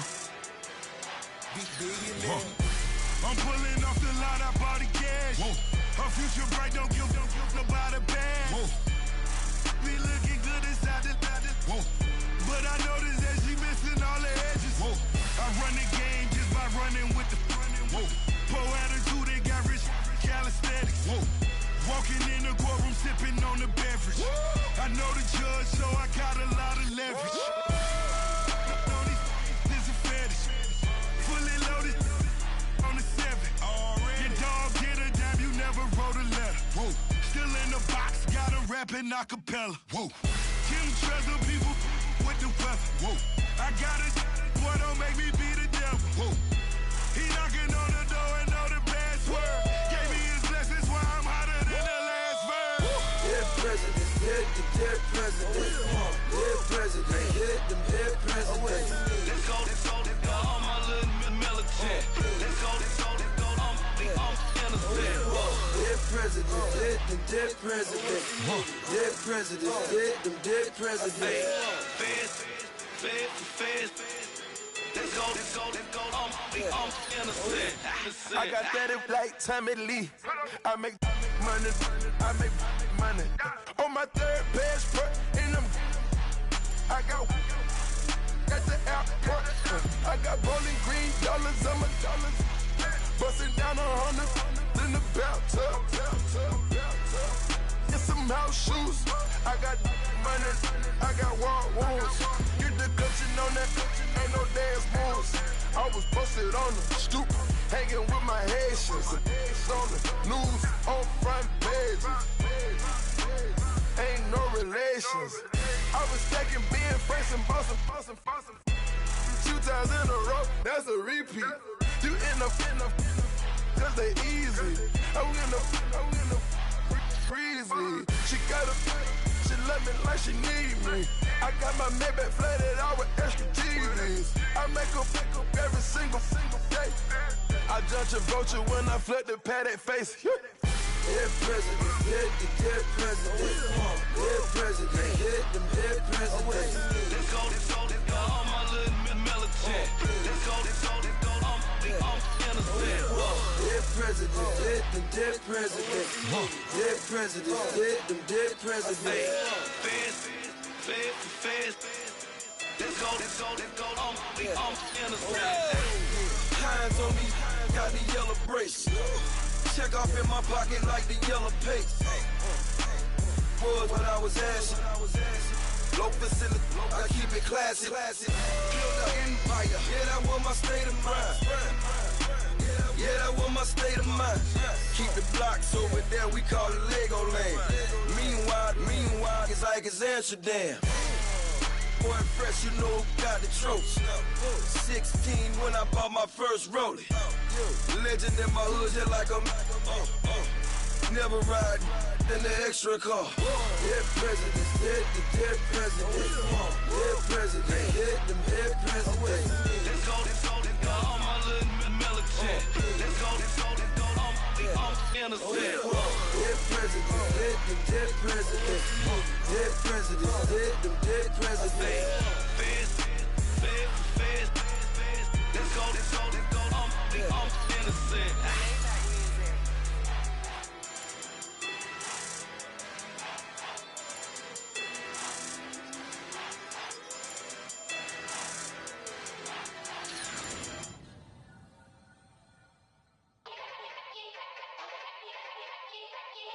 I'm pulling off the lot, I bought the cash. Her future bright, don't give nobody bad. Be looking good inside the but I noticed that she missing all the edges. I run the game just by running with the pro attitude, they got rich calisthenics. Walking in the courtroom, sipping on the beverage. I know the judge, so I got a lot of leverage. This a fetish. Fully loaded on the 7. Your dog get a dime, you never wrote a letter. Still in the box, got him rapping acapella. Kim Treasure, people with the weather. I got it, boy, don't make me be the devil. He knocking on the door and know the password. Gave me his blessings while I'm hotter than the last verse. Dear president, dear president, dear president, dear president. Let's go, all my little militant. Let's go, I'm innocent. Dear president, dear president, dear president, dear president. Feds. Let's go, I'm innocent. I got that like Tommy Lee. I make money. On my third passport, and I got the airport. I got bowling green dollars on my dollars. Busting down 100 in the bathtub. house shoes. I got money, I got walk wounds. Get the clutching on that, ain't no dance moves. I was posted on the stoop, hanging with my Haitians. On the news, on front pages. Ain't no relations. I was stacking being fresh and bossing. 2 times in a row, that's a repeat. You in the cause they easy. I'm in the breezy. She love me like she need me. I got my Maybach flooded out with extra TVs. I make up every single day. I judge a vulture when I flip the Paddock face. Dead president, dead president, dead president, dead president. Let's go, all my little militant. Let's go, I'm innocent. Dead president, dead president, dead president, dead president. Fast. Let's go, I'm innocent. Hands on me, got the yellow brace. Check off in my pocket like the yellow paste. Was what I was asking. Low facility, I keep it classy. Build an empire, yeah, that was my state of mind. Yeah, that was my state of mind. Keep the blocks over there, we call it Lego land. Meanwhile, it's like it's Amsterdam. Boy fresh, you know who got the tropes. 16 when I bought my first rollie. Legend in my hood, just like I'm never ride in the extra car. Dead presidents, dead presidents, dead presidents, dead presidents. Let's go, all my little militant. Let's go, I'm innocent. Dead presidents, dead presidents, dead presidents, dead presidents. Fast. Let's go, I'm innocent.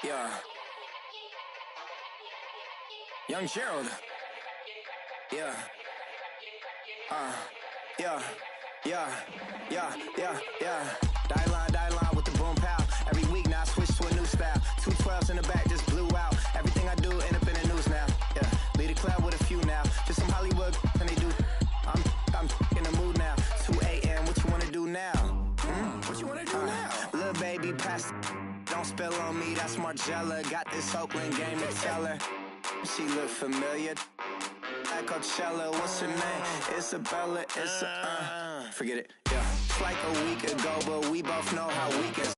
Yeah. Young Gerald. Yeah. Die line with the boom pow. Every week now I switch to a new style. 2 12s in the back just blew out. Everything I do end up in the news now. Yeah. Lead a club with a few now. Just some Hollywood and they do. I'm in the mood now. 2 a.m. What you wanna do now? What you wanna do now? Little baby pass. Don't spill on me, that's Margella. Got this Oakland game to tell her. She look familiar. At Coachella, what's her name? Isabella, forget it, yeah. It's like a week ago, but we both know how weekends